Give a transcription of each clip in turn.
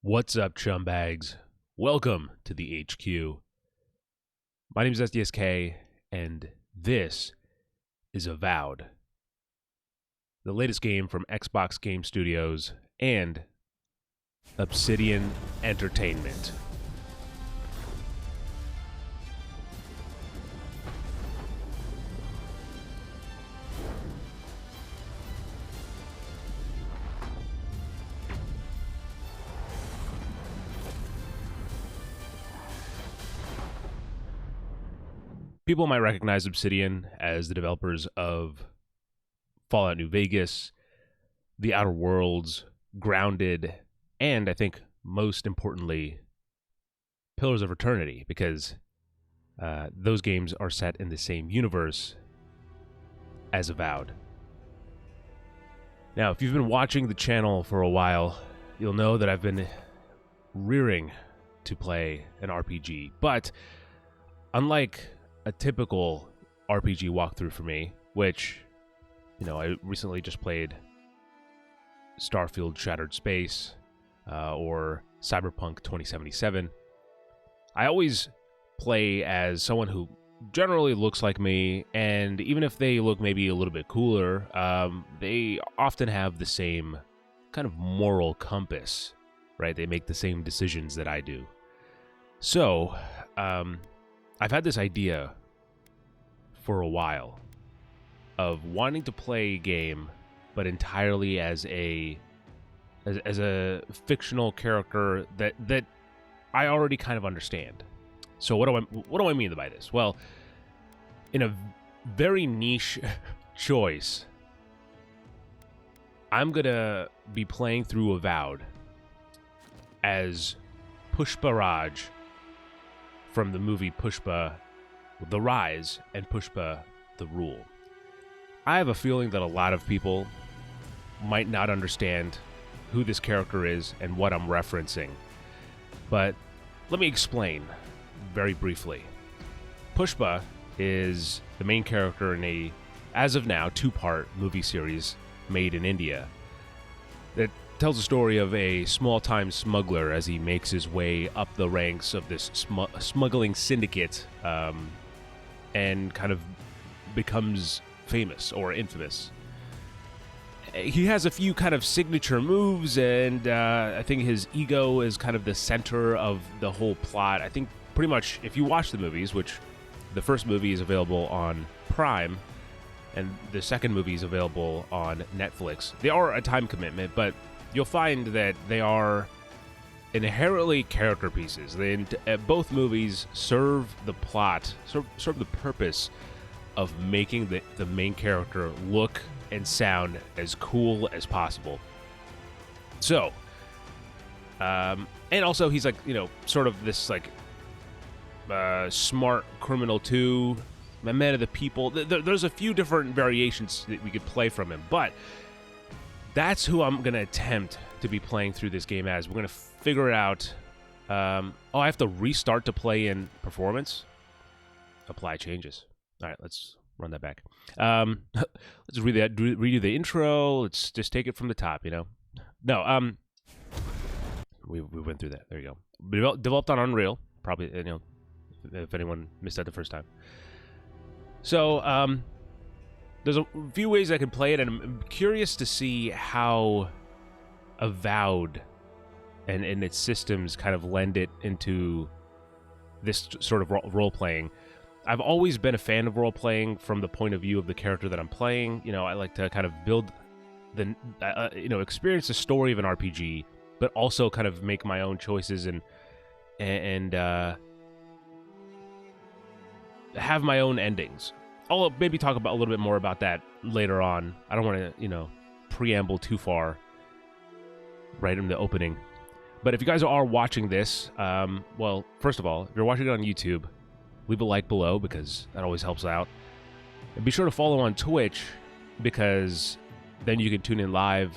What's up, chumbags? Welcome to the HQ. My name is SDSK, and this is Avowed, the latest game from Xbox Game Studios and Obsidian Entertainment. People might recognize Obsidian as the developers of Fallout New Vegas, The Outer Worlds, Grounded, and I think most importantly, Pillars of Eternity, because those games are set in the same universe as Avowed. Now, if you've been watching the channel for a while, you'll know that I've been rearing to play an RPG, but unlike a typical RPG walkthrough for me, which, I recently just played Starfield Shattered Space or Cyberpunk 2077. I always play as someone who generally looks like me, and even if they look maybe a little bit cooler, they often have the same kind of moral compass, right? They make the same decisions that I do. So, I've had this idea for a while of wanting to play a game, but entirely as a fictional character that I already kind of understand. So what do I mean by this? Well, in a very niche choice, I'm gonna be playing through Avowed as PUSHPA Raj from the movie Pushpa the Rise and Pushpa the Rule. I have a feeling that a lot of people might not understand who this character is and what I'm referencing, but let me explain very briefly. Pushpa is the main character in a, as of now, two-part movie series made in India that tells the story of a small-time smuggler as he makes his way up the ranks of this smuggling syndicate and kind of becomes famous or infamous. He has a few kind of signature moves, and I think his ego is kind of the center of the whole plot. I think pretty much if you watch the movies, which the first movie is available on Prime, and the second movie is available on Netflix, they are a time commitment, but you'll find that they are inherently character pieces. Both movies serve the plot, serve the purpose of making the main character look and sound as cool as possible. So, and also he's like, sort of this like smart criminal too, a man of the people. There's a few different variations that we could play from him, but that's who I'm going to attempt to be playing through this game as. We're going to figure out... I have to restart to play in performance? Apply changes. All right, let's run that back. Let's redo the intro. Let's just take it from the top, No, we went through that. There you go. Developed on Unreal. Probably, if anyone missed that the first time. So, there's a few ways I can play it, and I'm curious to see how Avowed and its systems kind of lend it into this sort of role-playing. I've always been a fan of role-playing from the point of view of the character that I'm playing. I like to kind of build experience the story of an RPG, but also kind of make my own choices and have my own endings. I'll maybe talk about a little bit more about that later on. I don't want to, preamble too far right in the opening. But if you guys are watching this, well, first of all, if you're watching it on YouTube, leave a like below because that always helps out. And be sure to follow on Twitch because then you can tune in live,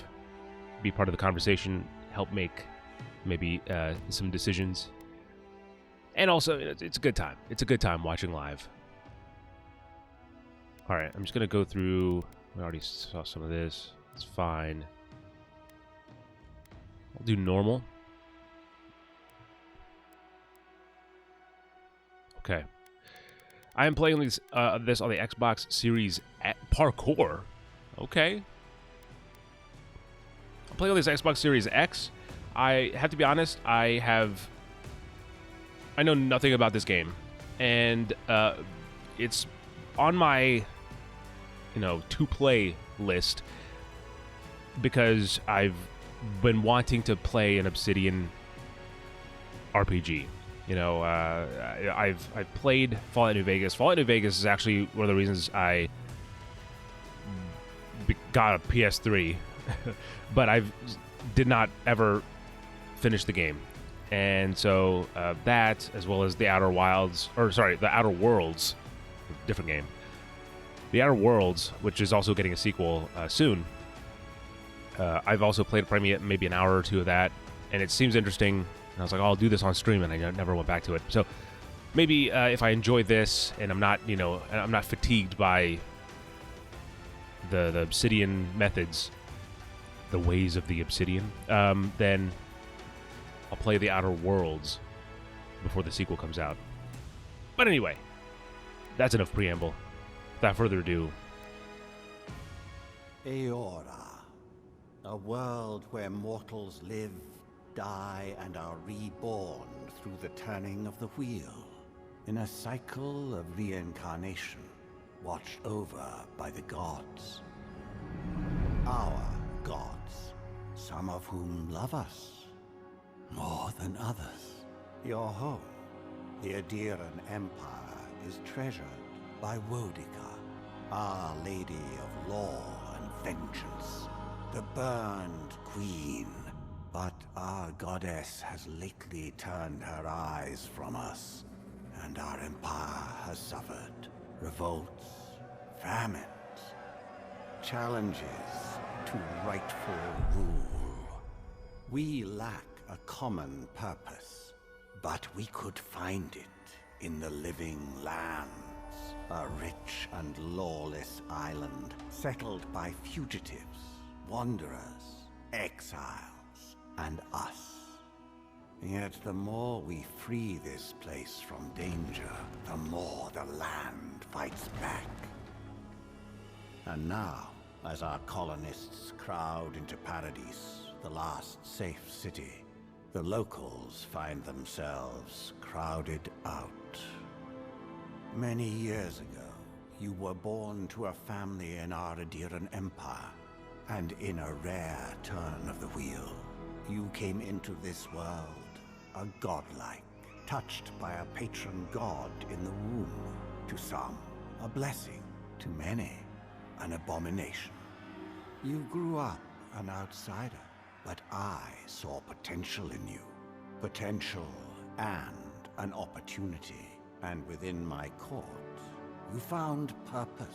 be part of the conversation, help make maybe some decisions. And also, it's a good time. It's a good time watching live. All right, I'm just going to go through. We already saw some of this. It's fine. I'll do normal. Okay. I am playing this on the Xbox Series Parkour. Okay. I'm playing on this Xbox Series X. I have to be honest, I know nothing about this game. And it's on my, to play list because I've been wanting to play an Obsidian RPG. I've played Fallout New Vegas. Fallout New Vegas is actually one of the reasons I got a PS3, but I did not ever finish the game. And so that, as well as the Outer Worlds, different game. The Outer Worlds, which is also getting a sequel soon. I've also played probably maybe an hour or two of that, and it seems interesting. And I was like, I'll do this on stream, and I never went back to it. So maybe if I enjoy this and I'm not, I'm not fatigued by the Obsidian methods, the ways of the Obsidian, then I'll play the Outer Worlds before the sequel comes out. But anyway, that's enough preamble. Without further ado. Eora, a world where mortals live, die, and are reborn through the turning of the wheel, in a cycle of reincarnation, watched over by the gods. Our gods, some of whom love us more than others. Your home, the Adiran Empire, is treasured by Wodica, Our Lady of Law and Vengeance, the burned queen. But our goddess has lately turned her eyes from us, and our empire has suffered revolts, famines, challenges to rightful rule. We lack a common purpose, but we could find it in the living lands, a rich and lawless island settled by fugitives, wanderers, exiles, and us. Yet the more we free this place from danger, the more the land fights back. And now, as our colonists crowd into Paradise, the last safe city, the locals find themselves crowded out. Many years ago, you were born to a family in our Adiran Empire, and in a rare turn of the wheel, you came into this world, a godlike, touched by a patron god in the womb. To some, a blessing. To many, an abomination. You grew up an outsider, but I saw potential in you. Potential and an opportunity. And within my court, you found purpose.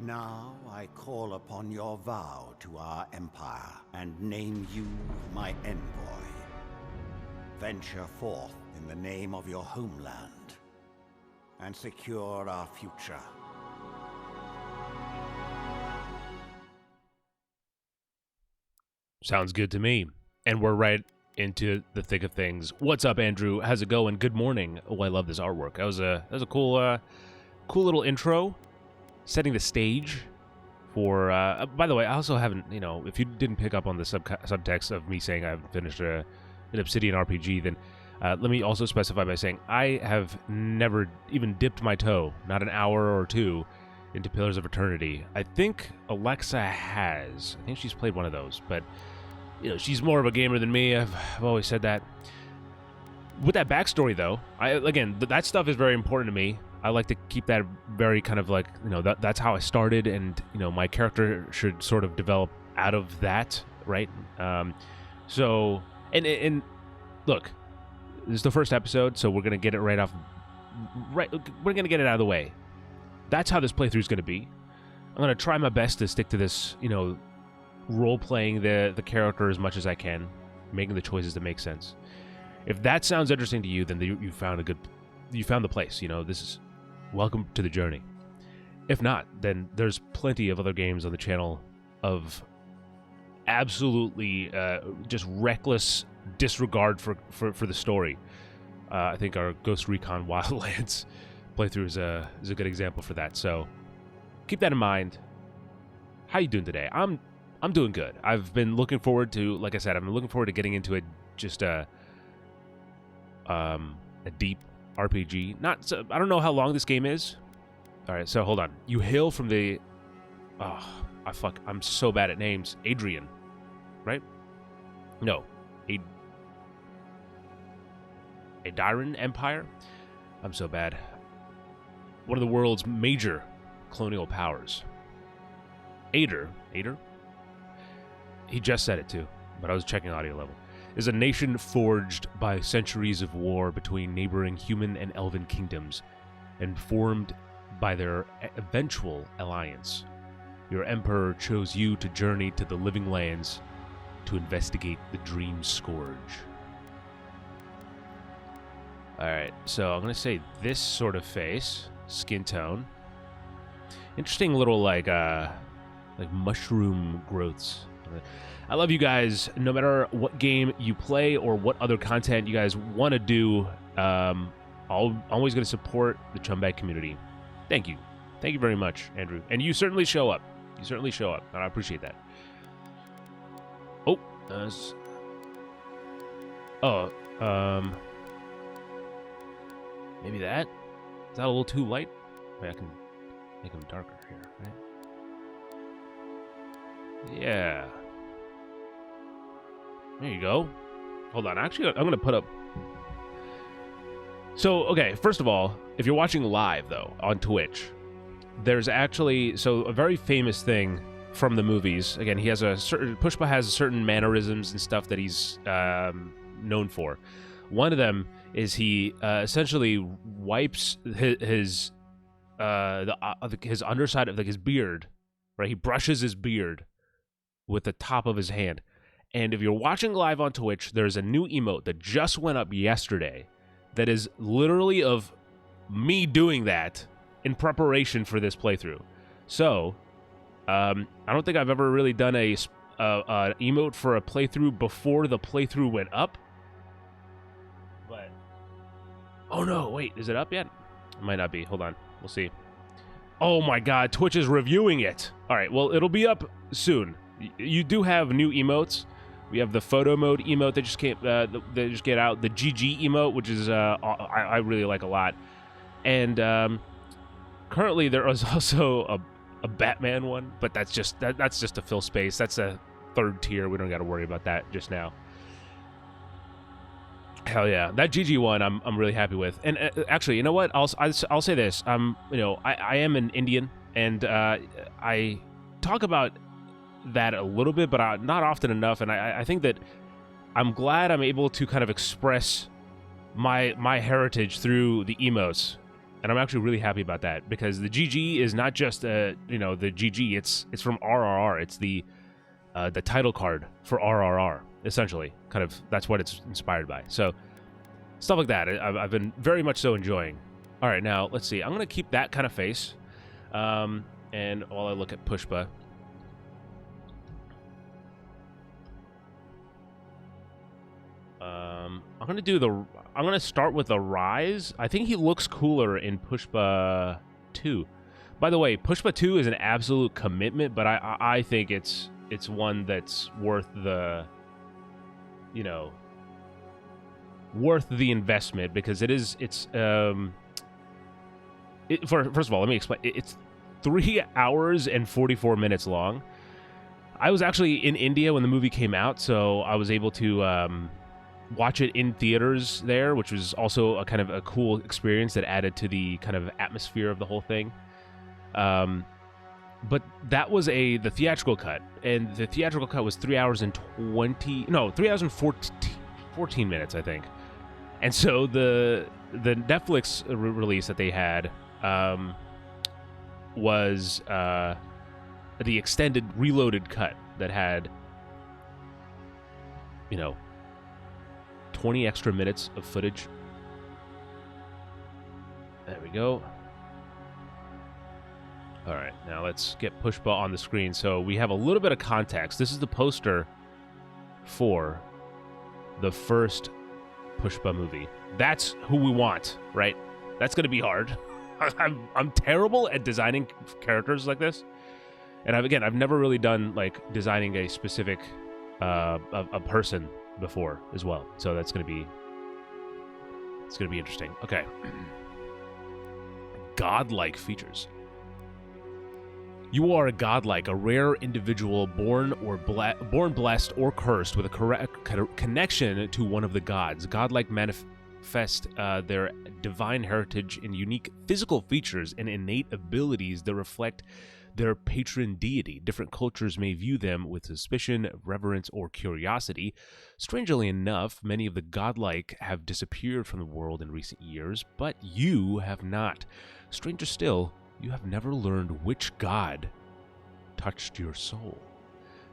Now I call upon your vow to our empire and name you my envoy. Venture forth in the name of your homeland and secure our future. Sounds good to me. And we're right into the thick of things. What's up, Andrew? How's it going? Good morning. Oh, I love this artwork. That was a cool little intro, setting the stage for. By the way, I also haven't. If you didn't pick up on the subtext of me saying I haven't finished an Obsidian RPG, then let me also specify by saying I have never even dipped my toe, not an hour or two, into Pillars of Eternity. I think Alexa has. I think she's played one of those, but she's more of a gamer than me. I've always said that. With that backstory, though, that stuff is very important to me. I like to keep that very kind of like, that's how I started, and, my character should sort of develop out of that, right? So, and look, this is the first episode, so we're going to get it we're going to get it out of the way. That's how this playthrough is going to be. I'm going to try my best to stick to this, role-playing the character as much as I can, making the choices that make sense. If that sounds interesting to you, then you found the place. This is welcome to the journey. If not, then there's plenty of other games on the channel of absolutely just reckless disregard for the story. I think our Ghost Recon Wildlands playthrough is a good example for that. So keep that in mind. How you doing today? I'm doing good. I've been looking forward to, like I said, I'm looking forward to getting into a deep RPG. Not so, I don't know how long this game is. All right, so hold on. You hail from the I'm so bad at names. Adrian, right? No, Adiran Empire. I'm so bad. One of the world's major colonial powers. Ader. He just said it too, but I was checking audio level. Is a nation forged by centuries of war between neighboring human and elven kingdoms, and formed by their eventual alliance. Your emperor chose you to journey to the living lands to investigate the Dream Scourge. Alright, so I'm going to say this sort of face, skin tone. Interesting little, like mushroom growths. I love you guys. No matter what game you play or what other content you guys want to do, I'm always going to support the Chumbag community. Thank you. Thank you very much, Andrew. And you certainly show up. You certainly show up, and I appreciate that. Maybe that? Is that a little too light? Wait, I can make them darker here, right? Yeah. There you go. Hold on. Actually, I'm going to put up... So, okay, first of all, if you're watching live, though, on Twitch, there's actually... So, a very famous thing from the movies. Again, he has a certain... PUSHPA has certain mannerisms and stuff that he's known for. One of them is he essentially wipes his underside of his beard, right? He brushes his beard with the top of his hand. And if you're watching live on Twitch, there's a new emote that just went up yesterday that is literally of me doing that in preparation for this playthrough. So, I don't think I've ever really done a emote for a playthrough before the playthrough went up. But, oh no, wait, is it up yet? It might not be. Hold on, we'll see. Oh my God, Twitch is reviewing it. All right, well, it'll be up soon. You do have new emotes. We have the photo mode emote that just came. They just get out the GG emote, which is I really like a lot. And currently there is also a Batman one, but that's just to fill space. That's a third tier. We don't got to worry about that just now. Hell yeah, that GG one I'm really happy with. And actually, you know what? I'll say this. I am an Indian, and I talk about that a little bit, but not often enough. And I think that I'm glad I'm able to kind of express my heritage through the emotes, and I'm actually really happy about that, because the GG is not just the GG. It's from RRR. It's the title card for RRR, essentially. Kind of that's what it's inspired by. So stuff like that I've been very much so enjoying. All right, now let's see. I'm gonna keep that kind of face, and while I look at PUSHPA. I'm gonna start with the Rise. I think he looks cooler in PUSHPA 2. By the way, PUSHPA 2 is an absolute commitment, but I think it's one that's worth the investment, because first of all, let me explain. It's 3 hours and 44 minutes long. I was actually in India when the movie came out, so I was able to watch it in theaters there, which was also a kind of a cool experience that added to the kind of atmosphere of the whole thing. But that was the theatrical cut, and the theatrical cut was 3 hours and 14 minutes, I think. And so the Netflix release that they had was the extended reloaded cut that had 20 extra minutes of footage. There we go. All right, now let's get PUSHPA on the screen so we have a little bit of context. This is the poster for the first Pushpa movie. That's who we want, right? That's going to be hard. I'm terrible at designing characters like this. And I've never really done like designing a specific a person before as well. So it's going to be interesting. Okay. Godlike features. You are a godlike, a rare individual born blessed or cursed with a connection to one of the gods. Godlike manifest their divine heritage in unique physical features and innate abilities that reflect their patron deity. Different cultures may view them with suspicion, reverence, or curiosity. Strangely enough, many of the godlike have disappeared from the world in recent years, but you have not. Stranger still, you have never learned which god touched your soul.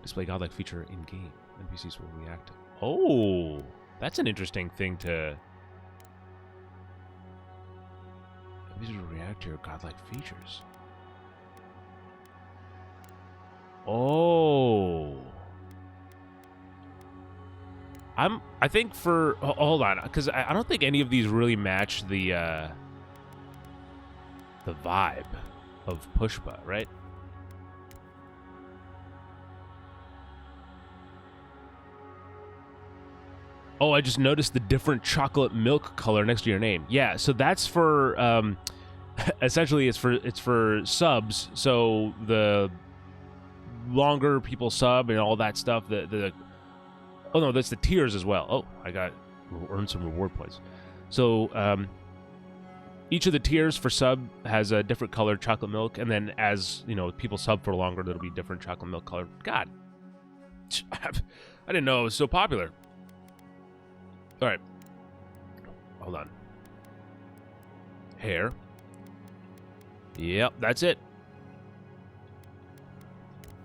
Display godlike feature in-game. NPCs will react. Oh, that's an interesting thing to... NPCs will react to your godlike features. Oh. I think for... hold on, because I don't think any of these really match the vibe of Pushpa, right? Oh, I just noticed the different chocolate milk color next to your name. Yeah, so that's for essentially it's for subs. So the longer people sub and all that stuff, oh no, that's the tiers as well. Oh, I earned some reward points. So each of the tiers for sub has a different colored chocolate milk, and then as you know, people sub for longer, there'll be different chocolate milk color. God, I didn't know it was so popular. All right, hold on. Hair. Yep, that's it.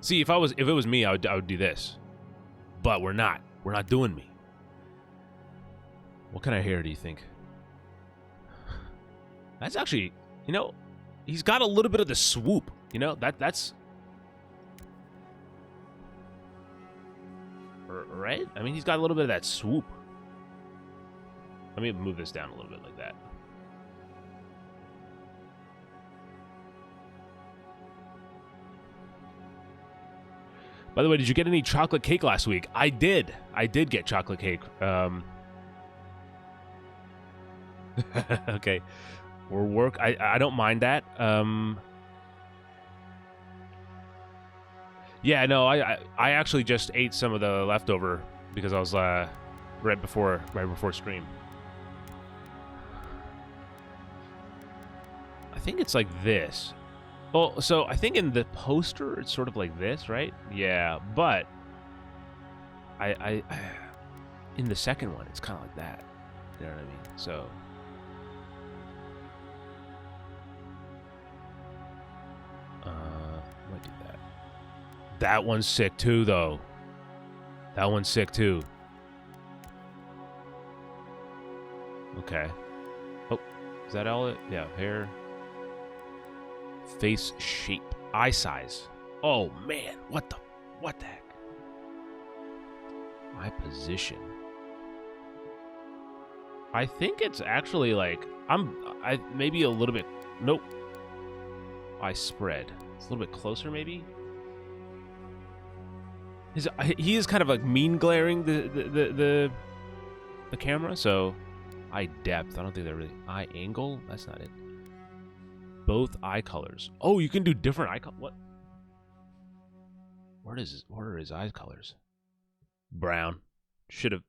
See, if it was me, I would do this, but we're not. We're not doing me. What kind of hair do you think? That's actually, you know, he's got a little bit of the swoop. You know, that's right. I mean, he's got a little bit of that swoop. Let me move this down a little bit like that. By the way, did you get any chocolate cake last week? I did. I did get chocolate cake. Okay. I don't mind that. Yeah, no, I actually just ate some of the leftover because I was right before stream. I think it's like this. Well, so I think in the poster it's sort of like this, right? Yeah, but I in the second one it's kind of like that. You know what I mean? So might do that. That one's sick too, though. That one's sick too. Okay. Oh, is that all it? Yeah, hair. Face shape. Eye size. Oh, man. What the heck? Eye position. I think it's actually like, I maybe a little bit, nope. Eye spread. It's a little bit closer, maybe. He is kind of like mean glaring the camera, so eye depth. I don't think they're really eye angle. That's not it. Both eye colors. Oh, you can do different eye colors. What? What are his eye colors? Brown. Should have.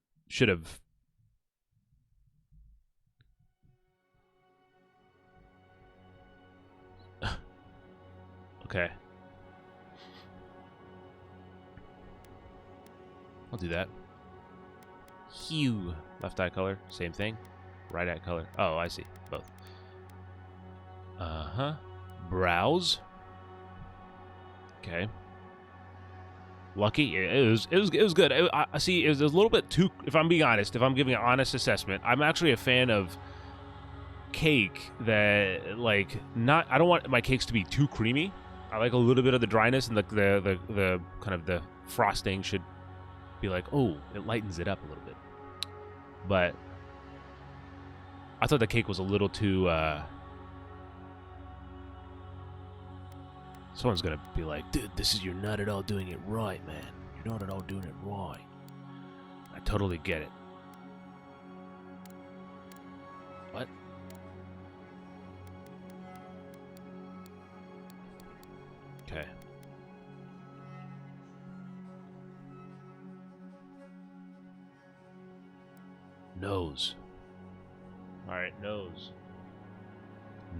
Okay. I'll do that. Hue. Left eye color. Same thing. Right eye color. Oh, I see. Both. Uh-huh. Brows. Okay. Lucky. It was good. I see. It was a little bit too. If I'm being honest, if I'm giving an honest assessment, I'm actually a fan of cake that like not. I don't want my cakes to be too creamy. I like a little bit of the dryness, and the kind of the frosting should be like, oh, it lightens it up a little bit. But I thought the cake was a little too, someone's gonna be like, dude, you're not at all doing it right, man. You're not at all doing it right. I totally get it. What? Okay. Nose. Alright, nose.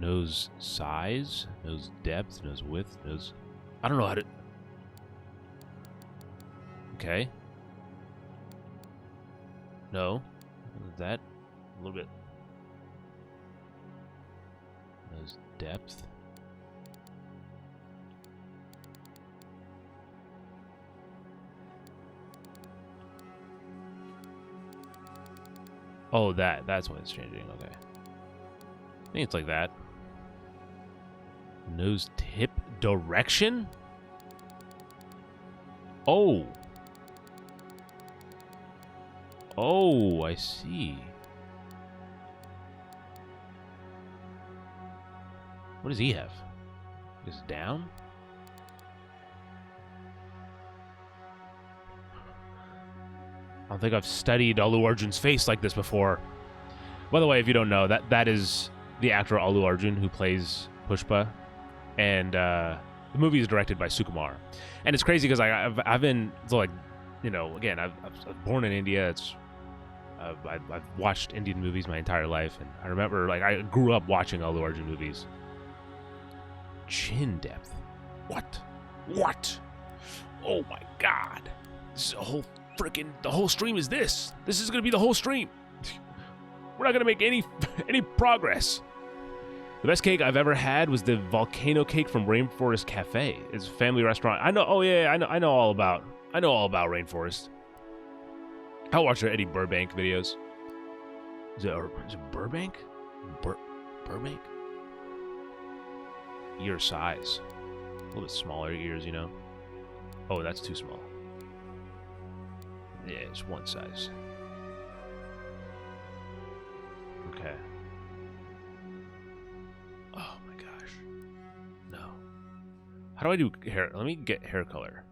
Nose size, nose depth, nose width, nose... I don't know how to... Okay. No. That. A little bit. Nose depth. Oh, that's why it's changing. Okay. I think it's like that. Nose tip direction? Oh. Oh, I see. What does he have? Is it down? I don't think I've studied Allu Arjun's face like this before. By the way, if you don't know, that is the actor Allu Arjun who plays Pushpa, and the movie is directed by Sukumar. And it's crazy because I've been, so like, you know, again, I was born in India. I've watched Indian movies my entire life, and I remember, like, I grew up watching Allu Arjun movies. Chin depth. What? Oh my God! This is a whole freaking, the whole stream is this. This is gonna be the whole stream. We're not gonna make any progress. The best cake I've ever had was the volcano cake from Rainforest Cafe. It's a family restaurant. I know. Oh yeah, I know all about Rainforest. I watch their Eddie Burbank videos. Is it Burbank? Burbank? Ear size. A little bit smaller ears, you know. Oh, that's too small. Yeah, it's one size. Okay. Oh my gosh. No. How do I do hair? Let me get hair color.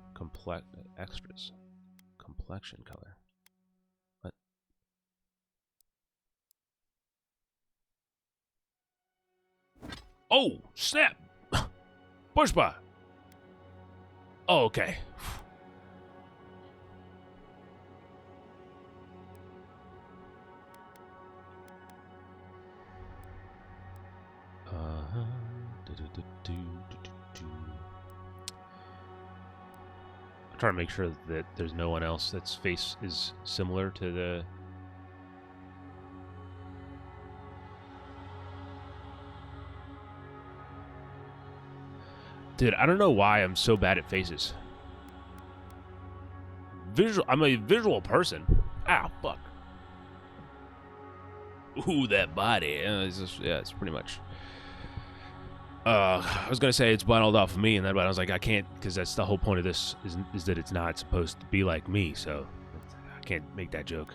Extras. Complexion color. What? Oh, snap! Pushpa! Oh, okay. I'm trying to make sure that there's no one else that's face is similar to the... Dude, I don't know why I'm so bad at faces. I'm a visual person. Ah, fuck. Ooh, that body. It's pretty much... I was gonna say it's bottled off of me, but I was like, I can't, because that's the whole point of this, is that it's not supposed to be like me, so I can't make that joke.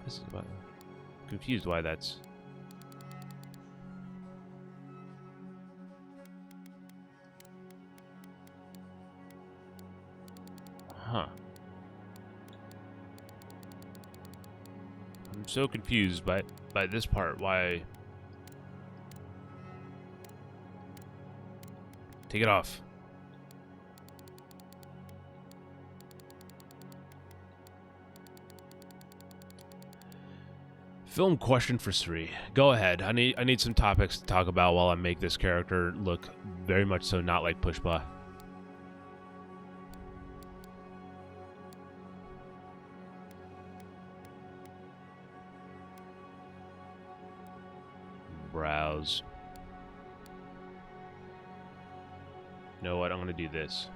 This is why I'm confused why that's... Huh. I'm so confused by this part. Why? Take it off. Film question for Sri. Go ahead. I need some topics to talk about while I make this character look very much so not like Pushpa. Browse. You know what? I'm gonna do this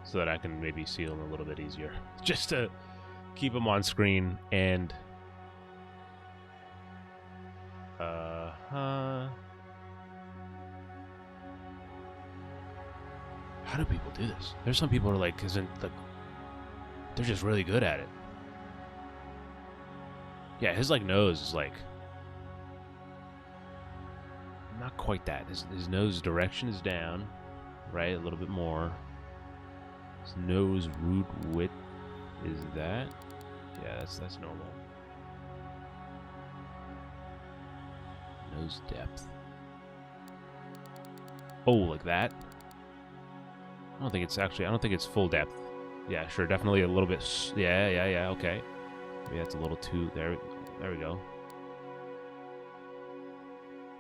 so that I can maybe see them a little bit easier, just to keep them on screen. And How do people do this? There's some people who are like, they're just really good at it. Yeah, his like nose is like not quite that. His nose direction is down, right? A little bit more. His nose root width is that? Yeah, that's normal. Nose depth. Oh, like that? I don't think it's full depth. Yeah, sure, definitely a little bit. Yeah, okay. Maybe that's a little too. There we go.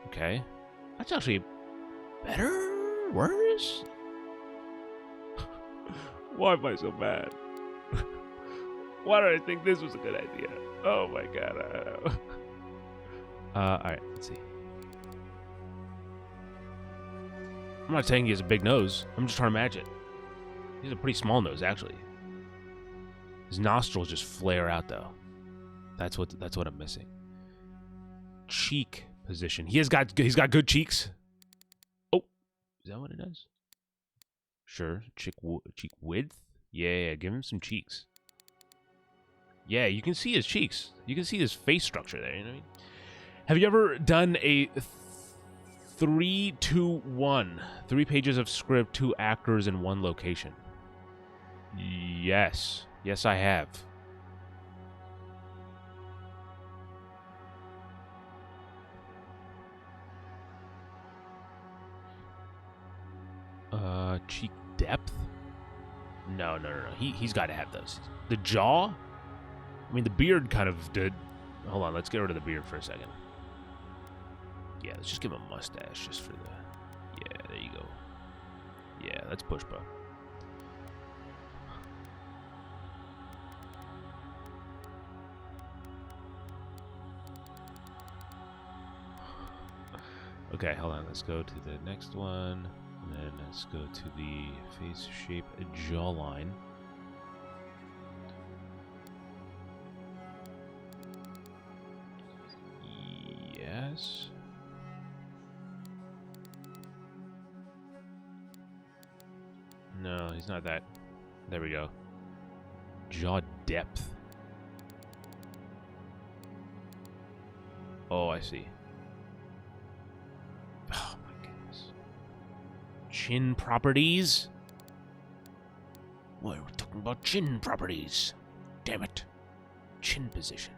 Okay. That's actually better? Worse? Why am I so bad? Why did I think this was a good idea? Oh my god. Alright, let's see. I'm not saying he has a big nose. I'm just trying to match it. He has a pretty small nose, actually. His nostrils just flare out, though. That's what I'm missing. Cheek position. He's got good cheeks. Oh, is that what it does? Sure. Cheek width. Yeah, give him some cheeks. Yeah, you can see his cheeks. You can see his face structure there. You know what I mean? Have you ever done a 3-2-1? 3 pages of script, 2 actors in 1 location. Yes. Yes, I have. Cheek depth? No. He's got to have those. The jaw? I mean, the beard kind of did. Hold on, let's get rid of the beard for a second. Yeah, let's just give him a mustache just for the... Yeah, there you go. Yeah, that's Pushpa. Okay, hold on. Let's go to the next one. And then let's go to the face shape jawline. Yes. No, he's not that. There we go. Jaw depth. Oh, I see. Oh my goodness. Chin properties? Why, we're talking about chin properties. Damn it. Chin position.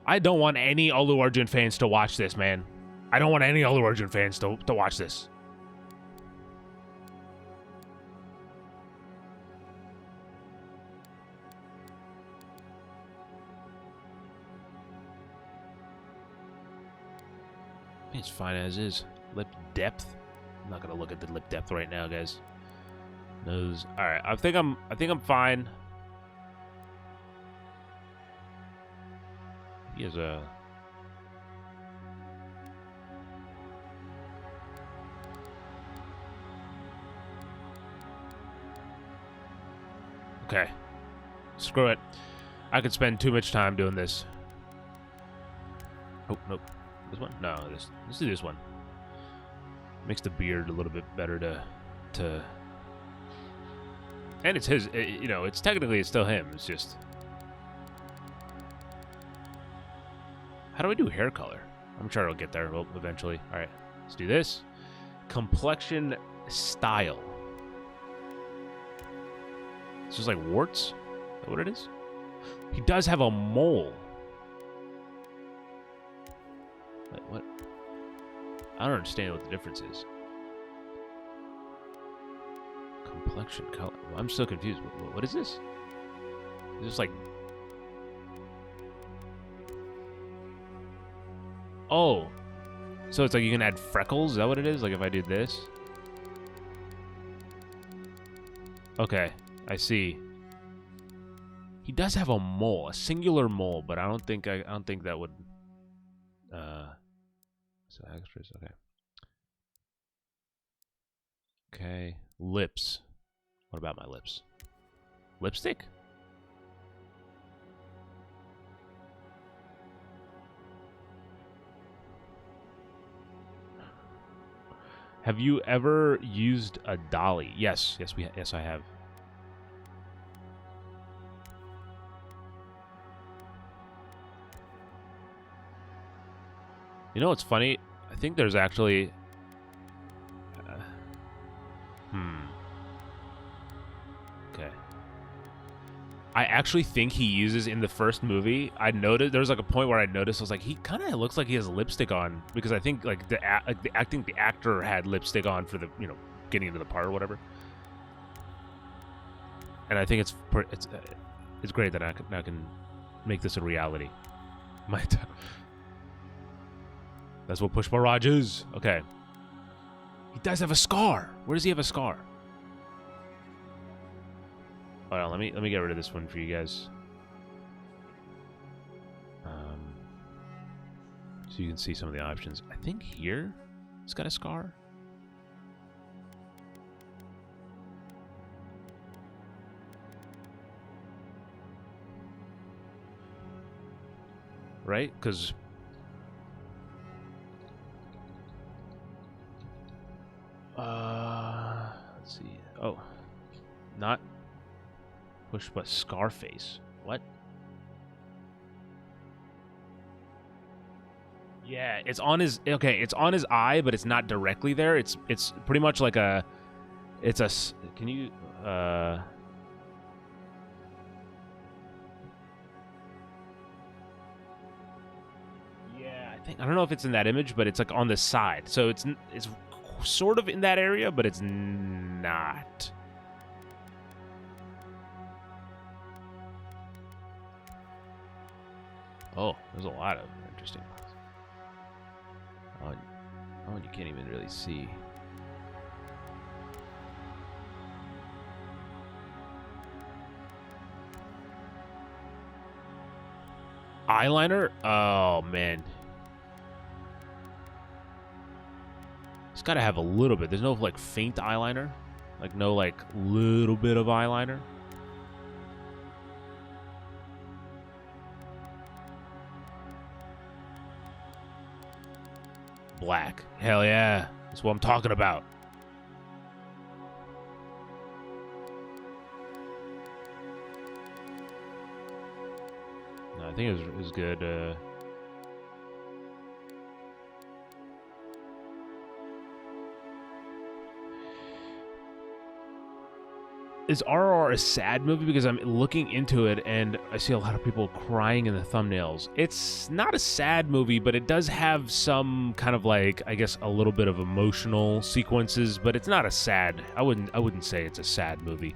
I don't want any Allu Arjun fans to watch this, man. I don't want any Allu Arjun fans to watch this. It's fine as is. Lip depth. I'm not gonna look at the lip depth right now, guys. Nose. All right. I think I'm fine. He has a. Okay. Screw it. I could spend too much time doing this. Oh, nope. This one? No, let's do this one. Makes the beard a little bit better to and it's his, you know, it's still him. It's just, how do I do hair color? I'm sure I'll get there eventually. All right, let's do this. Complexion style. It's just like warts. Is that what it is? He does have a mole. Wait, what? I don't understand what the difference is. Complexion color. Well, I'm so confused. What is this? Is this like... Oh. So it's like you can add freckles? Is that what it is? Like if I do this? Okay. I see. He does have a mole. A singular mole, but I don't think that would... So extras, okay. Okay, lips. What about my lips? Lipstick? Have you ever used a dolly? Yes, yes, I have. You know what's funny? I think there's actually... Okay. I actually think he uses in the first movie. I noticed there was like a point where I noticed I was like, he kind of looks like he has lipstick on, because I think like the actor had lipstick on for the getting into the part or whatever. And I think it's great that I can make this a reality. That's what Pushpa Raj is. Okay. He does have a scar. Where does he have a scar? Hold on, let me get rid of this one for you guys. So you can see some of the options. I think here it's got a scar. Right? Because let's see. Oh, not Pushpa Scarface. What? Yeah, it's on his. Okay, it's on his eye, but it's not directly there. It's pretty much like a. It's a. Can you? Yeah, I don't know if it's in that image, but it's like on the side. So it's sort of in that area, but it's not. Oh, there's a lot of interesting ones. Oh, you can't even really see. Eyeliner? Oh, man. It's got to have a little bit. There's no, like, faint eyeliner. Like, no, like, little bit of eyeliner. Black. Hell yeah. That's what I'm talking about. No, I think it was good. Is RRR a sad movie? Because I'm looking into it and I see a lot of people crying in the thumbnails. It's not a sad movie, but it does have some kind of like, I guess, a little bit of emotional sequences, but it's not a sad. I wouldn't say it's a sad movie.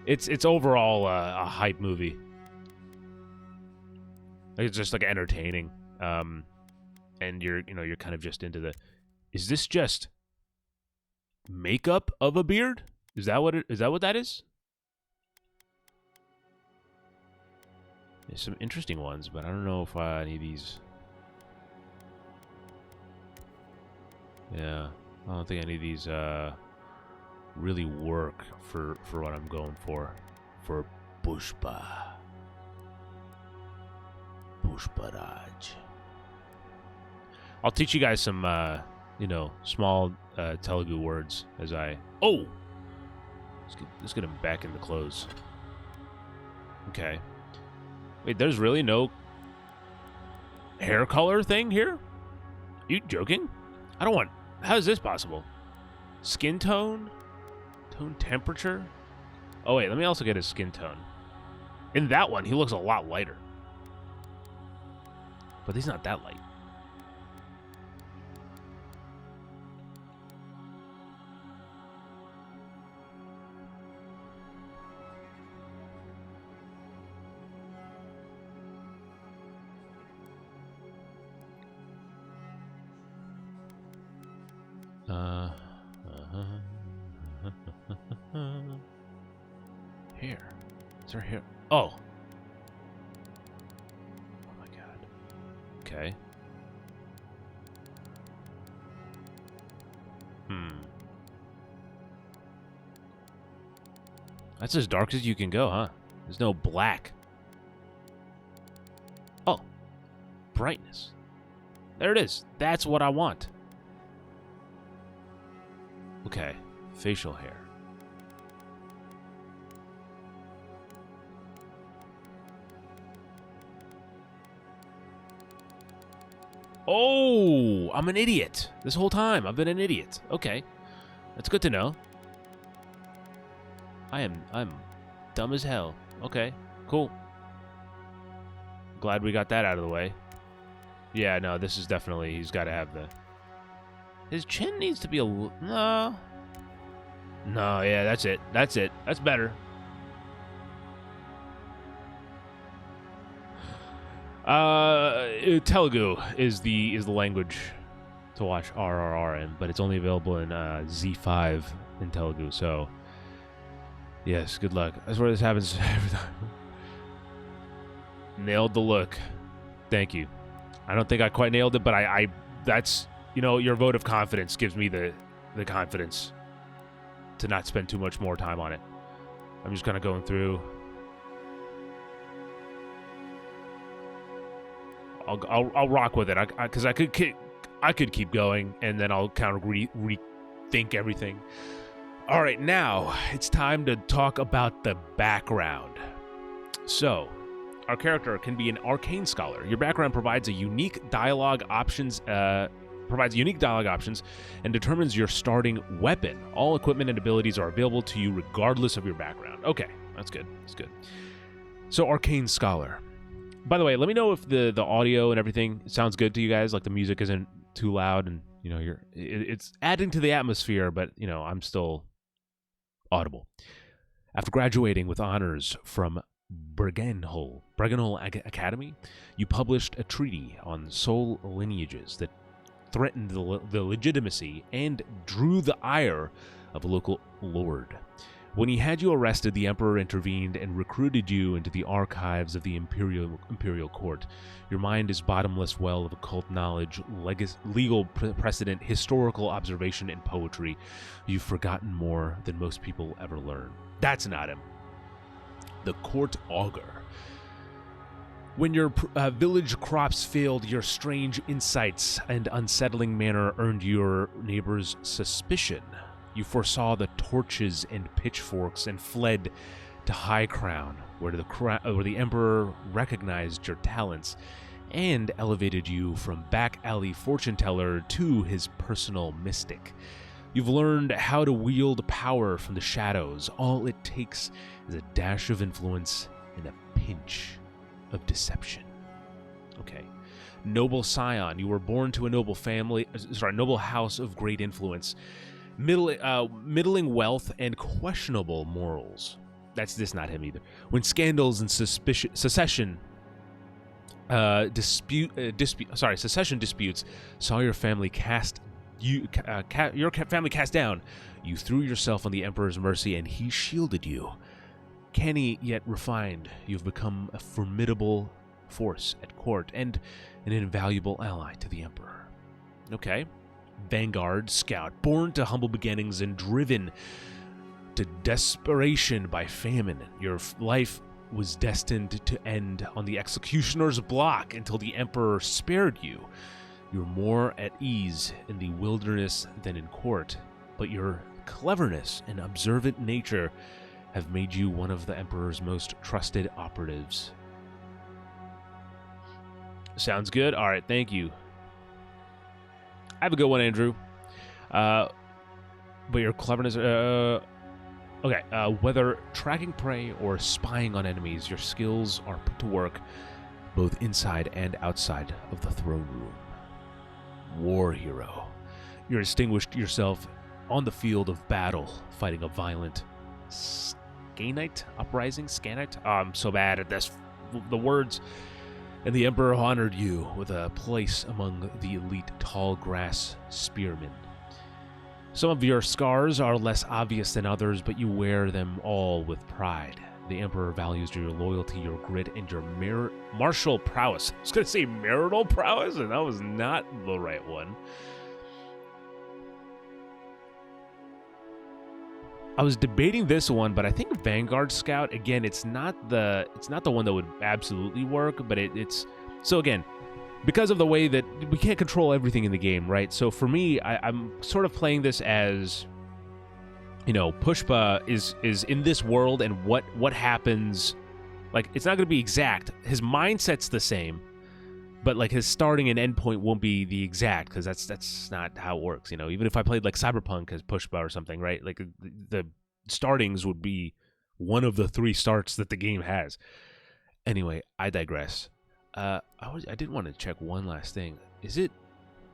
It's overall a hype movie. Like, it's just like entertaining. And you're kind of just into the, is this just makeup of a beard? Is that what that is? There's some interesting ones, but I don't know if any of these. Yeah, I don't think any of these really work for what I'm going for Pushpa Raj. I'll teach you guys some small Telugu words as I. Oh. Let's get him back in the clothes. Okay. Wait, there's really no hair color thing here? Are you joking? I don't want... How is this possible? Skin tone? Tone temperature? Oh, wait, let me also get his skin tone. In that one, he looks a lot lighter. But he's not that light. Here. Is there here? Oh. Oh my god. Okay. That's as dark as you can go, huh? There's no black. Oh. Brightness. There it is. That's what I want. Okay. Facial hair. Oh, I'm an idiot. This whole time, I've been an idiot. Okay. That's good to know. I'm dumb as hell. Okay, cool. Glad we got that out of the way. Yeah, no, this is definitely, he's got to have the... His chin needs to be a... No. No, yeah, that's it. That's it. That's better. Telugu is the language to watch RRR in, but it's only available in Z5 in Telugu, so... Yes, good luck. That's where this happens every time. Nailed the look. Thank you. I don't think I quite nailed it, but I that's, you know, your vote of confidence gives me the confidence to not spend too much more time on it. I'm just kind of going through. I'll rock with it, because I could keep going, and then I'll kind of rethink everything. All right, now it's time to talk about the background. So, our character can be an arcane scholar. Your background provides unique dialogue options, and determines your starting weapon. All equipment and abilities are available to you regardless of your background. Okay, that's good. That's good. So, arcane scholar. By the way, let me know if the audio and everything sounds good to you guys. Like the music isn't too loud, and you know it's adding to the atmosphere, but you know I'm still audible. After graduating with honors from Bregenhol Academy, you published a treaty on soul lineages that threatened the legitimacy and drew the ire of a local lord. When he had you arrested, the Emperor intervened and recruited you into the archives of the Imperial Court. Your mind is bottomless well of occult knowledge, legal precedent, historical observation, and poetry. You've forgotten more than most people ever learn. That's not him. The Court Augur. When your village crops failed, your strange insights and unsettling manner earned your neighbors' suspicion. You foresaw the torches and pitchforks and fled to High Crown, where the Emperor recognized your talents and elevated you from back alley fortune teller to his personal mystic. You've learned how to wield power from the shadows. All it takes is a dash of influence and a pinch of deception. Okay. Noble scion, you were born to a noble house of great influence, middling wealth, and questionable morals. That's not him either. When scandals and secession disputes saw your family cast down, you threw yourself on the Emperor's mercy, and he shielded you. Canny yet refined, you've become a formidable force at court and an invaluable ally to the Emperor. Okay. Vanguard scout, born to humble beginnings and driven to desperation by famine. Your life was destined to end on the executioner's block until the Emperor spared you. You're more at ease in the wilderness than in court, but your cleverness and observant nature have made you one of the Emperor's most trusted operatives. Sounds good? All right, thank you. Have a good one, Andrew. But your cleverness... okay, whether tracking prey or spying on enemies, your skills are put to work both inside and outside of the throne room. War hero. You distinguished yourself on the field of battle, fighting a violent Scanite uprising? Scanite? Oh, I'm so bad at this. The words. And the Emperor honored you with a place among the elite tall grass spearmen. Some of your scars are less obvious than others, but you wear them all with pride. The Emperor values your loyalty, your grit, and your martial prowess. I was going to say marital prowess, and that was not the right one. I was debating this one, but I think Vanguard Scout, again, it's not the one that would absolutely work, but it's... So again, because of the way that we can't control everything in the game, right? So for me, I'm sort of playing this as you know, Pushpa is in this world, and what happens. Like, it's not going to be exact. His mindset's the same, but like his starting and end point won't be the exact, because that's not how it works. You know, even if I played like Cyberpunk as Pushpa or something, right? Like the startings would be one of the 3 starts that the game has. Anyway, I digress. I did want to check one last thing. Is it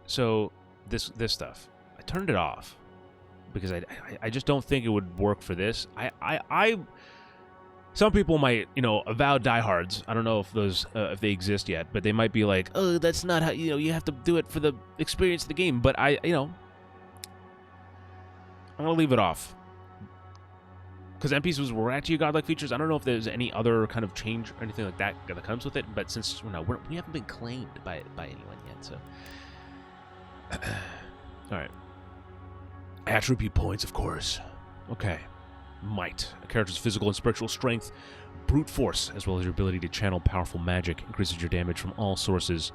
so this stuff? I turned it off because I just don't think it would work for this. I some people might, you know, avowed diehards. I don't know if those if they exist yet, but they might be like, oh, that's not how, you know, you have to do it for the experience of the game. But I'm gonna leave it off because NPCs were actually godlike features. I don't know if there's any other kind of change or anything like that that comes with it. But since we haven't been claimed by anyone yet, so all right. Attribute points, of course. Okay. Might. A character's physical and spiritual strength, brute force, as well as your ability to channel powerful magic, increases your damage from all sources.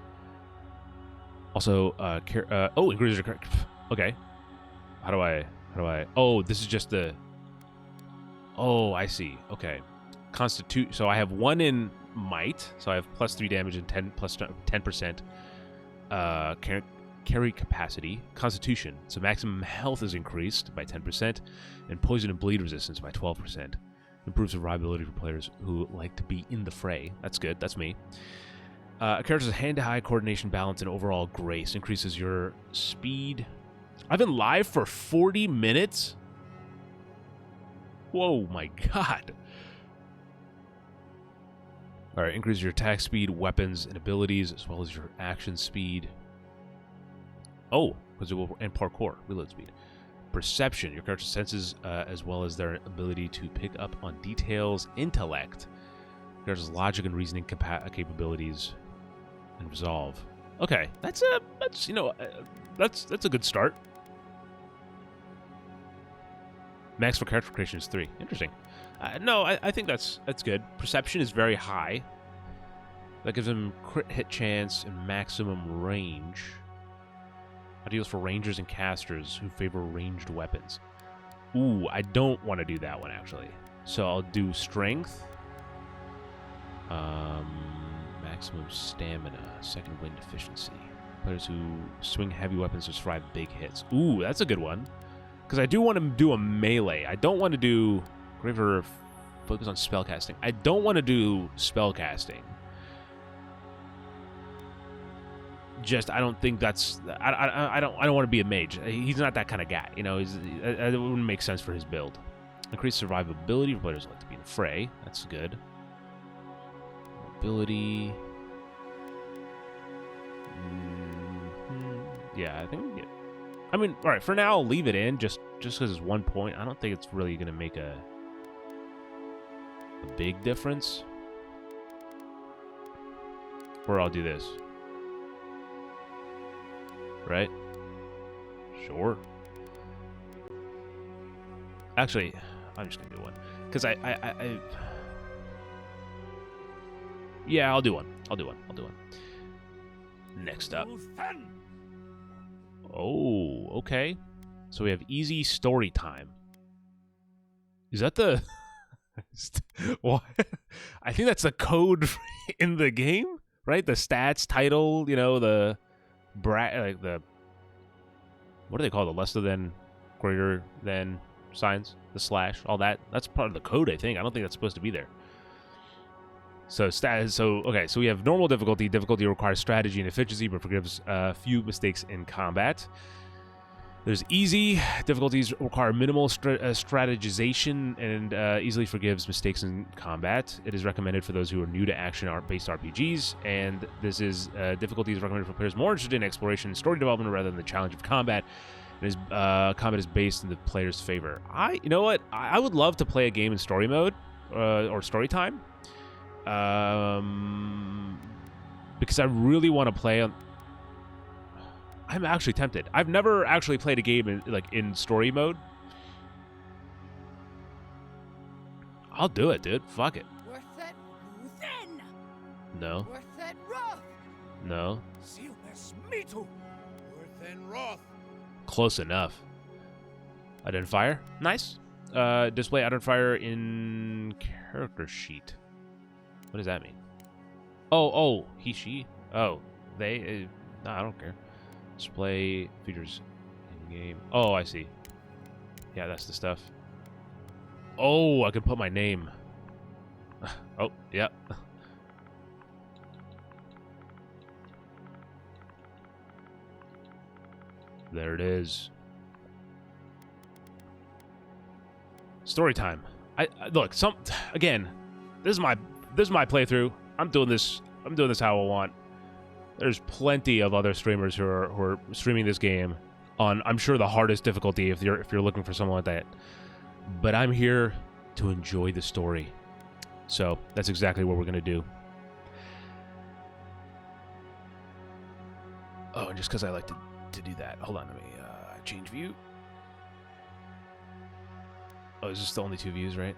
Also, increases your... Okay. How do I... Oh, this is just the... Oh, I see. Okay. So I have 1 in might, so I have plus 3 damage and 10%. Carry capacity, constitution, so maximum health is increased by 10%, and poison and bleed resistance by 12%. Improves survivability for players who like to be in the fray. That's good, that's me. A character's hand-to-eye coordination, balance, and overall grace increases your speed. I've been live for 40 minutes? Whoa, my god. Alright, increases your attack speed, weapons, and abilities, as well as your action speed. Oh, and parkour, reload speed. Perception, your character's senses, as well as their ability to pick up on details. Intellect, your character's logic and reasoning capabilities, and resolve. Okay, that's a good start. Max for character creation is 3. Interesting. No, I think that's good. Perception is very high. That gives him crit hit chance and maximum range. Ideals for rangers and casters who favor ranged weapons. Ooh, I don't want to do that one, actually. So I'll do strength. Maximum stamina. Second wind efficiency. Players who swing heavy weapons to survive big hits. Ooh, that's a good one. Because I do want to do a melee. I don't want to do... Graver focus on spellcasting. I don't want to do spellcasting. I don't think that's... I don't want to be a mage. He's not that kind of guy. You know, it wouldn't make sense for his build. Increase survivability for players who like to be in the fray. That's good. Mobility. Yeah, I think we get... I mean, all right, for now, I'll leave it in just because it's 1 point. I don't think it's really going to make a big difference. Or I'll do this. Right? Sure. Actually, I'm just gonna do one because yeah, I'll do one. Next up. Oh, okay. So we have easy story time. Is that the? What? I think that's the code in the game, right? The stats, title, you know, the. Like the, what do they call the lesser than, greater than signs, the slash, all that. That's part of the code, I think. I don't think that's supposed to be there. So okay, so we have normal difficulty. Difficulty requires strategy and efficiency, but forgives few mistakes in combat. There's easy. Difficulties require minimal strategization and easily forgives mistakes in combat. It is recommended for those who are new to action-based RPGs, and this is difficulty is recommended for players more interested in exploration and story development rather than the challenge of combat. Combat is based in the player's favor. You know what? I would love to play a game in story mode or story time, because I really want to play on. I'm actually tempted. I've never actually played a game in story mode. I'll do it, dude. Fuck it. No. No. Close enough. Identifier. Nice. Display identifier in character sheet. What does that mean? Oh, he, she. Oh, they. Nah, I don't care. Display features in game. Oh, I see. Yeah, that's the stuff. Oh, I can put my name. Oh, yeah. There it is. Story time. I look, again, this is my playthrough. I'm doing this how I want. There's plenty of other streamers who are streaming this game on, I'm sure, the hardest difficulty if you're looking for someone like that. But I'm here to enjoy the story. So, that's exactly what we're going to do. Oh, and just because I like to do that. Hold on, let me change view. Oh, is this the only 2 views, right?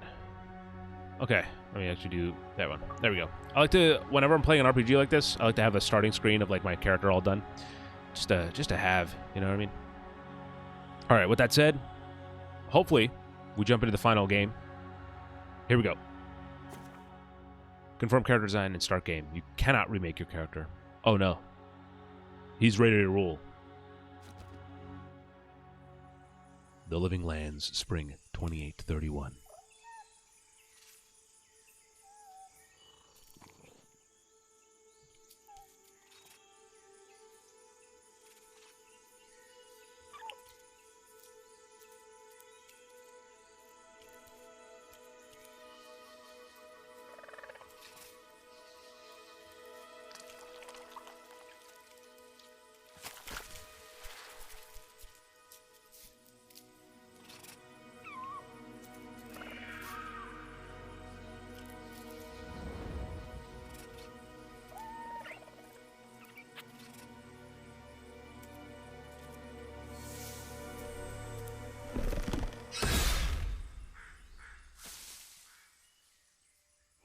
Okay, let me actually do that one. There we go. I like to, whenever I'm playing an RPG like this, I like to have a starting screen of like my character all done. Just to have, you know what I mean? All right, with that said, hopefully we jump into the final game. Here we go. Confirm character design and start game. You cannot remake your character. Oh no. He's ready to rule. The Living Lands, Spring 2831.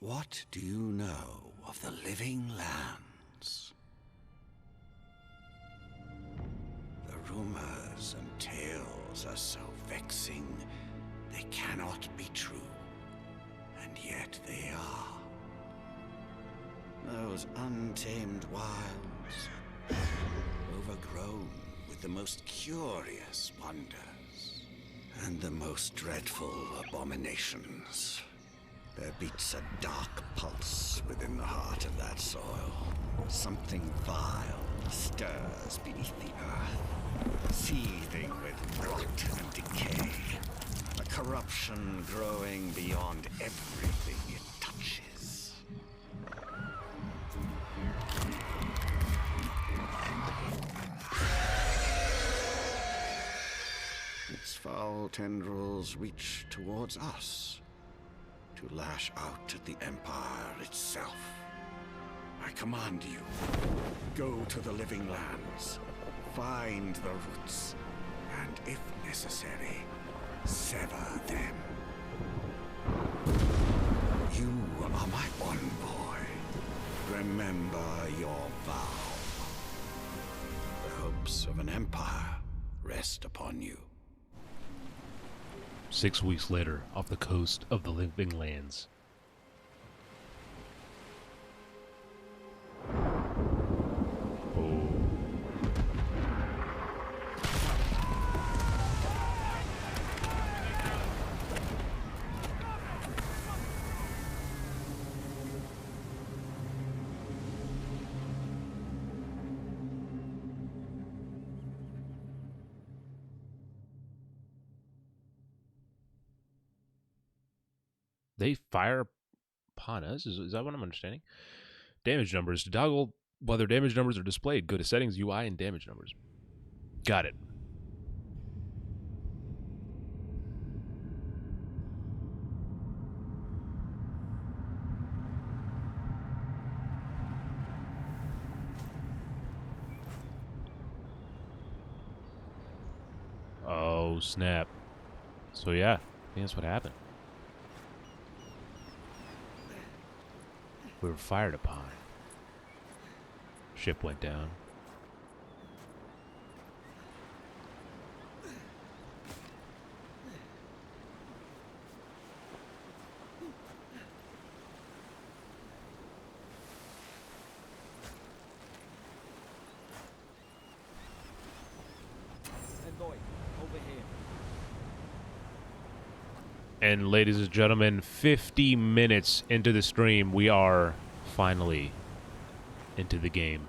What do you know of the Living Lands? The rumors and tales are so vexing, they cannot be true. And yet they are. Those untamed wilds, overgrown with the most curious wonders and the most dreadful abominations. There beats a dark pulse within the heart of that soil. Something vile stirs beneath the earth, seething with rot and decay. A corruption growing beyond everything it touches. Its foul tendrils reach towards us, to lash out at the Empire itself. I command you, go to the Living Lands, find the roots, and if necessary, sever them. You are my envoy. Remember your vow. The hopes of an empire rest upon you. 6 weeks later, off the coast of the Living Lands. Oh. They fire upon us? Is that what I'm understanding? Damage numbers. To toggle whether damage numbers are displayed, go to Settings, UI, and Damage numbers. Got it. Oh, snap. So yeah, I think that's what happened. We were fired upon. Ship went down. And ladies and gentlemen, 50 minutes into the stream, we are finally into the game.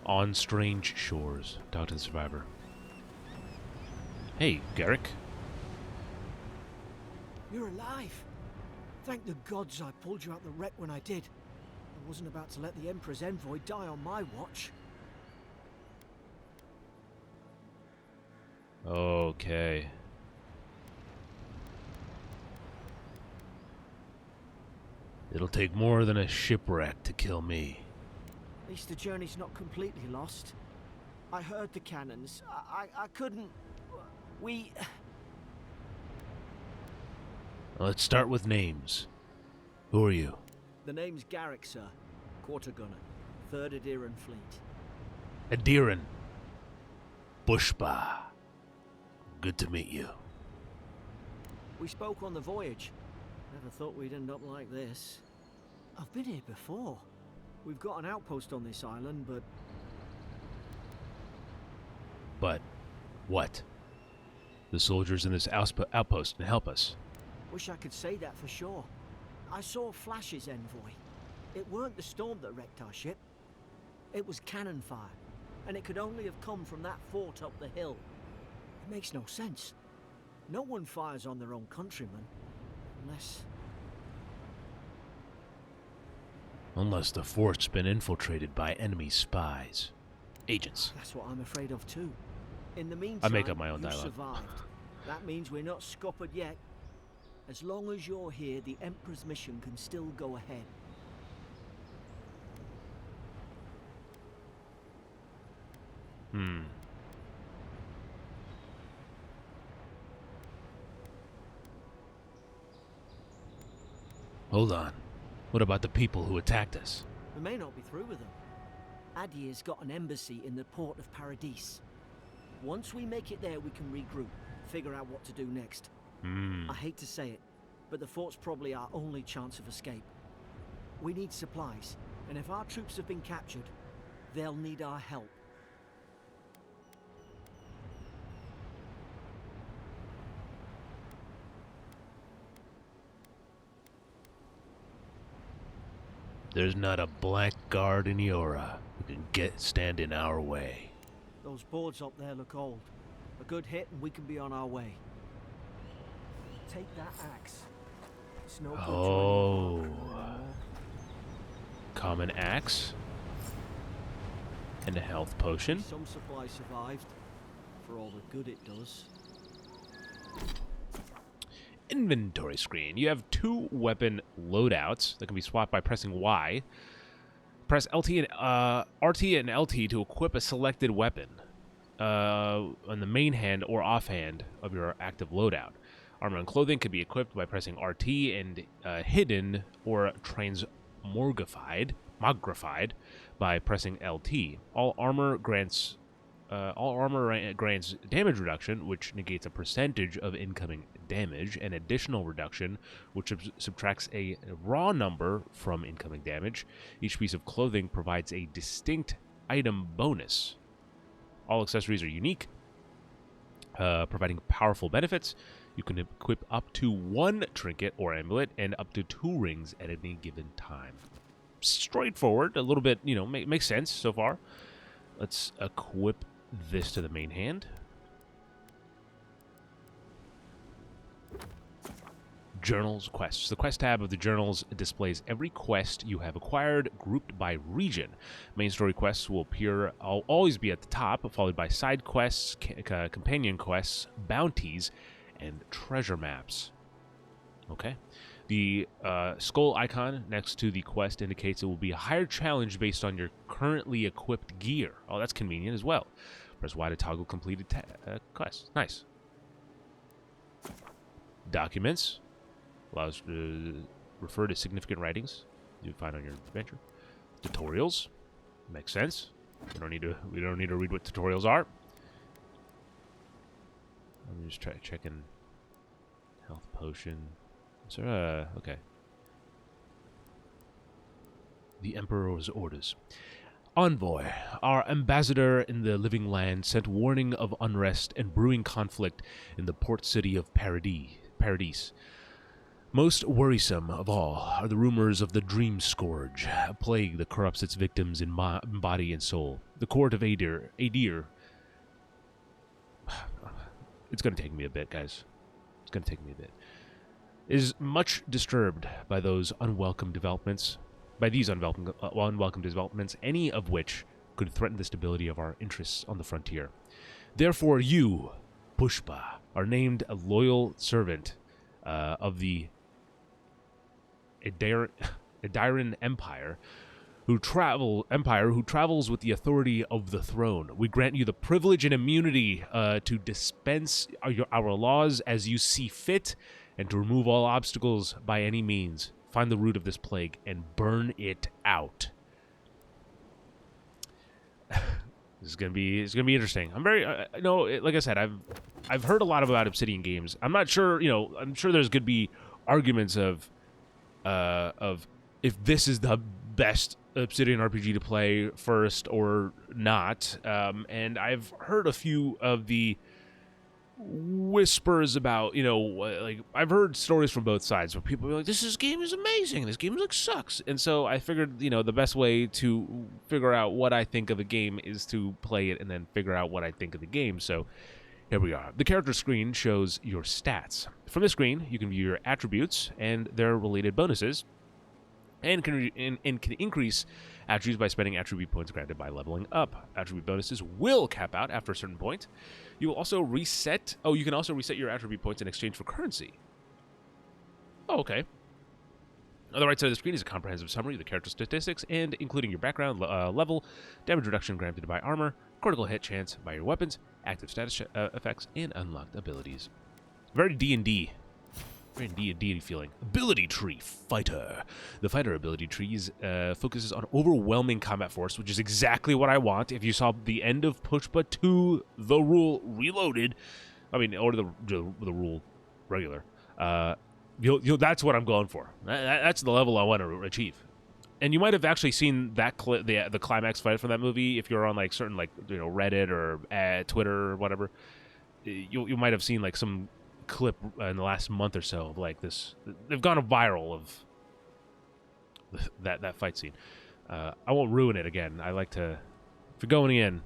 On Strange Shores. Talk to the survivor. Hey, Garrick. You're alive. Thank the gods I pulled you out the wreck when I did. I wasn't about to let the Emperor's envoy die on my watch. Okay. It'll take more than a shipwreck to kill me. At least the journey's not completely lost. I heard the cannons. I couldn't... We... Let's start with names. Who are you? The name's Garrick, sir. Quarter gunner. 3rd Adiran Fleet. Adiran. PUSHPA. Good to meet you. We spoke on the voyage. Never thought we'd end up like this. I've been here before. We've got an outpost on this island, but... But what? The soldiers in this outpost can help us. Wish I could say that for sure. I saw Flash's envoy. It weren't the storm that wrecked our ship. It was cannon fire, and it could only have come from that fort up the hill. It makes no sense. No one fires on their own countrymen, Unless the fort's been infiltrated by enemy spies. Agents. That's what I'm afraid of too. In the meantime, I make up my own you dialogue. survived. That means we're not scuppered yet. As long as you're here, the Emperor's mission can still go ahead. Hold on. What about the people who attacked us? We may not be through with them. Adir's got an embassy in the port of Paradis. Once we make it there, we can regroup, figure out what to do next. I hate to say it, but the fort's probably our only chance of escape. We need supplies, and if our troops have been captured, they'll need our help. There's not a blackguard in Yora who can stand in our way. Those boards up there look old. A good hit and we can be on our way. Take that axe. It's no good joining the park anymore. Common axe. And a health potion. Some supplies survived, for all the good it does. Inventory screen. You have 2 weapon loadouts that can be swapped by pressing Y. Press RT and LT to equip a selected weapon on the main hand or offhand of your active loadout. Armor and clothing can be equipped by pressing RT and hidden or transmogrified by pressing LT. All armor grants damage reduction, which negates a percentage of incoming damage, and additional reduction, which subtracts a raw number from incoming damage. Each piece of clothing provides a distinct item bonus. All accessories are unique, providing powerful benefits. You can equip up to 1 trinket or amulet and up to 2 rings at any given time. Straightforward, a little bit, makes sense so far. Let's equip this to the main hand. Journals, quests. The quest tab of the journals displays every quest you have acquired, grouped by region. Main story quests will always be at the top, followed by side quests, companion quests, bounties, and treasure maps. Okay. The skull icon next to the quest indicates it will be a higher challenge based on your currently equipped gear. Oh, that's convenient as well. Press Y to toggle completed quests. Nice. Documents. Allows to refer to significant writings you find on your adventure. Tutorials. Makes sense. We don't need to read what tutorials are. Let me just try checking health potion. Okay. The Emperor's orders. Envoy, our ambassador in the living land, sent warning of unrest and brewing conflict in the port city of Paradis. Most worrisome of all are the rumors of the Dream Scourge, a plague that corrupts its victims in body and soul. The court of Adir. It's going to take me a bit, guys. It's going to take me a bit. Is much disturbed by those unwelcome developments, unwelcome developments, any of which could threaten the stability of our interests on the frontier. Therefore, you, Pushpa, are named a loyal servant of the Ediran Empire, who travels with the authority of the throne. We grant you the privilege and immunity to dispense our laws as you see fit, and to remove all obstacles by any means. Find the root of this plague and burn it out. It's gonna be interesting. I'm very, like I said, I've heard a lot about Obsidian games. I'm not sure, I'm sure there's gonna be arguments of if this is the best Obsidian RPG to play first or not. And I've heard a few of the whispers about, like, I've heard stories from both sides where people are like, this game is amazing, this game sucks. And so I figured, the best way to figure out what I think of the game is to play it and then figure out what I think of the game. So here we are. The character screen shows your stats. From the screen, you can view your attributes and their related bonuses, and can increase attributes by spending attribute points granted by leveling up. Attribute bonuses will cap out after a certain point. You will also reset. Oh, you can also reset your attribute points in exchange for currency. Oh, okay. On the right side of the screen is a comprehensive summary of the character statistics, and including your background, level, damage reduction granted by armor, critical hit chance by your weapons, active status effects, and unlocked abilities. Very D&D. Very D&D feeling. Ability tree, fighter. The fighter ability tree focuses on overwhelming combat force, which is exactly what I want. If you saw the end of Pushpa 2, the rule reloaded, or the rule regular, that's what I'm going for. That's the level I want to achieve. And you might have actually seen that the climax fight from that movie if you're on like certain Reddit or Twitter or whatever. You might have seen like some clip in the last month or so of like this. They've gone viral of that fight scene. I won't ruin it again. I like to, if you're going in,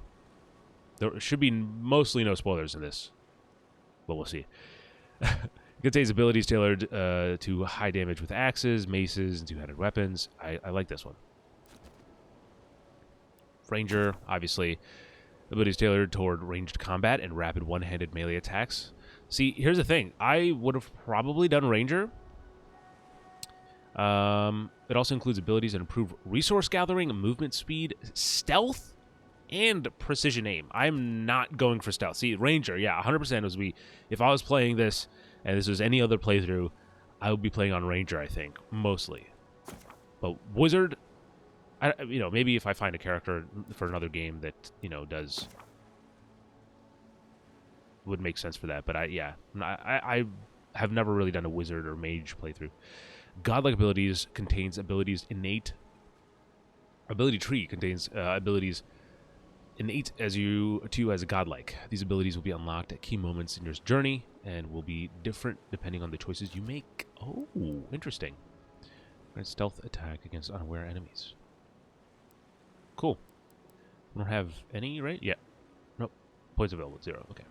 there should be mostly no spoilers in this, but we'll see. Contains abilities tailored to high damage with axes, maces, and two-handed weapons. I like this one. Ranger, obviously, abilities tailored toward ranged combat and rapid one-handed melee attacks. See, here's the thing. I would have probably done Ranger. It also includes abilities that improve resource gathering, movement speed, stealth, and precision aim. I'm not going for stealth. See, Ranger, yeah, 100% was me. If I was playing this and this was any other playthrough, I would be playing on Ranger, I think, mostly. But Wizard, maybe if I find a character for another game that, would make sense for that. But I have never really done a Wizard or Mage playthrough. Godlike abilities contains abilities innate. Ability tree contains abilities innate as a godlike. These abilities will be unlocked at key moments in your journey and will be different depending on the choices you make. Oh, interesting. Stealth attack against unaware enemies. Cool. I don't have any, right? Yeah. Nope. Points available, 0. Okay.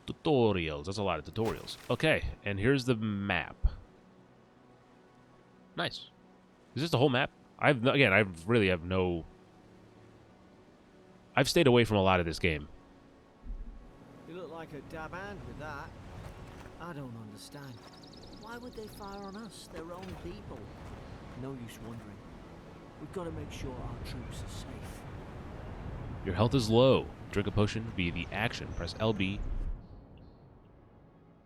Tutorials. That's a lot of tutorials. Okay, and here's the map. Nice. Is this the whole map? I really have no... I've stayed away from a lot of this game. You look like a dab hand with that. I don't understand. Why would they fire on us, their own people? No use wondering. We've got to make sure our troops are safe. Your health is low. Drink a potion via the action. Press LB.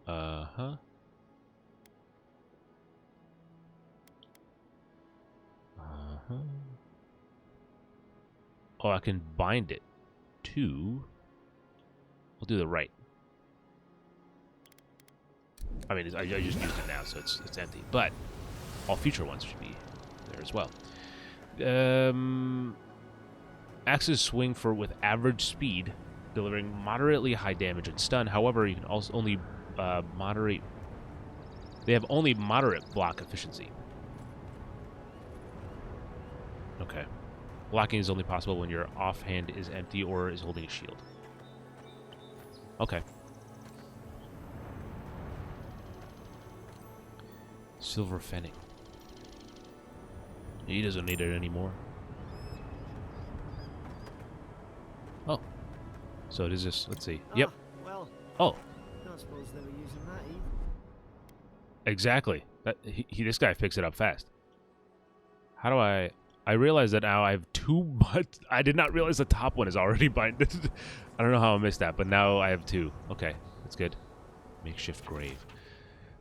Uh-huh. Uh-huh. Oh, I can bind it to... We'll do the right. I mean, I just used it now, so it's empty. But all future ones should be there as well. Axes swing with average speed, delivering moderately high damage and stun. However, you can also only They have only moderate block efficiency. Okay. Blocking is only possible when your offhand is empty or is holding a shield. Okay. Silver Fenning. He doesn't need it anymore. Oh. So it is just, let's see. Yep. Well, Oh. don't suppose they were using that either. Exactly. This guy picks it up fast. How do I realize that now I have two, but I did not realize the top one is already binded. I don't know how I missed that, but now I have two. Okay, that's good. Makeshift grave.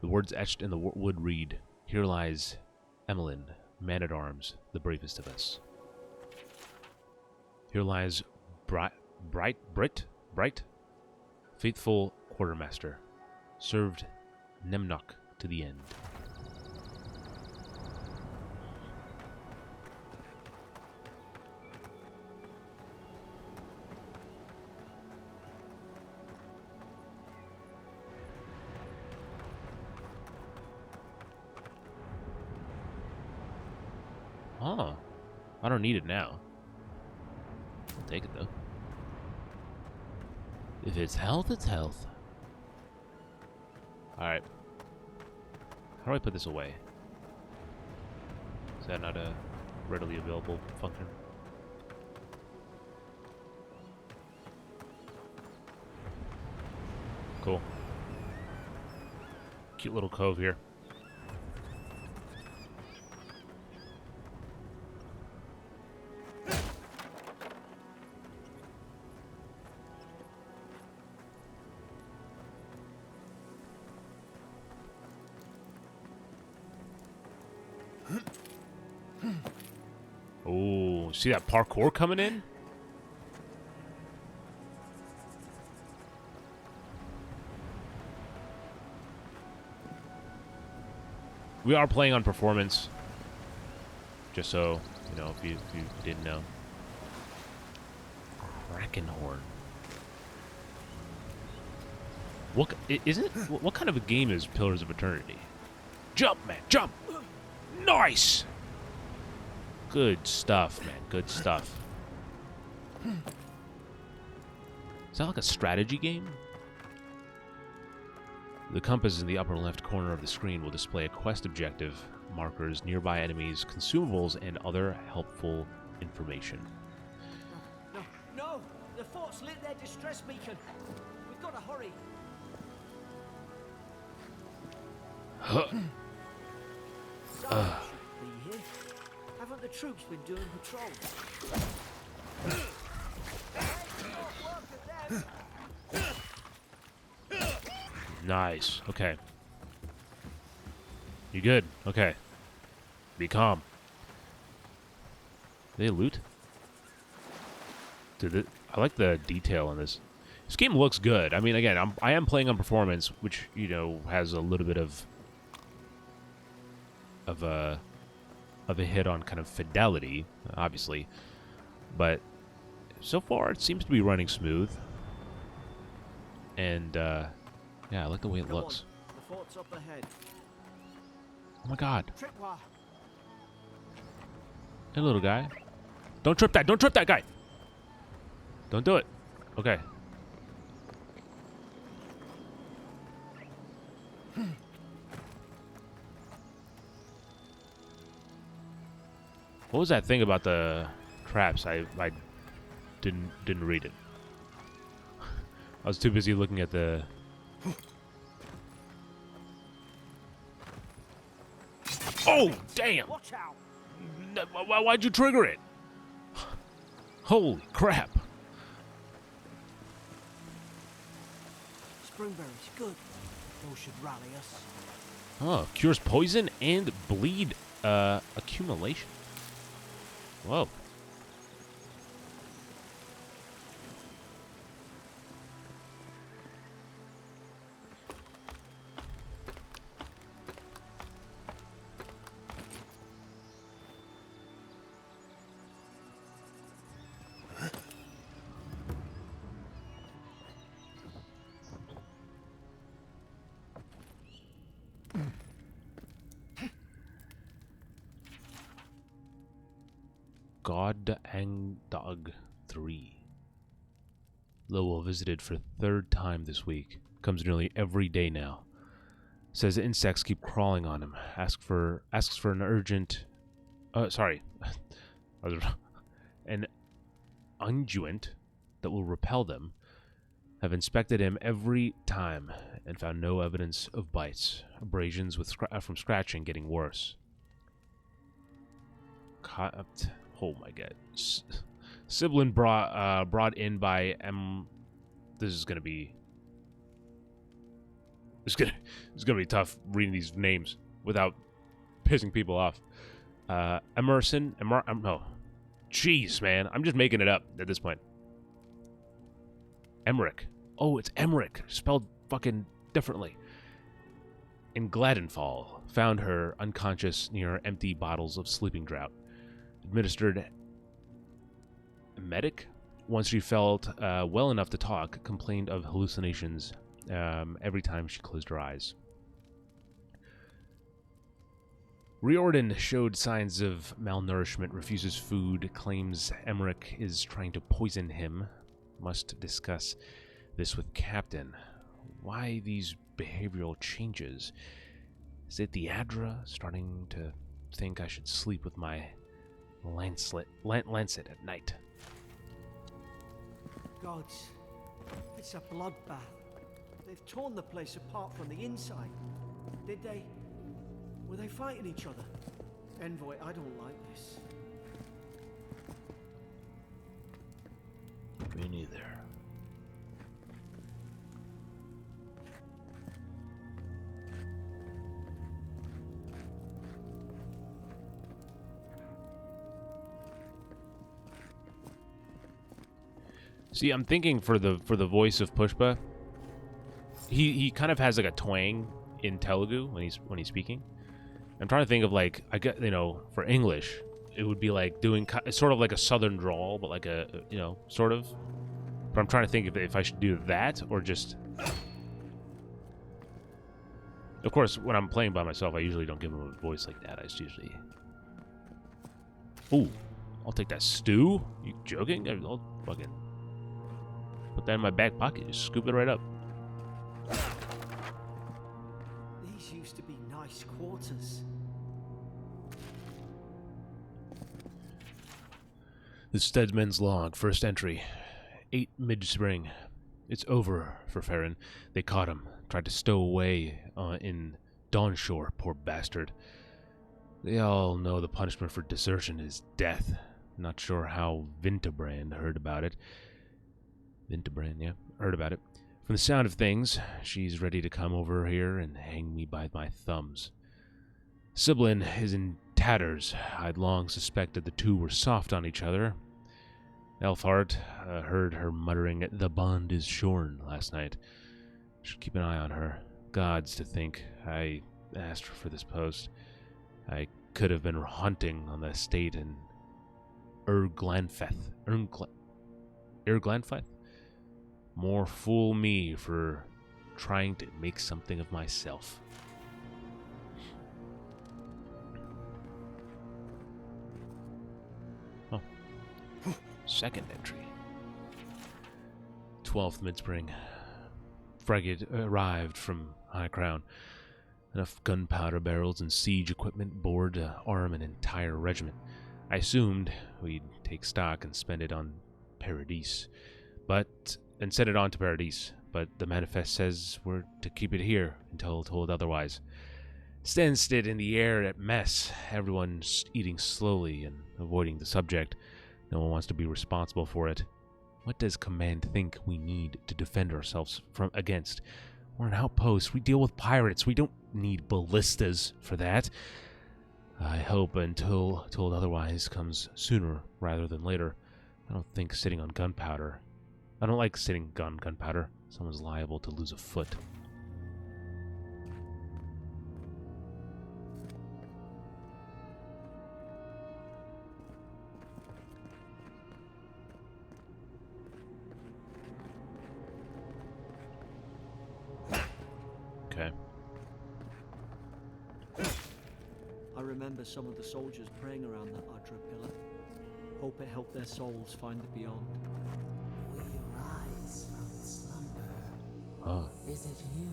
The words etched in the wood read, "Here lies Emmeline, man-at-arms, the bravest of us. Here lies Bright, faithful quartermaster, served Nemnock to the end." Oh, I don't need it now. I'll take it though. If it's health, it's health. Alright. How do I put this away? Is that not a readily available function? Cool. Cute little cove here. Oh, see that parkour coming in? We are playing on performance. Just so, you know, if you didn't know. Krakenhorn. What is it? What kind of a game is Pillars of Eternity? Jump, man, jump! Nice! Good stuff, man. Good stuff. Is that like a strategy game? The compass in the upper left corner of the screen will display a quest objective, markers, nearby enemies, consumables, and other helpful information. No! The fort's lit their distress beacon. We've got to hurry. Sarge should be here. Haven't the troops been doing patrol? Nice. Okay. You good? Okay. Be calm. They loot? Dude, I like the detail on this. This game looks good. I mean, again, I am playing on performance, which, you know, has a little bit of a hit on kind of fidelity, obviously. But so far, it seems to be running smooth. And, yeah, I like the way it looks. The fort's up ahead. Oh my god. Tripwire. Hey, little guy. Don't trip that. Don't trip that guy. Don't do it. Okay. What was that thing about the traps? I didn't read it. I was too busy looking at the... Oh, damn! Watch out. Why'd you trigger it? Holy crap. Springberries, good. Those should rally us. Oh, cures poison and bleed accumulation. Whoa. God Ang Dog 3. Lowell visited for the third time this week. Comes nearly every day now. Says insects keep crawling on him. Asks for an urgent... sorry. An unguent that will repel them. Have inspected him every time and found no evidence of bites. Abrasions from scratching getting worse. Oh my god. Sibling brought in by M. This is gonna be. It's gonna be tough reading these names without pissing people off. Emerson. No. Jeez, man. I'm just making it up at this point. Emmerich. Oh, it's Emmerich. Spelled fucking differently. In Gladenfall, found her unconscious near empty bottles of sleeping draught. Administered medic. Once she felt well enough to talk, complained of hallucinations every time she closed her eyes. Riordan showed signs of malnourishment, refuses food, claims Emmerich is trying to poison him. Must discuss this with Captain. Why these behavioral changes? Is it the Adra starting to think I should sleep with my lancet at night? Gods, it's a bloodbath. They've torn the place apart from the inside. Were they fighting each other? Envoy, I don't like this. Me neither. See, I'm thinking for the voice of Pushpa, he kind of has like a twang in Telugu when he's speaking. I'm trying to think of like, I get, for English, it would be like doing sort of like a southern drawl, but like a, sort of. But I'm trying to think if I should do that or just. Of course, when I'm playing by myself, I usually don't give him a voice like that. I just usually. Ooh, I'll take that stew. You joking? I'll fucking put that in my back pocket. Just scoop it right up. These used to be nice quarters. The Steadsman's log, first entry. 8 mid-spring. It's over for Farron. They caught him. Tried to stow away in Dawnshore, poor bastard. They all know the punishment for desertion is death. Not sure how Vinterbrand heard about it. Vinterbrand, yeah, heard about it. From the sound of things, she's ready to come over here and hang me by my thumbs. Siblin is in tatters. I'd long suspected the two were soft on each other. Elfhart heard her muttering, "The bond is shorn," last night. Should keep an eye on her. Gods to think I asked her for this post. I could have been hunting on the estate in Erglanfeth. Erglanfeth? More fool me for trying to make something of myself. Oh. Second entry. 12th mid-spring. Frigate arrived from High Crown. Enough gunpowder barrels and siege equipment board to arm an entire regiment. I assumed we'd take stock and spend it on Paradise. And send it on to Paradise. But the manifest says we're to keep it here until told otherwise. Sensed it in the air at mess. Everyone's eating slowly and avoiding the subject. No one wants to be responsible for it. What does command think we need to defend ourselves against? We're an outpost. We deal with pirates. We don't need ballistas for that. I hope until told otherwise comes sooner rather than later. I don't think sitting on gunpowder. I don't like sitting gunpowder. Someone's liable to lose a foot. Okay. I remember some of the soldiers praying around that Adra pillar. Hope it helped their souls find the beyond. Will you rise from slumber? Oh, Is it you?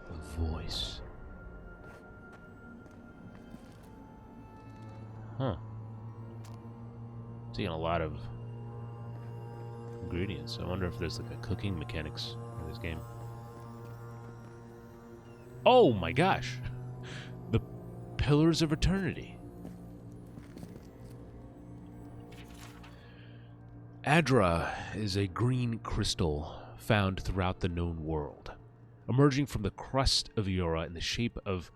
the voice. Huh. Seeing a lot of ingredients. I wonder if there's like a cooking mechanics in this game. Oh my gosh! The Pillars of Eternity. Adra is a green crystal found throughout the known world, emerging from the crust of Eora in the shape of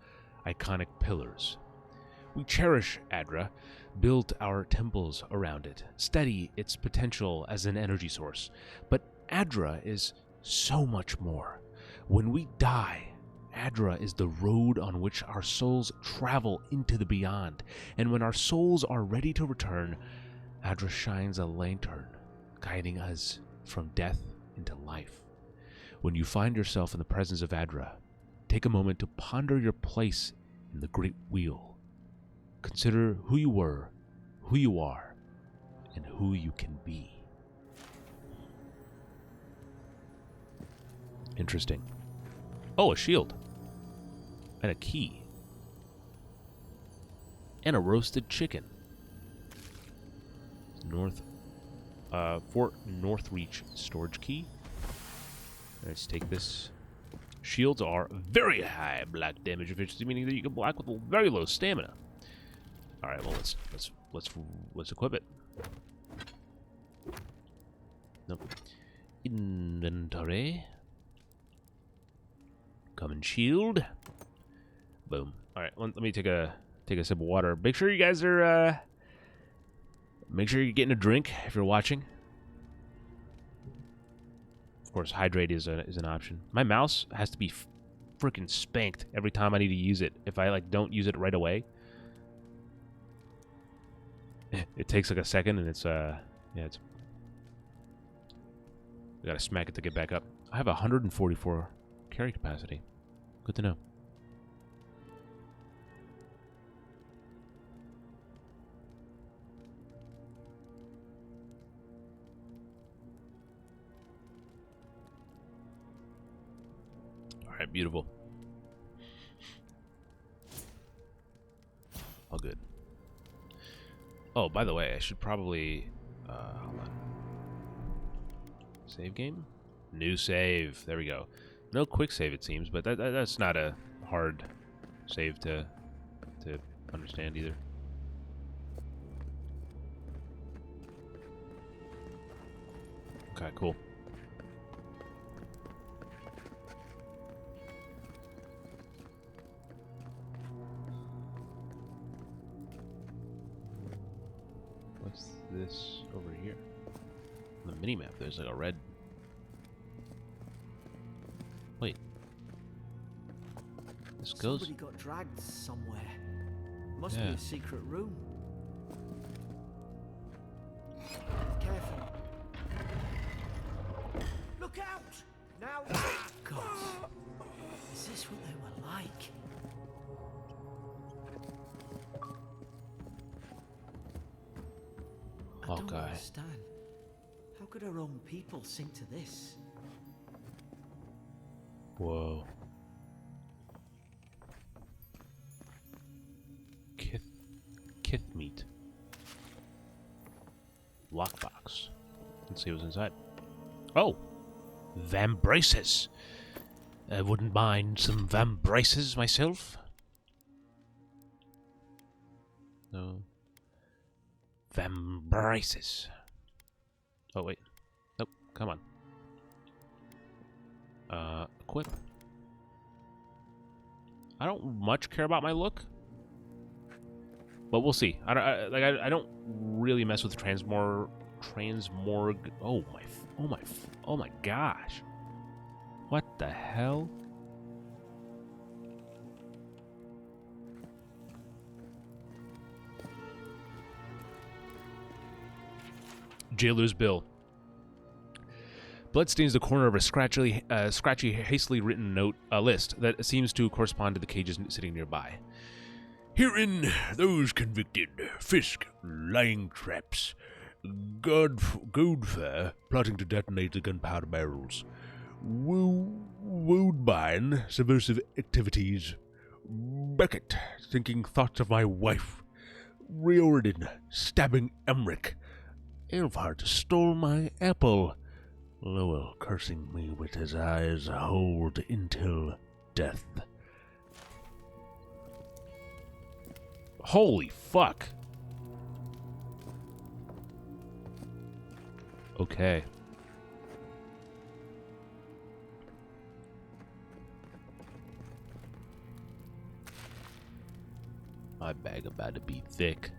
iconic pillars. We cherish Adra, build our temples around it, study its potential as an energy source. But Adra is so much more. When we die, Adra is the road on which our souls travel into the beyond. And when our souls are ready to return, Adra shines a lantern, guiding us from death into life. When you find yourself in the presence of Adra, take a moment to ponder your place in the Great Wheel. Consider who you were, who you are, and who you can be. Interesting. Oh, a shield. And a key. And a roasted chicken. Fort Northreach storage key. Let's take this. Shields are very high black damage efficiency, meaning that you can block with very low stamina. All right, well let's equip it. Nope. Inventory. Common shield. Boom. All right, let me take a sip of water. Make sure you guys are. Make sure you're getting a drink if you're watching. Of course, hydrate is an option. My mouse has to be freaking spanked every time I need to use it. If I don't use it right away, it takes like a second, and it's I gotta smack it to get back up. I have 144 carry capacity. Good to know. All right, beautiful. All good. Oh, by the way, I should probably hold on. Save game? New save. There we go. No quick save, it seems, but that's not a hard save to understand either. Okay, cool. What's this over here? On the mini-map, there's like a red... Wait. This goes... Somebody got dragged somewhere. Must be Yeah. a secret room. Careful. Look out! Now... God. Is this what they were like? I don't Okay. understand. How could our own people sink to this? Whoa. Kith meat. Lockbox. Let's see what's inside. Oh! Vambraces! I wouldn't mind some vambraces myself. No. Vambraces. Oh, wait. Nope. Come on. Equip. I don't much care about my look, but we'll see. I don't really mess with transmorg. Oh my gosh! What the hell? Jailer's bill. Blood stains the corner of a scratchy, hastily written list that seems to correspond to the cages sitting nearby. Herein, those convicted, Fisk, lying traps, Goldfair, plotting to detonate the gunpowder barrels, Woodbine, subversive activities, Beckett, thinking thoughts of my wife, Riordan, stabbing Emmerich, Elvhart stole my apple, Lowell cursing me with his eyes, hold until death. Holy fuck. Okay. My bag about to be thick.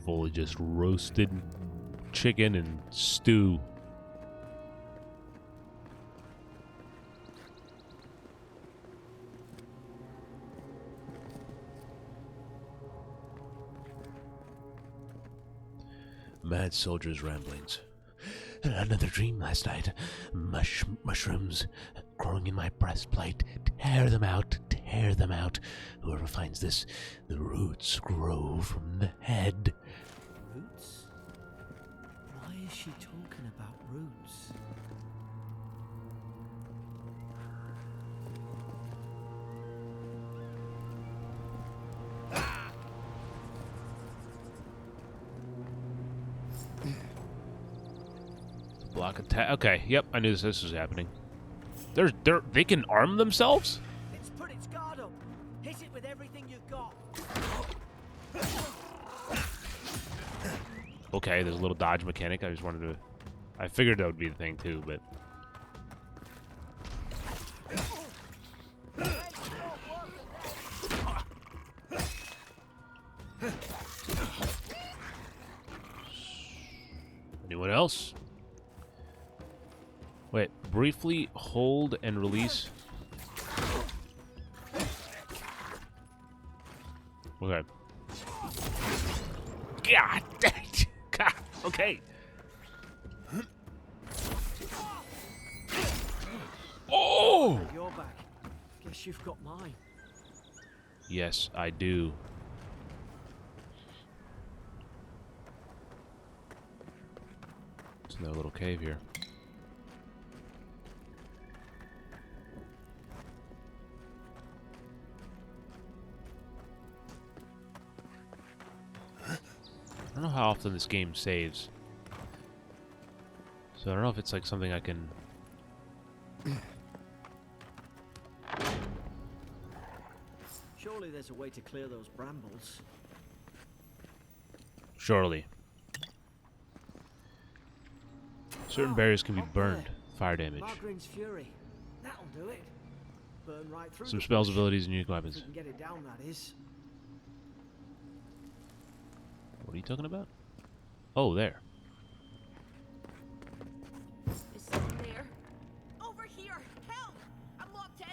Full of just roasted chicken and stew. Mad soldier's ramblings. Another dream last night. Mushrooms growing in my breastplate. Tear them out, tear them out. Whoever finds this, the roots grow from the head. Roots? Why is she talking about roots? Block attack. Okay, yep, I knew this was happening. They can arm themselves? It's put its guard up. Hit it with everything you've got. Okay, there's a little dodge mechanic. I just wanted to... I figured that would be the thing too, but... Anyone else? Wait, briefly hold and release. Okay. God dang it. God, okay. Oh! You're back. Guess you've got mine. Yes, I do. It's another little cave here. I don't know how often this game saves. So I don't know if it's like something I can... Surely there's a way to clear those brambles. Surely. Certain barriers can be up burned. there. Fire damage. Margrin's Fury. That'll do it. Burn right through Some the spells, bush. abilities, and unique If we weapons. can get it down, that is. What are you talking about? Oh, there. Is someone there? Over here! Help! I'm locked in!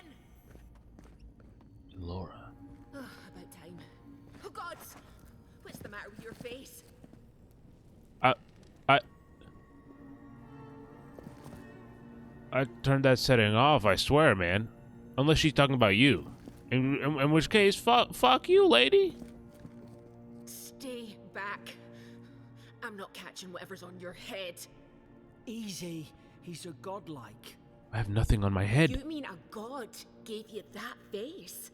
Laura. Oh, about time. Oh, gods! What's the matter with your face? I turned that setting off, I swear, man. Unless she's talking about you. In which case, fuck you, lady. Stay back. I'm not catching whatever's on your head. Easy. He's a godlike. I have nothing on my head. You mean a god gave you that face?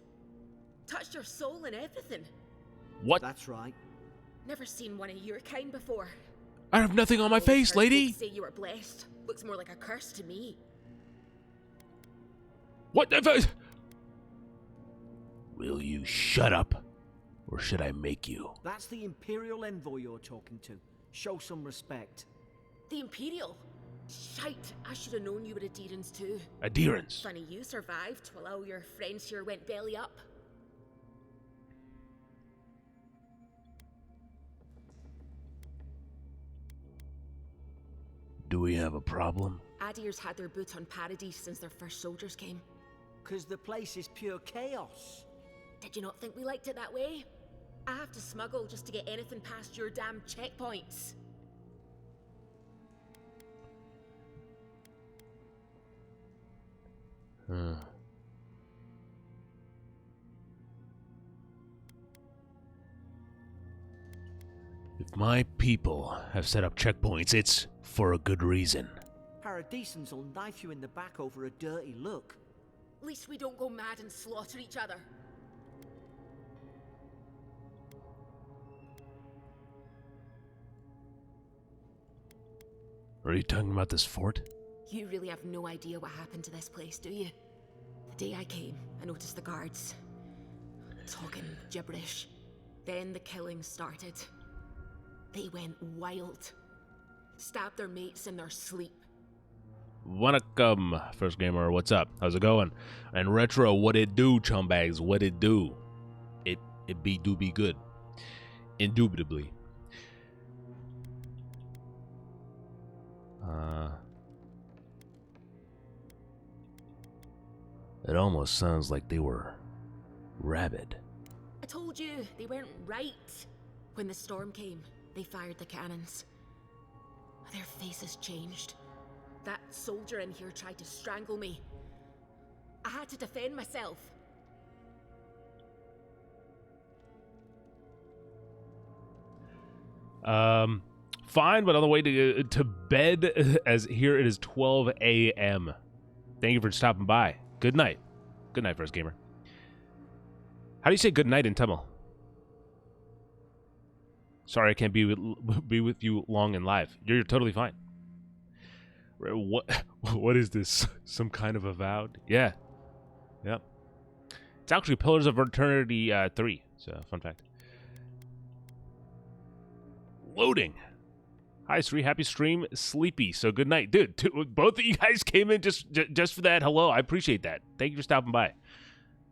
Touched your soul and everything? What? That's right. Never seen one of your kind before. I have nothing on my Always face, heard lady. folks say you were blessed. Looks more like a curse to me. What the Will you shut up? Or should I make you? That's the Imperial envoy you're talking to. Show some respect. The Imperial? Shite, I should have known you were adherents too. Adherence. Funny you survived while all your friends here went belly up. Do we have a problem? Adir's had their boot on Paradise since their first soldiers came. 'Cause the place is pure chaos. Did you not think we liked it that way? I have to smuggle just to get anything past your damn checkpoints. If my people have set up checkpoints, it's for a good reason. Paradisans will knife you in the back over a dirty look. At least we don't go mad and slaughter each other. Are you talking about this fort? You really have no idea what happened to this place, do you? The day I came, I noticed the guards talking gibberish. Then the killing started. They went wild. Stabbed their mates in their sleep. Wannakum, First Gamer, what's up? How's it going? And Retro, what it do, chumbags? What it do? It be do be good. Indubitably. It almost sounds like they were rabid. I told you, they weren't right. When the storm came, they fired the cannons. Their faces changed. That soldier in here tried to strangle me. I had to defend myself. Fine, but on the way to bed, as here it is 12 a.m. Thank you for stopping by. Good night. Good night, First Gamer. How do you say good night in Tamil? Sorry, I can't be with you long and live. You're totally fine. What is this? Some kind of Avowed? Yeah. Yep. It's actually Pillars of Eternity 3. So, fun fact. Loading. Hi, Sri. Happy stream. Sleepy. So good night, dude. Both of you guys came in just for that. Hello, I appreciate that. Thank you for stopping by.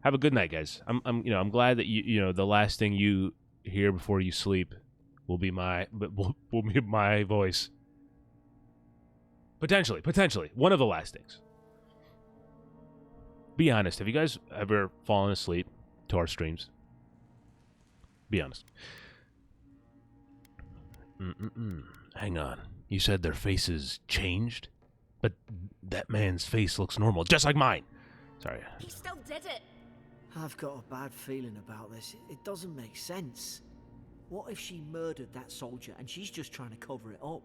Have a good night, guys. I'm glad that you the last thing you hear before you sleep will be my voice. Potentially one of the last things. Be honest. Have you guys ever fallen asleep to our streams? Be honest. Hang on. You said their faces changed? But that man's face looks normal, just like mine. Sorry. He still did it. I've got a bad feeling about this. It doesn't make sense. What if she murdered that soldier and she's just trying to cover it up?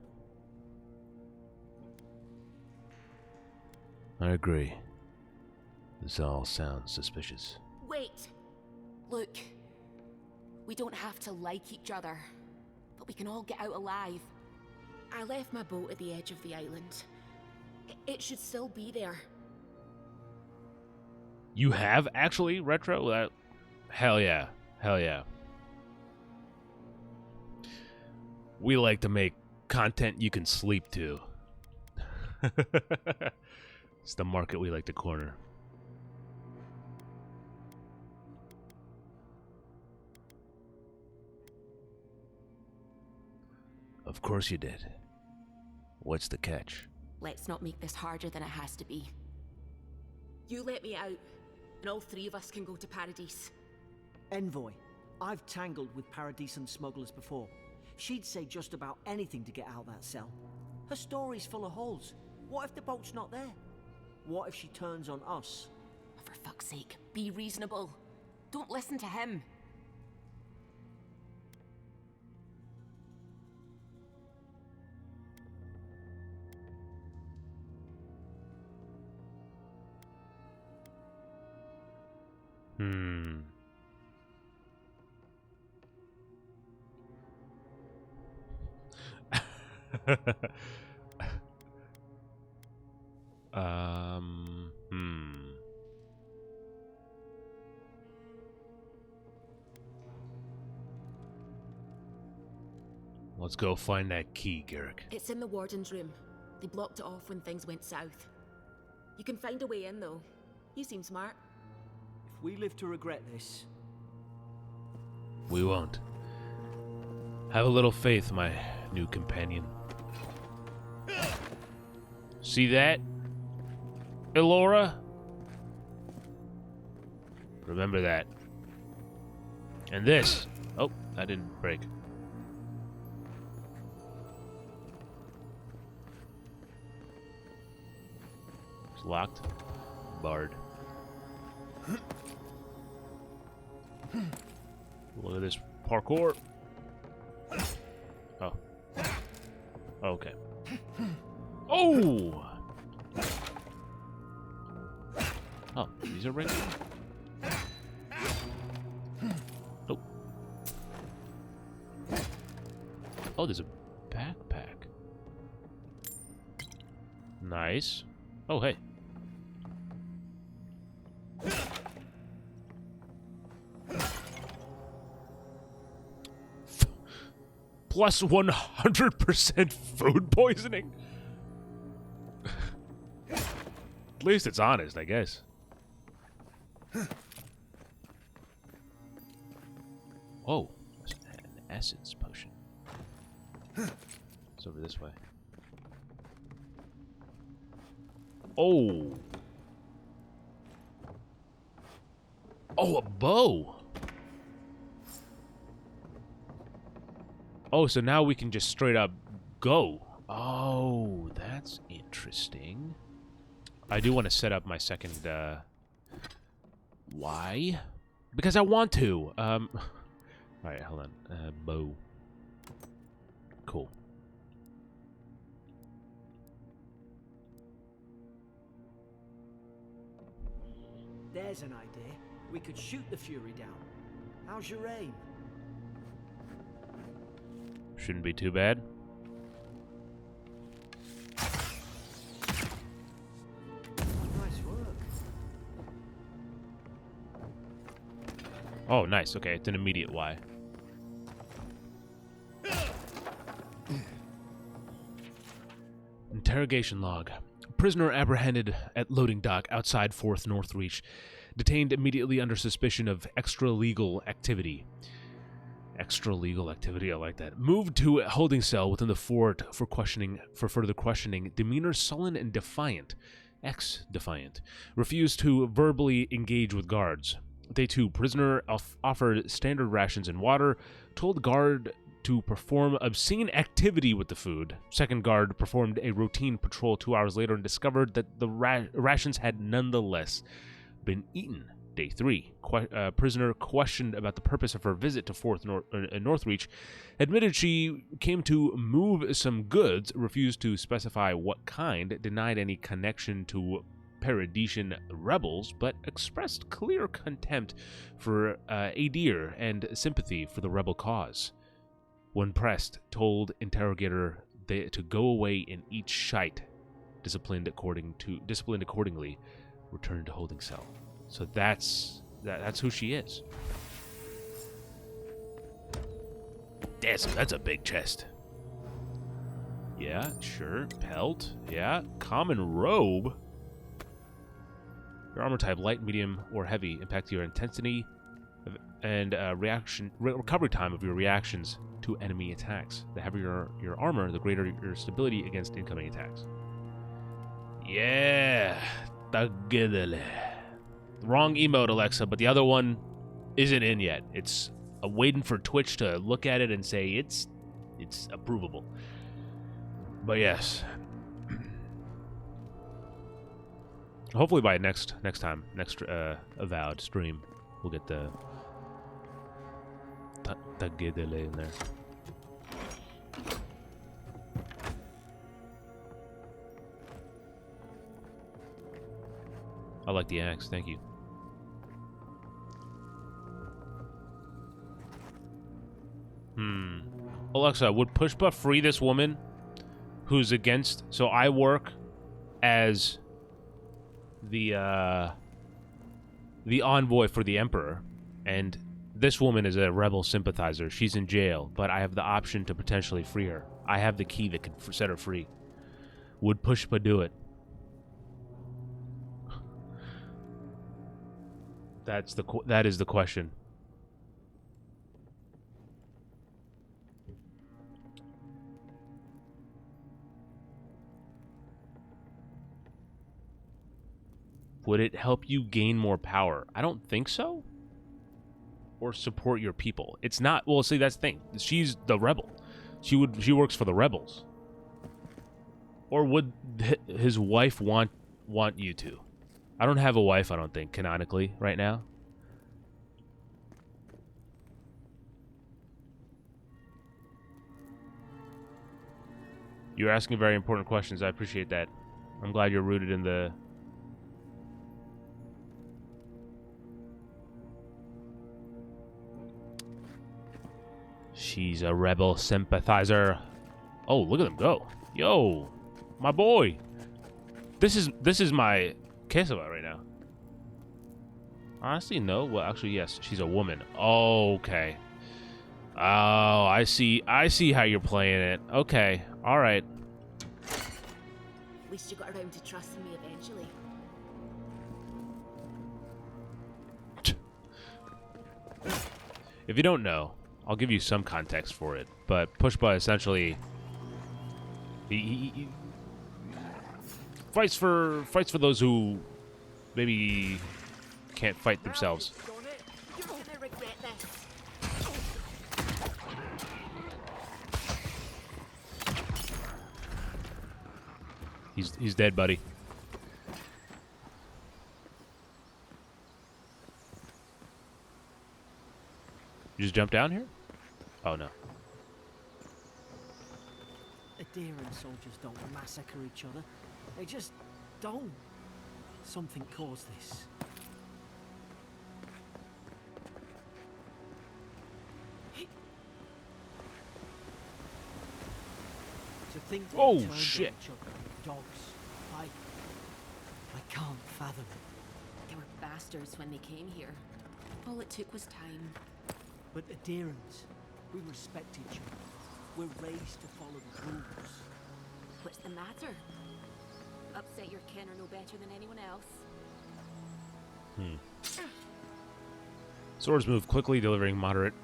I agree. This all sounds suspicious. Wait. Look. We don't have to like each other, but we can all get out alive. I left my boat at the edge of the island. It should still be there. You have actually, Retro? Hell yeah. Hell yeah. We like to make content you can sleep to. It's the market we like to corner. Of course you did. What's the catch? Let's not make this harder than it has to be. You let me out, and all three of us can go to Paradise. Envoy, I've tangled with Paradisan smugglers before. She'd say just about anything to get out that cell. Her story's full of holes. What if the boat's not there? What if she turns on us? For fuck's sake, be reasonable. Don't listen to him. Let's go find that key, Garrick. It's in the warden's room. They blocked it off when things went south. You can find a way in, though. You seem smart. If we live to regret this... We won't. Have a little faith, my new companion. See that, Elora? Remember that. And this. Oh, that didn't break. It's locked. Barred. Look at this parkour. Okay. Oh! Oh, these are regular. Oh. Oh, there's a backpack. Nice. Oh, hey. Plus 100% food poisoning. At least it's honest, I guess. Oh, an essence potion. It's over this way. Oh. Oh, a bow. Oh, so now we can just straight up go. Oh, that's interesting. I do want to set up my second, why? Because I want to. Alright, hold on. Bow. Cool. There's an idea. We could shoot the Fury down. How's your aim? Shouldn't be too bad. Nice work. Oh, nice. Okay, it's an immediate Y. Interrogation log. Prisoner apprehended at loading dock outside 4th Northreach. Detained immediately under suspicion of extra-legal activity. Extra-legal activity, I like that. Moved to a holding cell within the fort for further questioning. Demeanor sullen and defiant. Ex-defiant. Refused to verbally engage with guards. Day 2. Prisoner offered standard rations and water. Told guard to perform obscene activity with the food. Second guard performed a routine patrol 2 hours later and discovered that the rations had nonetheless been eaten. Day 3. Prisoner questioned about the purpose of her visit to 4th Northreach. Admitted she came to move some goods, refused to specify what kind, denied any connection to Paradisian rebels, but expressed clear contempt for Adir and sympathy for the rebel cause. When pressed, told interrogator to go away and eat shite. Disciplined accordingly. Returned to holding cell. So that's who she is. That's a big chest. Yeah, sure. Pelt. Yeah. Common robe. Your armor type, light, medium, or heavy, impact your intensity and recovery time of your reactions to enemy attacks. The heavier your armor, the greater your stability against incoming attacks. Yeah. Wrong emote, Alexa, but the other one isn't in yet. It's waiting for Twitch to look at it and say it's approvable. But yes. Hopefully by next Avowed stream, we'll get the Tagedele in there. I like the axe, thank you. Alexa, would Pushpa free this woman who's against... So I work as the envoy for the Emperor, and this woman is a rebel sympathizer. She's in jail, but I have the option to potentially free her. I have the key that could set her free. Would Pushpa do it? That is the question. Would it help you gain more power? I don't think so. Or support your people. It's not. Well, see, that's the thing. She's the rebel. She works for the rebels. Or would his wife want you to? I don't have a wife, I don't think, canonically, right now. You're asking very important questions. I appreciate that. I'm glad you're rooted in the... She's a rebel sympathizer. Oh, look at them go. Yo, my boy. This is my Kesava right now. Honestly, no. Well, actually, yes. She's a woman. Oh, okay. Oh, I see how you're playing it. Okay. All right. At least you got around to trusting me eventually. If you don't know, I'll give you some context for it. But Pushpa essentially he fights for those who maybe can't fight themselves. You're gonna regret this. He's dead, buddy. You just jump down here? Oh no. Adherent soldiers don't massacre each other. They just don't. Something caused this. To think they Oh, turned on shit. each other, dogs. I can't fathom it. They were bastards when they came here. All it took was time. But adherents, we respect each other. We're raised to follow the rules. What's the matter? Upset your kin are no better than anyone else. Swords move quickly, delivering moderate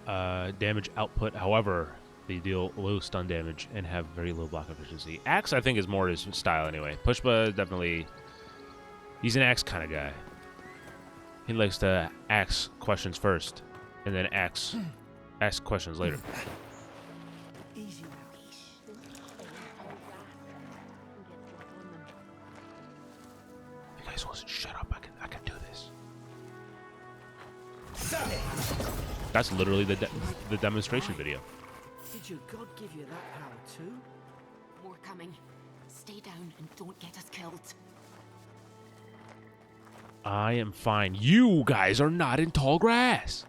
damage output. However, they deal low stun damage and have very low block efficiency. Axe, I think, is more his style anyway. Pushpa definitely... He's an axe kind of guy. He likes to ask questions first, and then ask questions later. Easy now. You guys listen, shut up. I can do this. That's literally the demonstration video. Did your god give you that power too? More coming. Stay down and don't get us killed. I am fine. You guys are not in tall grass.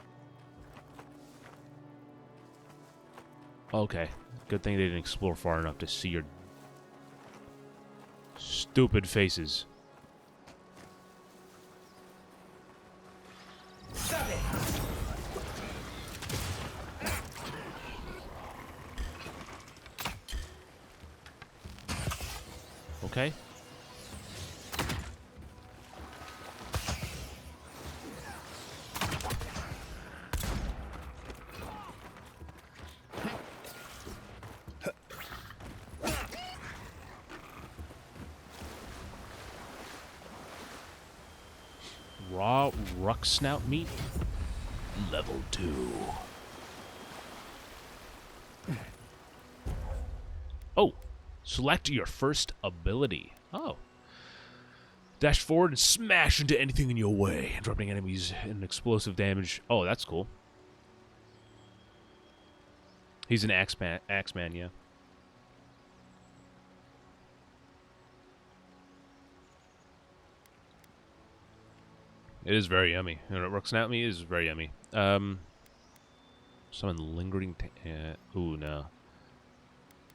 Okay. Good thing they didn't explore far enough to see your stupid faces. Okay. Raw ruck snout meat. Level 2. Oh, select your first ability. Oh. Dash forward and smash into anything in your way, dropping enemies in explosive damage. Oh, that's cool. He's an Axeman, yeah. It is very yummy. You know, what works out me is very yummy. Summon lingering. Ooh, no.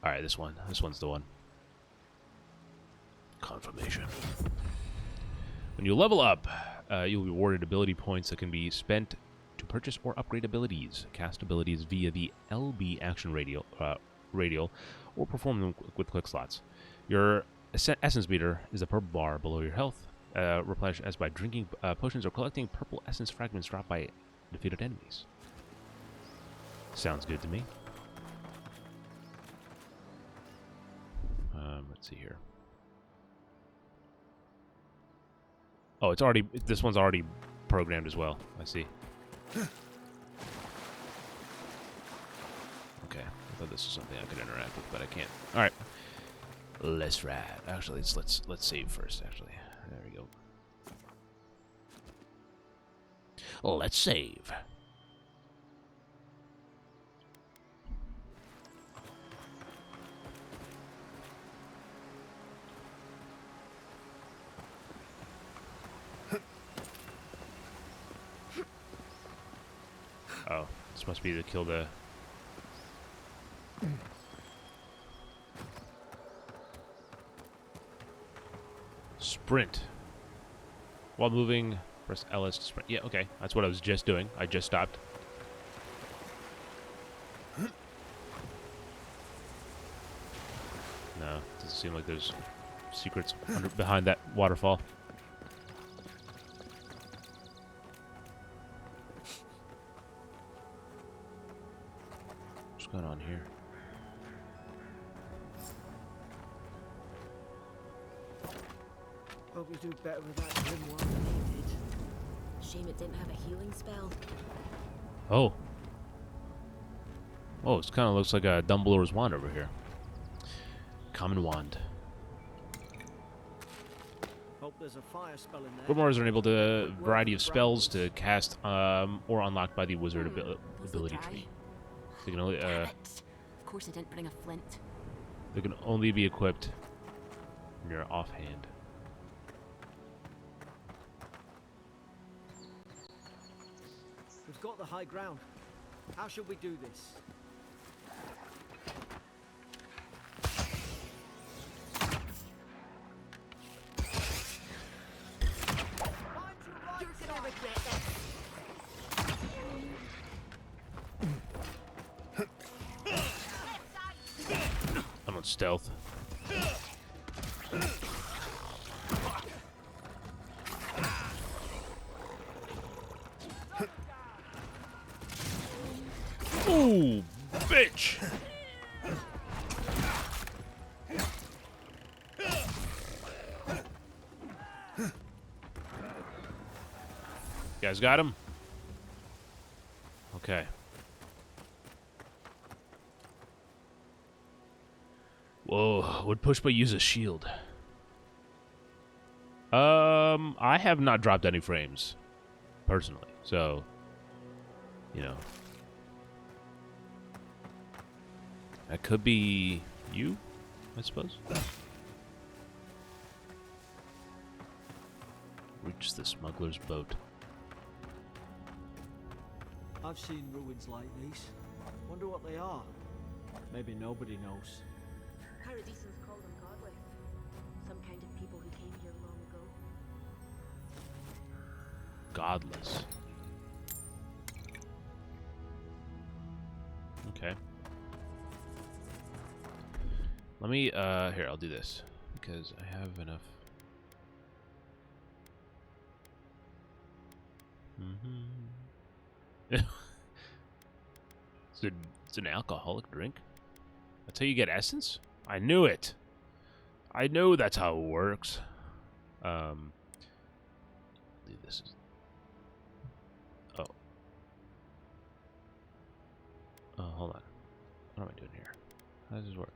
All right, this one. This one's the one. Confirmation. When you level up, you'll be awarded ability points that can be spent to purchase or upgrade abilities, cast abilities via the LB action radial, or perform them with quick slots. Your essence meter is a purple bar below your health. Replenished as by drinking potions or collecting purple essence fragments dropped by defeated enemies. Sounds good to me. Let's see here. Oh, it's already. This one's already programmed as well. I see. Okay, I thought this was something I could interact with, but I can't. All right, let's ride. Actually, let's save first. Actually, there we go. Let's save. This must be to kill the... Sprint. While moving, press LS to sprint. Yeah, okay. That's what I was just doing. I just stopped. No, doesn't seem like there's secrets behind that waterfall. What's going on here? Hope we do better with that grimoire than he did. Shame it didn't have a healing spell. Oh. Oh, it kind of looks like a Dumbledore's wand over here. Common wand. Hope there's a fire spell in there. Grimoires are enabled a variety of spells to cast or unlocked by the wizard ability tree. They can only Damn it. Of course I didn't bring a flint. they can only be equipped when you're offhand. We've got the high ground. How should we do this? You're gonna regret this. I'm on stealth. Ooh, bitch! You guys got him? Okay. Whoa, would Pushpa use a shield? I have not dropped any frames, personally, so, you know. That could be you, I suppose. Reach the smuggler's boat. I've seen ruins like these. Wonder what they are. Maybe nobody knows. Paradisans call them godless. Some kind of people who came here long ago. Godless. Okay. Let me, here, I'll do this. Because I have enough. It's an alcoholic drink? That's how you get essence? I knew it! I know that's how it works. This is... Oh. Oh, hold on. What am I doing here? How does this work?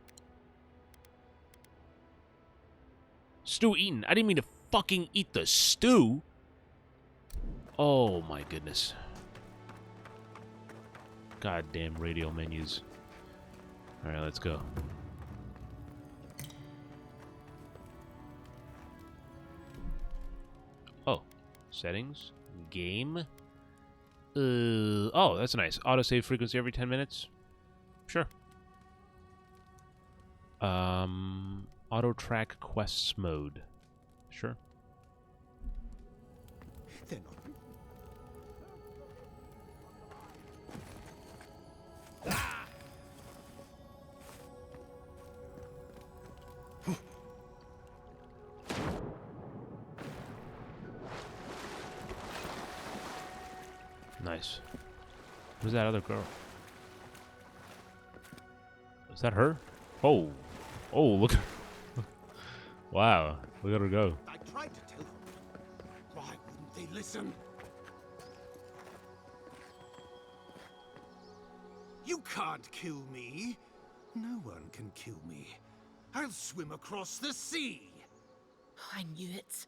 Stew eaten. I didn't mean to fucking eat the stew. Oh my goodness. Goddamn radio menus. Alright, let's go. Oh. Settings. Game. Oh, that's nice. Autosave frequency every 10 minutes. Sure. Auto track quests mode. Sure. They're not. Nice. Who's that other girl? Is that her? Oh. Oh, look. Wow. Look at her go. I tried to tell them. Why wouldn't they listen? You can't kill me. No one can kill me. I'll swim across the sea. I knew it.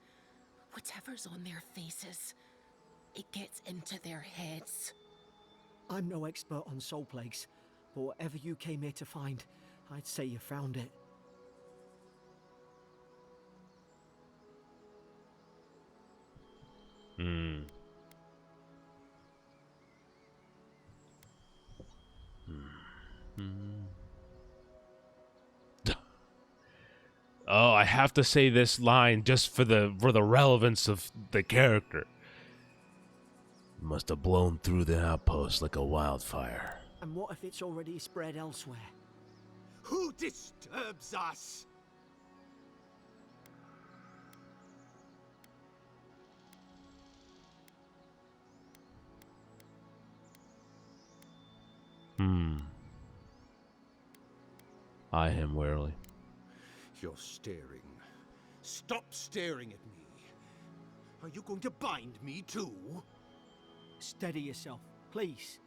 Whatever's on their faces, it gets into their heads. I'm no expert on soul plagues, but whatever you came here to find, I'd say you found it. Oh, I have to say this line just for the relevance of the character. Must have blown through the outpost like a wildfire. And what if it's already spread elsewhere? Who disturbs us? Eye him warily. You're staring. Stop staring at me. Are you going to bind me too? Steady yourself, please.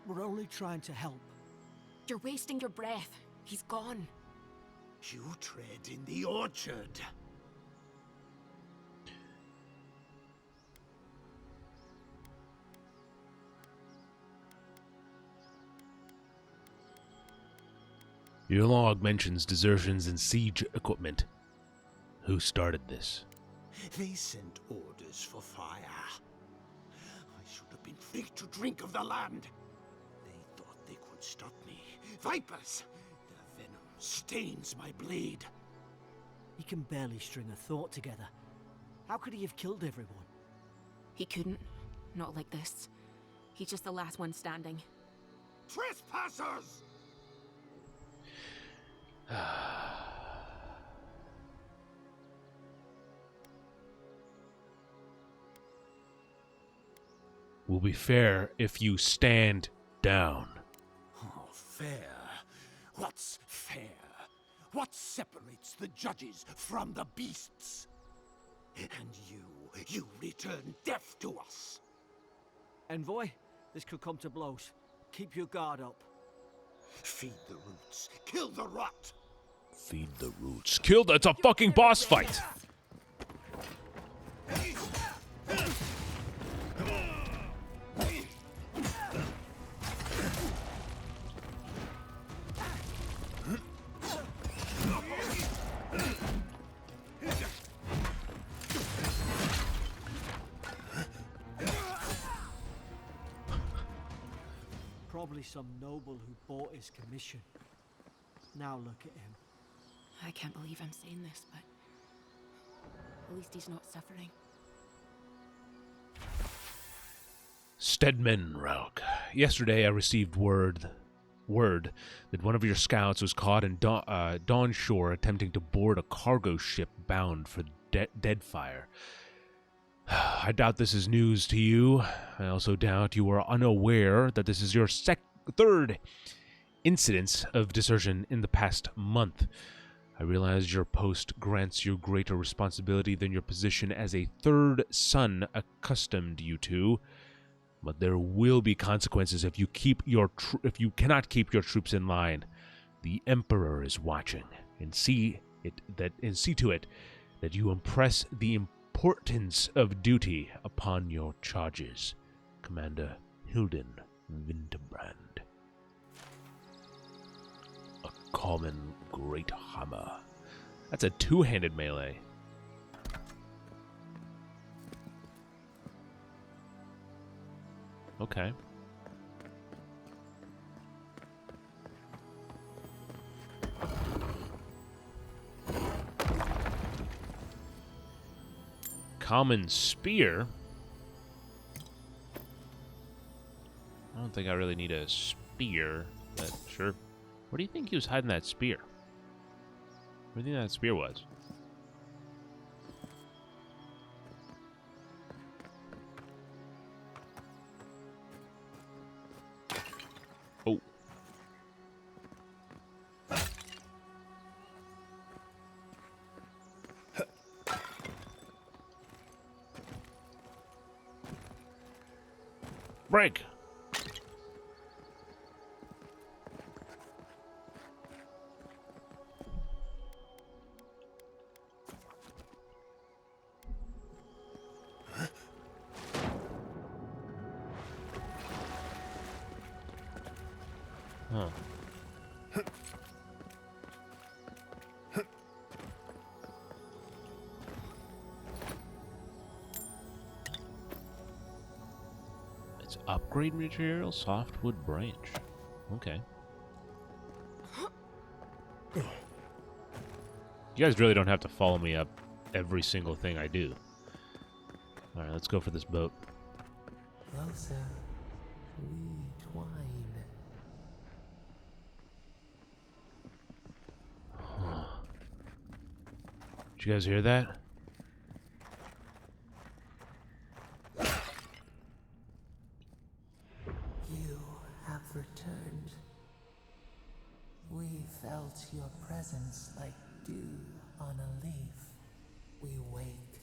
We're only trying to help. You're wasting your breath. He's gone. You tread in the orchard. Your log mentions desertions and siege equipment. Who started this? They sent orders for fire. I should have been free to drink of the land. They thought they could stop me. Vipers! Their venom stains my blade. He can barely string a thought together. How could he have killed everyone? He couldn't. Not like this. He's just the last one standing. Trespassers! Will be fair if you stand down. Oh, fair? What's fair? What separates the judges from the beasts? And you return deaf to us. Envoy, this could come to blows. Keep your guard up. Feed the roots, kill the rot. Feed the roots. Kill the... It's a fucking boss fight! Probably some noble who bought his commission. Now look at him. I can't believe I'm saying this, but at least he's not suffering. Stedman Rauk. Yesterday I received word that one of your scouts was caught in Dawn Shore attempting to board a cargo ship bound for Deadfire. I doubt this is news to you. I also doubt you are unaware that this is your third incidence of desertion in the past month. I realize your post grants you greater responsibility than your position as a third son accustomed you to, but there will be consequences if you cannot keep your troops in line. The Emperor is watching, and see to it that you impress the importance of duty upon your charges. Commander Hilden Winterbrand. A common great hammer. That's a two-handed melee. Okay. Common spear? I don't think I really need a spear, but sure. Where do you think he was hiding that spear? Where do you think that spear was? Oh. Break. Huh. It's upgrade material, softwood branch. Okay. You guys really don't have to follow me up every single thing I do. Alright, let's go for this boat. Closer, we twine. Did you guys hear that? You have returned. We felt your presence like dew on a leaf. We wake.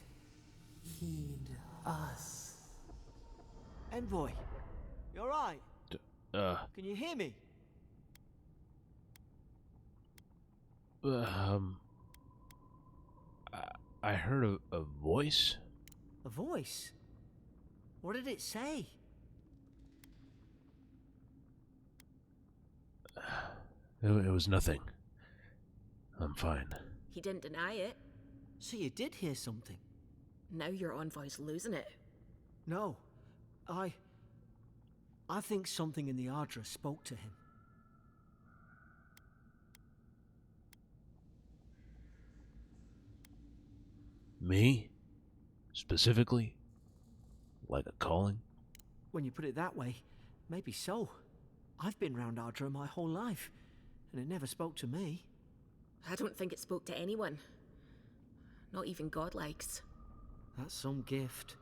Heed us. Envoy, you alright? Can you hear me? I heard a voice. A voice? What did it say? It was nothing. I'm fine. He didn't deny it. So you did hear something? Now your envoy's losing it. No. I think something in the Ardra spoke to him. Me? Specifically? Like a calling? When you put it that way, maybe so. I've been round Ardra my whole life, and it never spoke to me. I don't think it spoke to anyone. Not even godlikes. That's some gift.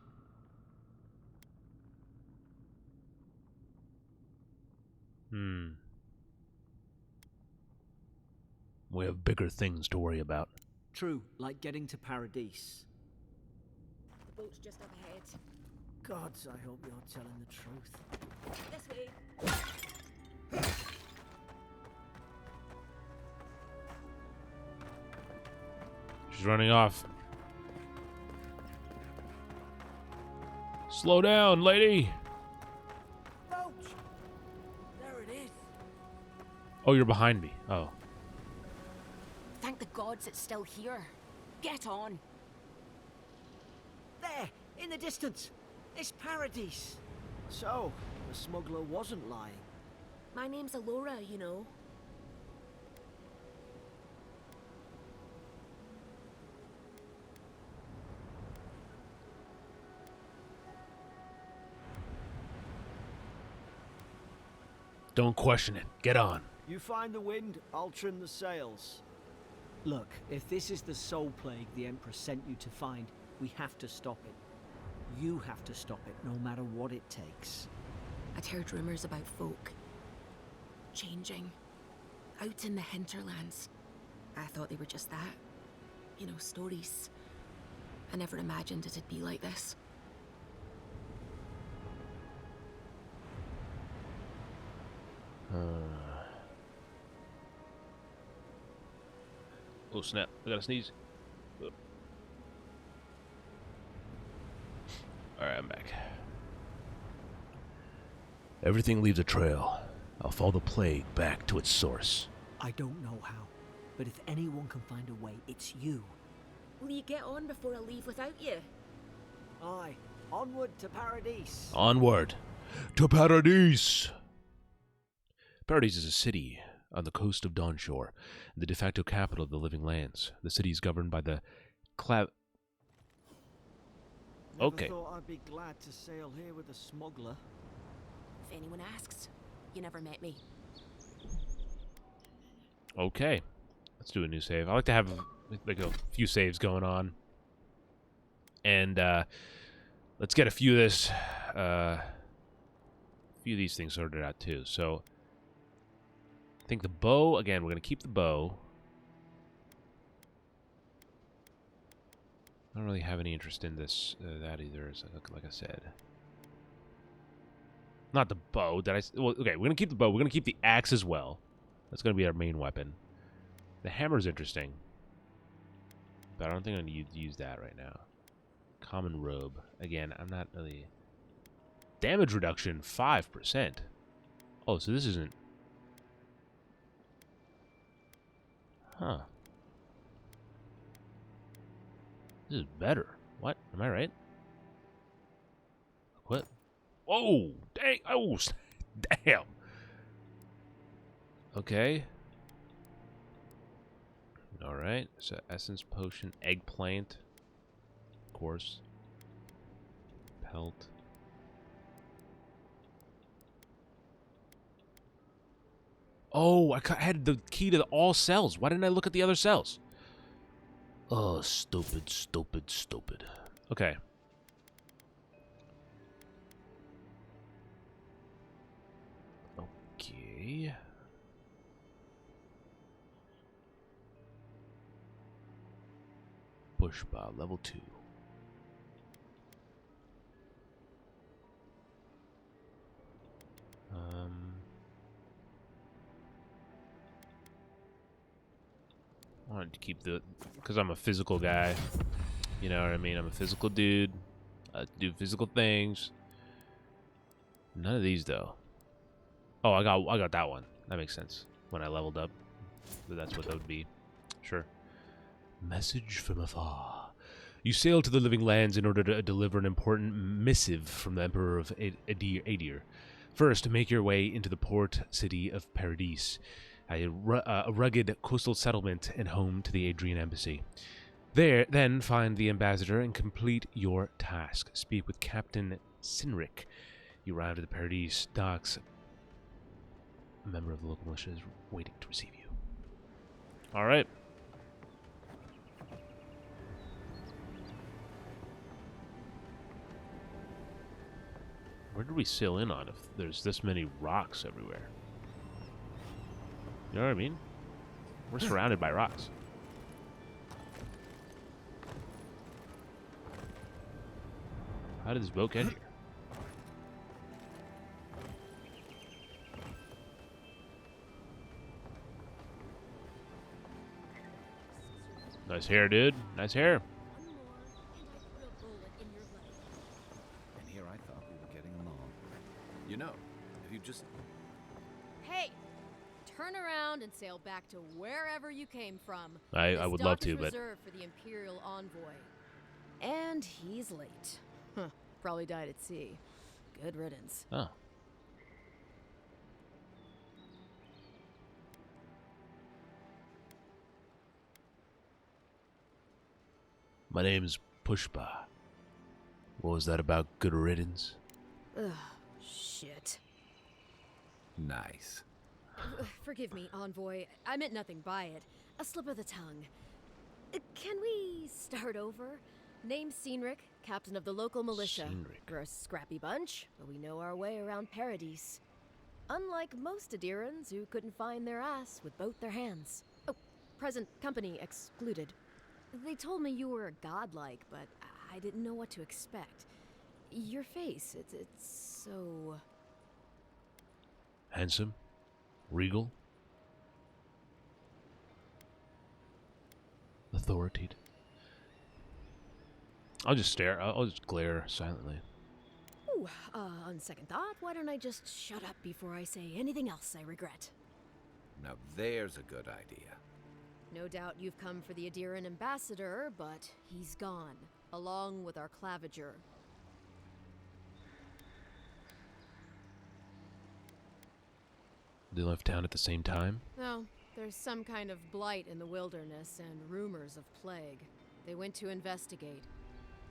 We have bigger things to worry about. True, like getting to Paradise. The boat's just up ahead. Gods, I hope you're telling the truth. This way. She's running off. Slow down, lady! Boat! There it is. Oh, you're behind me. Oh. Thank the gods it's still here. Get on. There, in the distance. It's Paradise. So, the smuggler wasn't lying. My name's Alora, you know. Don't question it. Get on. You find the wind, I'll trim the sails. Look, if this is the soul plague the Emperor sent you to find, we have to stop it. You have to stop it, no matter what it takes. I'd heard rumors about folk changing out in the hinterlands. I thought they were just that. You know, stories. I never imagined it'd be like this. Oh snap, I gotta sneeze. Alright, I'm back. Everything leaves a trail. I'll follow the plague back to its source. I don't know how, but if anyone can find a way, it's you. Will you get on before I leave without you? Aye, onward to Paradise. Onward to Paradise! Paradise is a city on the coast of Dawnshore, the de facto capital of the Living Lands. The city is governed by the Okay. Never thought I'd be glad to sail here with a smuggler. If anyone asks, you never met me. Okay. Let's do a new save. I like to have like a few saves going on. And let's get a few of these things sorted out too. So I think the bow, again, we're going to keep the bow. I don't really have any interest in this, that either, as like I said. Not the bow. Well, okay, we're going to keep the bow. We're going to keep the axe as well. That's going to be our main weapon. The hammer's interesting. But I don't think I need to use that right now. Common robe. Again, I'm not really... Damage reduction, 5%. Oh, so this isn't... Huh. This is better. What? Am I right? What? Whoa! Dang! Oh! Damn! Okay. Alright, so essence potion, eggplant. Of course. Pelt. Oh, I had the key to all cells. Why didn't I look at the other cells? Oh, stupid, stupid, stupid. Okay. Okay. Pushpa, level 2. I wanted to keep the, because I'm a physical guy. You know what I mean? I'm a physical dude. I do physical things. None of these though. Oh, I got that one. That makes sense. When I leveled up, that's what that would be. Sure. Message from afar. You sail to the living lands in order to deliver an important missive from the Emperor of Adir. First, make your way into the port city of Paradis, a rugged coastal settlement and home to the Adrian embassy. There, then find the ambassador and complete your task. Speak with Captain Sinric. You arrive at the Paradis docks. A member of the local militia is waiting to receive you. All right. Where did we sail in on if there's this many rocks everywhere? You know what I mean? We're surrounded by rocks. How did this boat get here? Nice hair, dude. Nice hair. And here I thought we were getting along. You know, if you just... Hey! Turn around and sail back to wherever you came from. I would love to, but... reserved for the Imperial envoy. And he's late. Huh. Probably died at sea. Good riddance. Oh. My name's Pushpa. What was that about good riddance? Ugh, shit. Nice. Forgive me, envoy. I meant nothing by it. A slip of the tongue. Can we start over? Name's Sinric, captain of the local militia. Sinric. We're a scrappy bunch, but we know our way around Paradis. Unlike most Adirans who couldn't find their ass with both their hands. Oh, present company excluded. They told me you were godlike, but I didn't know what to expect. Your face, it's so... Handsome? Regal? Authoritative? I'll just stare. I'll just glare silently. Ooh, on second thought, why don't I just shut up before I say anything else I regret? Now there's a good idea. No doubt you've come for the Adiran ambassador, but he's gone, along with our claviger. They left town at the same time? No, there's some kind of blight in the wilderness and rumors of plague. They went to investigate.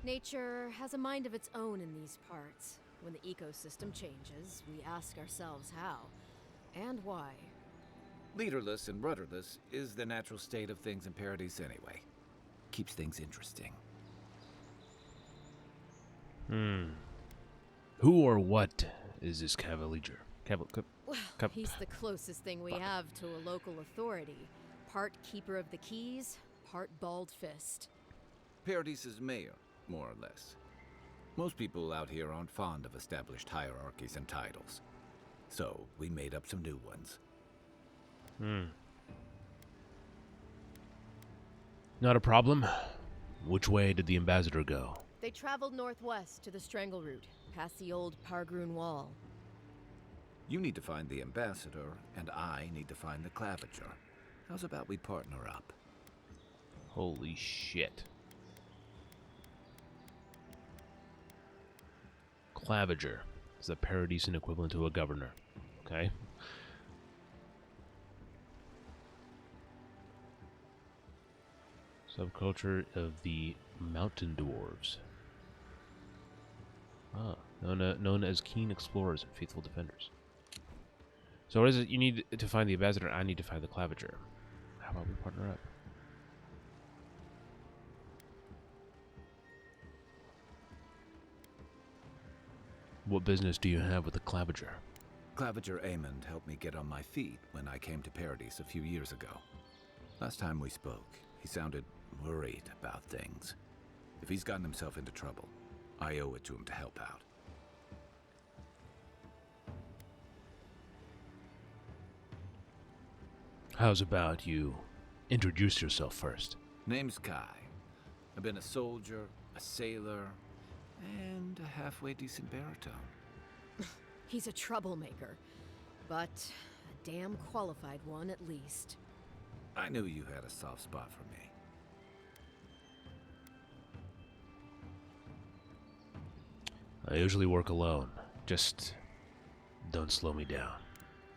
Nature has a mind of its own in these parts. When the ecosystem changes, we ask ourselves how and why. Leaderless and rudderless is the natural state of things in Paradis anyway. Keeps things interesting. Who or what is this Cavalier? Well, he's the closest thing we have to a local authority. Part keeper of the keys, part bald fist. Paradis's mayor, more or less. Most people out here aren't fond of established hierarchies and titles. So, we made up some new ones. Not a problem. Which way did the ambassador go? They traveled northwest to the Strangle Route, past the old Pargroon Wall. You need to find the ambassador, and I need to find the claviger. How's about we partner up? Holy shit. Claviger is the Paradisian equivalent to a governor. Okay. Subculture of the mountain dwarves. Ah, known as keen explorers and faithful defenders. So what is it you need to find the ambassador? I need to find the claviger. How about we partner up? What business do you have with the claviger? Claviger Amond helped me get on my feet when I came to Paradise a few years ago. Last time we spoke, he sounded worried about things. If he's gotten himself into trouble, I owe it to him to help out. How's about you introduce yourself first? Name's Kai. I've been a soldier, a sailor, and a halfway decent baritone. He's a troublemaker, but a damn qualified one at least. I knew you had a soft spot for me. I usually work alone. Just don't slow me down.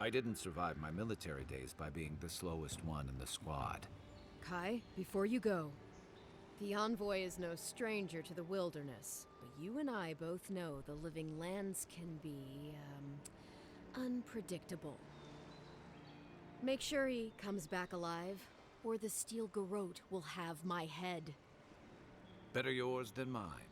I didn't survive my military days by being the slowest one in the squad. Kai, before you go, the envoy is no stranger to the wilderness, but you and I both know the living lands can be, unpredictable. Make sure he comes back alive, or the steel garrote will have my head. Better yours than mine.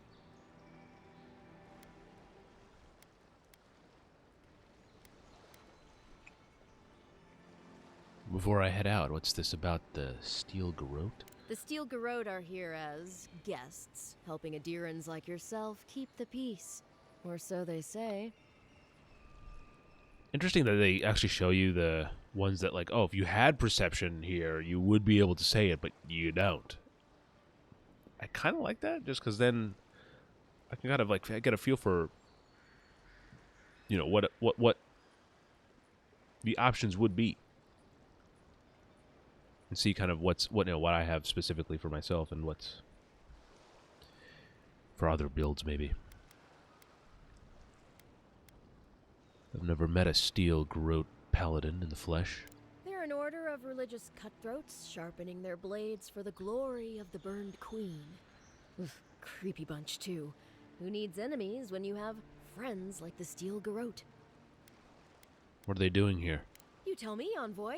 Before I head out, what's this about the steel garrote? The steel garrote are here as guests, helping Adirans like yourself keep the peace. Or so they say. Interesting that they actually show you the ones that, like, oh, if you had perception here, you would be able to say it, but you don't. I kind of like that, just because then I can kind of, like, get a feel for, you know, what the options would be. And see kind of what I have specifically for myself and what's for other builds, maybe. I've never met a steel garrote paladin in the flesh. They're an order of religious cutthroats, sharpening their blades for the glory of the burned queen. Oof, creepy bunch, too. Who needs enemies when you have friends like the steel garrote? What are they doing here? You tell me, envoy.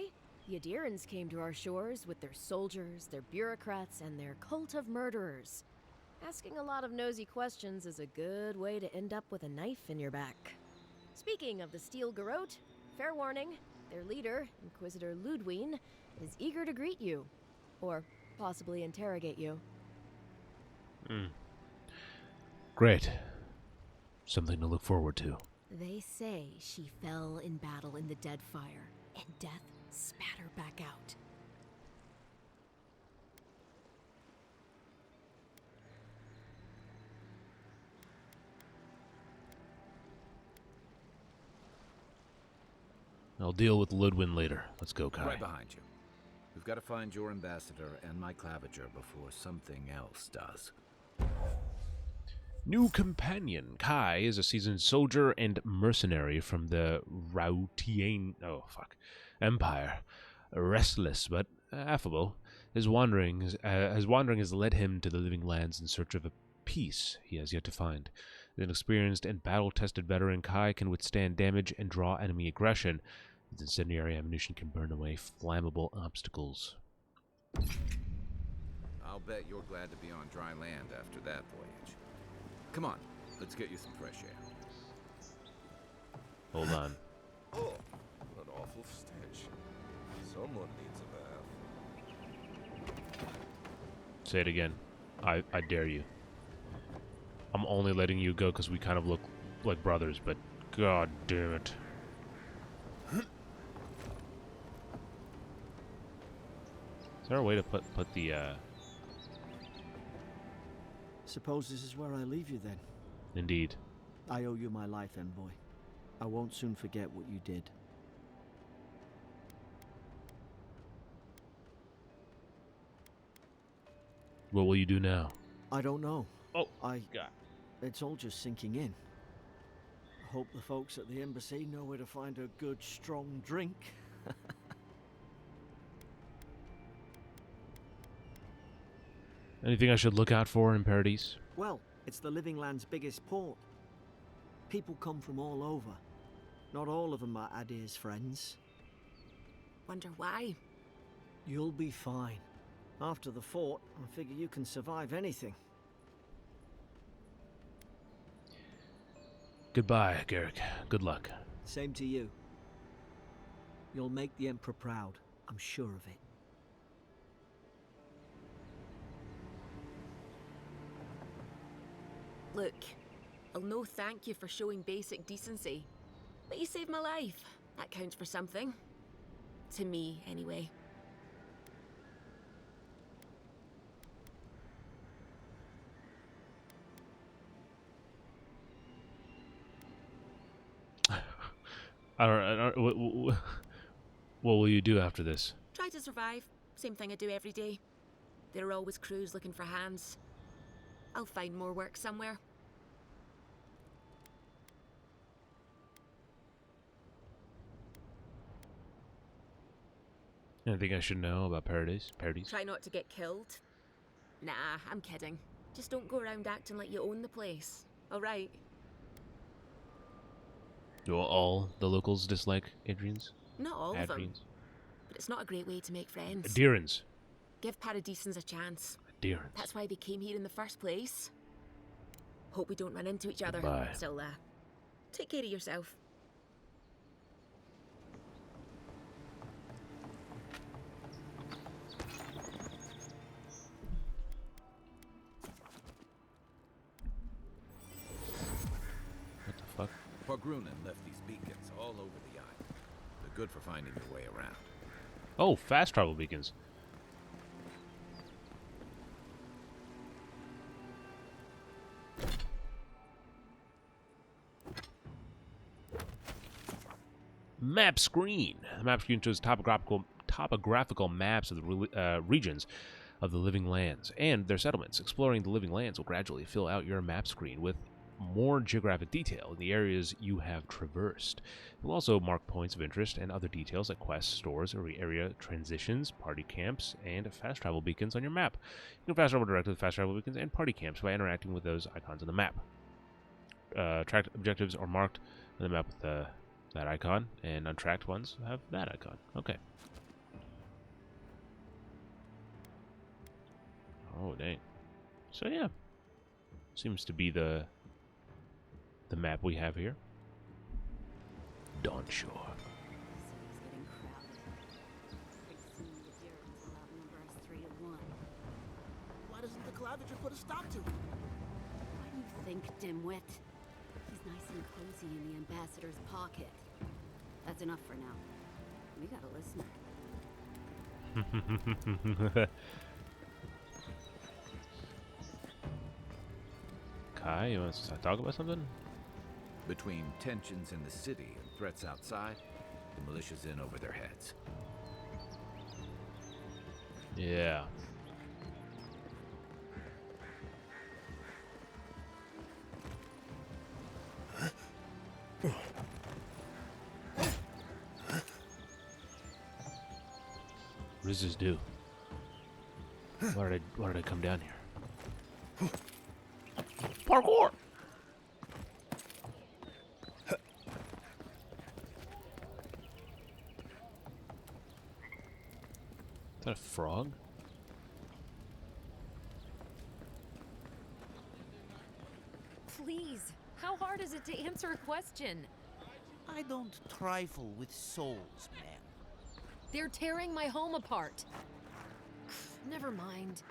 The Adirans came to our shores with their soldiers, their bureaucrats, and their cult of murderers. Asking a lot of nosy questions is a good way to end up with a knife in your back. Speaking of the steel garrote, fair warning, their leader, Inquisitor Ludwine, is eager to greet you. Or possibly interrogate you. Great. Something to look forward to. They say she fell in battle in the dead fire, and death spat her back out. I'll deal with Ludwin later. Let's go, Kai. Right behind you. We've got to find your ambassador and my claviger before something else does. New companion. Kai is a seasoned soldier and mercenary from the Rautian Empire. Restless but affable, his wandering has led him to the living lands in search of a peace he has yet to find. An experienced and battle-tested veteran, Kai can withstand damage and draw enemy aggression. His incendiary ammunition can burn away flammable obstacles. I'll bet you're glad to be on dry land after that voyage. Come on, let's get you some fresh air. Hold on. Oh, what an awful stench. Someone needs a bath. Say it again. I dare you. I'm only letting you go because we kind of look like brothers, but god damn it. Is there a way to put the, Suppose this is where I leave you then. Indeed. I owe you my life, envoy. I won't soon forget what you did. What will you do now? I don't know. Oh, God. It's all just sinking in. I hope the folks at the embassy know where to find a good, strong drink. Anything I should look out for in Paradise? Well, it's the Living Land's biggest port. People come from all over. Not all of them are Adir's friends. Wonder why? You'll be fine. After the fort, I figure you can survive anything. Goodbye, Garrick. Good luck. Same to you. You'll make the Emperor proud. I'm sure of it. Look, I'll no thank you for showing basic decency. But you saved my life. That counts for something. To me, anyway. What will you do after this? Try to survive. Same thing I do every day. There are always crews looking for hands. I'll find more work somewhere. Anything I should know about Paradise? Try not to get killed. Nah, I'm kidding. Just don't go around acting like you own the place. Alright? Do all the locals dislike Adrians? Not all of them. Adrians? But it's not a great way to make friends. Adherents. Give Paradisans a chance. Adherents. That's why they came here in the first place. Hope we don't run into each other. Goodbye. Still, take care of yourself. What the fuck? Pargrunen left these beacons all over the island. They're good for finding your way around. Oh, fast travel beacons. Map screen. The map screen shows topographical maps of the regions of the living lands and their settlements. Exploring the living lands will gradually fill out your map screen with more geographic detail in the areas you have traversed. It will also mark points of interest and other details like quests, stores, area transitions, party camps, and fast travel beacons on your map. You can fast travel directly to fast travel beacons and party camps by interacting with those icons on the map. Tracked objectives are marked on the map with that icon, and untracked ones have that icon. Okay. Oh, dang. So, yeah. Seems to be the map we have here. Dawn Shore. Why doesn't the Clavager put a stop to it? Why do you think, dimwit? He's nice and cozy in the ambassador's pocket. That's enough for now. We got a listener. Kai, you want to talk about something? Between tensions in the city and threats outside, the militia's in over their heads. Yeah. What does this do? Why did I come down here? Parkour! Is that a frog? Please, how hard is it to answer a question? I don't trifle with souls, man. They're tearing my home apart. Never mind.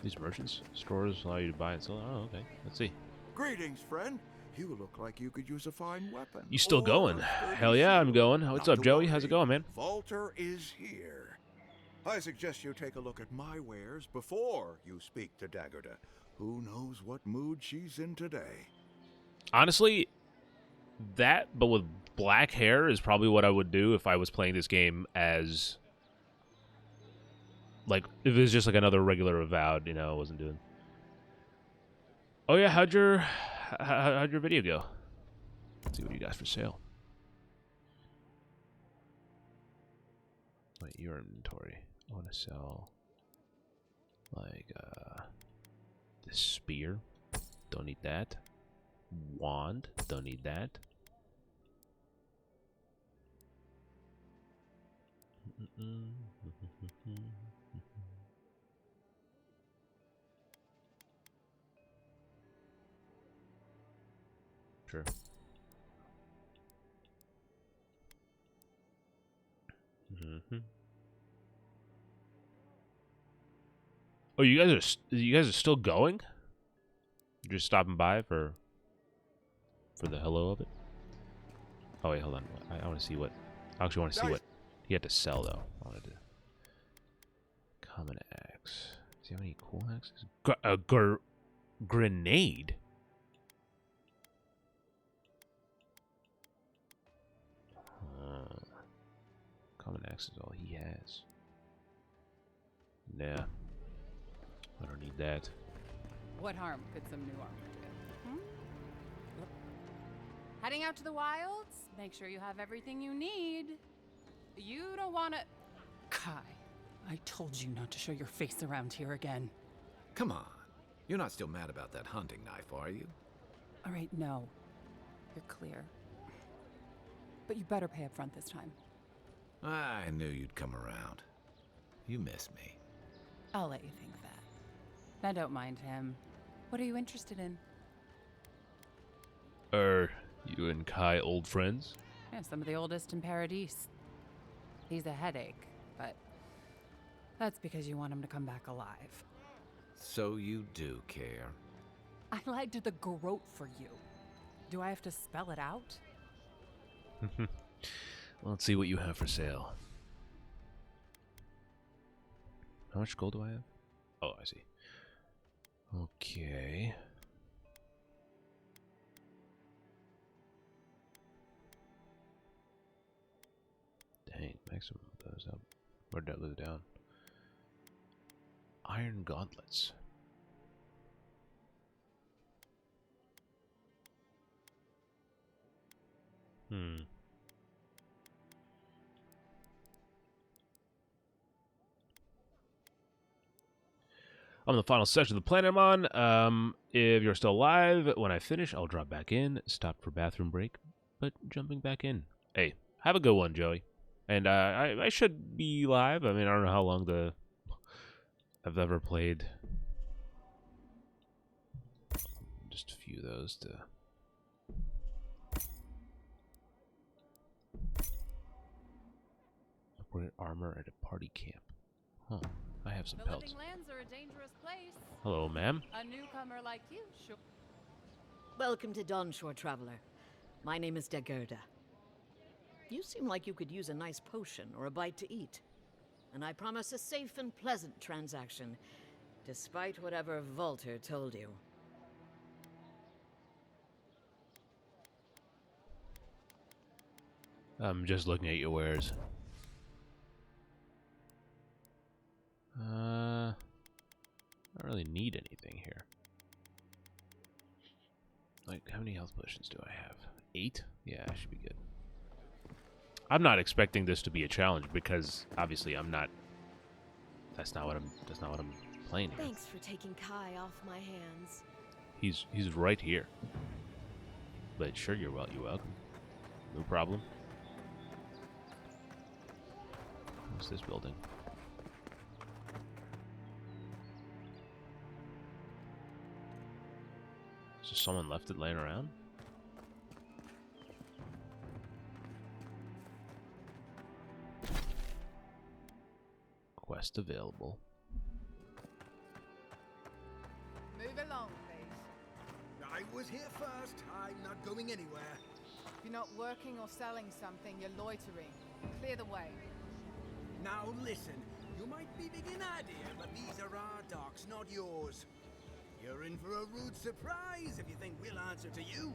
These merchants stores allow you to buy and sell. Oh, okay. Let's see. Greetings, friend. You look like you could use a fine weapon. You still going? Hell yeah, I'm going. What's up, Joey? How's it going, man? Walter is here. I suggest you take a look at my wares before you speak to Daggerda. Who knows what mood she's in today? Honestly, that, but with black hair, is probably what I would do if I was playing this game as, like, if it was just like another regular Avowed, you know, I wasn't doing. Oh yeah, how'd your video go? Let's see what you got for sale. Wait, your inventory. I want to sell like this spear. Don't need that. Wand. Don't need that. Sure. Oh, you guys are still going? You're just stopping by for the hello of it? Oh wait, hold on. I want to see what. I actually want to see what he had to sell though. I wanted to. Common axe. Does he have any cool axes? Grenade. Common axe is all he has. Nah. I don't need that. What harm could some new armor do? Heading out to the wilds? Make sure you have everything you need. You don't want to... Kai, I told you not to show your face around here again. Come on. You're not still mad about that hunting knife, are you? All right, no. You're clear. But you better pay up front this time. I knew you'd come around. You miss me. I'll let you think that. Now don't mind him. What are you interested in? You and Kai old friends? Yeah, some of the oldest in Paradise. He's a headache, but that's because you want him to come back alive. So you do care. I lied to the Garrote for you. Do I have to spell it out? Well, let's see what you have for sale. How much gold do I have? Oh, I see. Okay. Dang, maximum of those up. Where'd that live down? Iron gauntlets. I'm the final section of the planet I'm on. If you're still alive, when I finish, I'll drop back in. Stop for bathroom break, but jumping back in. Hey, have a good one, Joey. And I should be live. I mean, I don't know how long I've ever played. Just a few of those to... Upgraded armor at a party camp. Huh. I have some pelts. The living lands are a dangerous place. Hello, ma'am. A newcomer like you should... Welcome to Dawnshore, Traveler. My name is Daggerda. You seem like you could use a nice potion or a bite to eat. And I promise a safe and pleasant transaction, despite whatever Volter told you. I'm just looking at your wares. I don't really need anything here. Like, how many health potions do I have? 8? Yeah, I should be good. I'm not expecting this to be a challenge because obviously I'm not. That's not what I'm playing here. Thanks for taking Kai off my hands. He's right here. But sure, you're welcome. No problem. What's this building? So someone left it laying around? Quest available. Move along, please. I was here first. I'm not going anywhere. If you're not working or selling something, you're loitering. Clear the way. Now listen, you might be big in idea, but these are our docks, not yours. You're in for a rude surprise if you think we'll answer to you.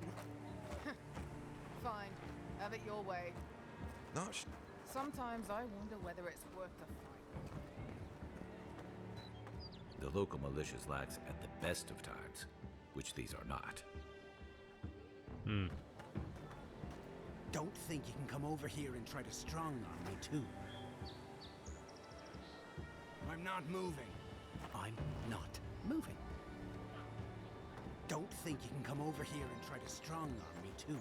Fine. Have it your way. Not Sometimes I wonder whether it's worth the fight. The local militia's lax at the best of times, which these are not. Don't think you can come over here and try to strong-arm me too. I'm not moving. I'm not moving. Don't think you can come over here and try to strong arm me too.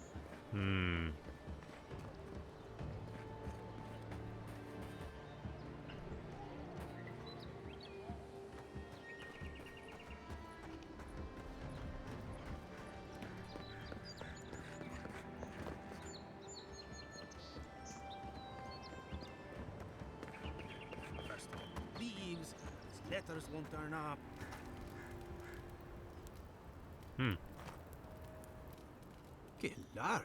First leaves, letters won't turn up. Que larde.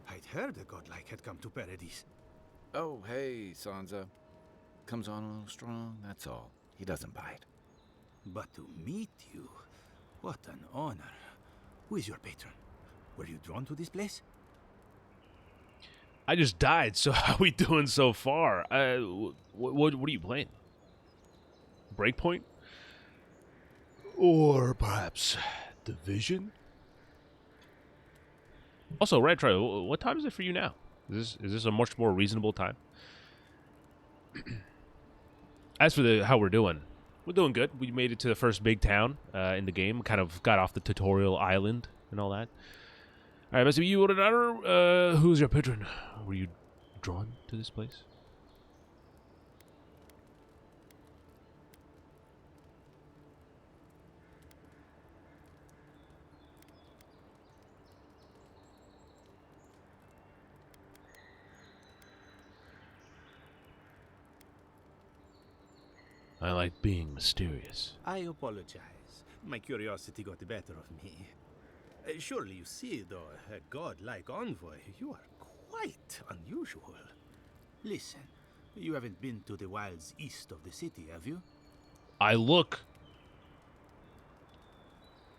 I'd heard a godlike had come to Paradise. Oh, hey, Sansa. Comes on a little strong, that's all. He doesn't bite. But to meet you, what an honor. Who is your patron? Were you drawn to this place? I just died, so how are we doing so far? What are you playing? Breakpoint? Or perhaps Division? Also, Red Troy, what time is it for you now? Is this a much more reasonable time? As for how we're doing good. We made it to the first big town in the game. Kind of got off the tutorial island and all that. All right, Mr. You ordered who's your patron? Were you drawn to this place? I like being mysterious. I apologize. My curiosity got the better of me. Surely you see, though, a godlike envoy, you are quite unusual. Listen, you haven't been to the wilds east of the city, have you? I look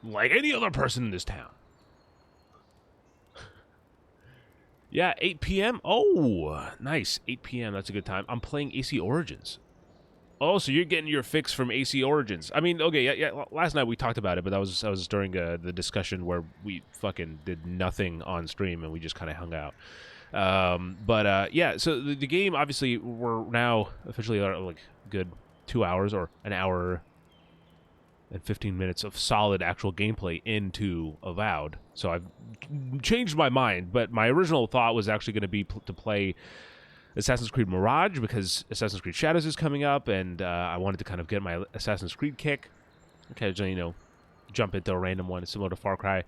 like any other person in this town. Yeah, 8 p.m. Oh, nice. 8 p.m. That's a good time. I'm playing AC Origins. Oh, so you're getting your fix from AC Origins. I mean, okay, yeah. Last night we talked about it, but that was during the discussion where we fucking did nothing on stream and we just kind of hung out. Yeah, so the game, obviously, we're now officially like good 2 hours or an hour and 15 minutes of solid actual gameplay into Avowed. So I've changed my mind, but my original thought was actually going to be to play Assassin's Creed Mirage because Assassin's Creed Shadows is coming up, and I wanted to kind of get my Assassin's Creed kick. Okay, so, jump into a random one similar to Far Cry.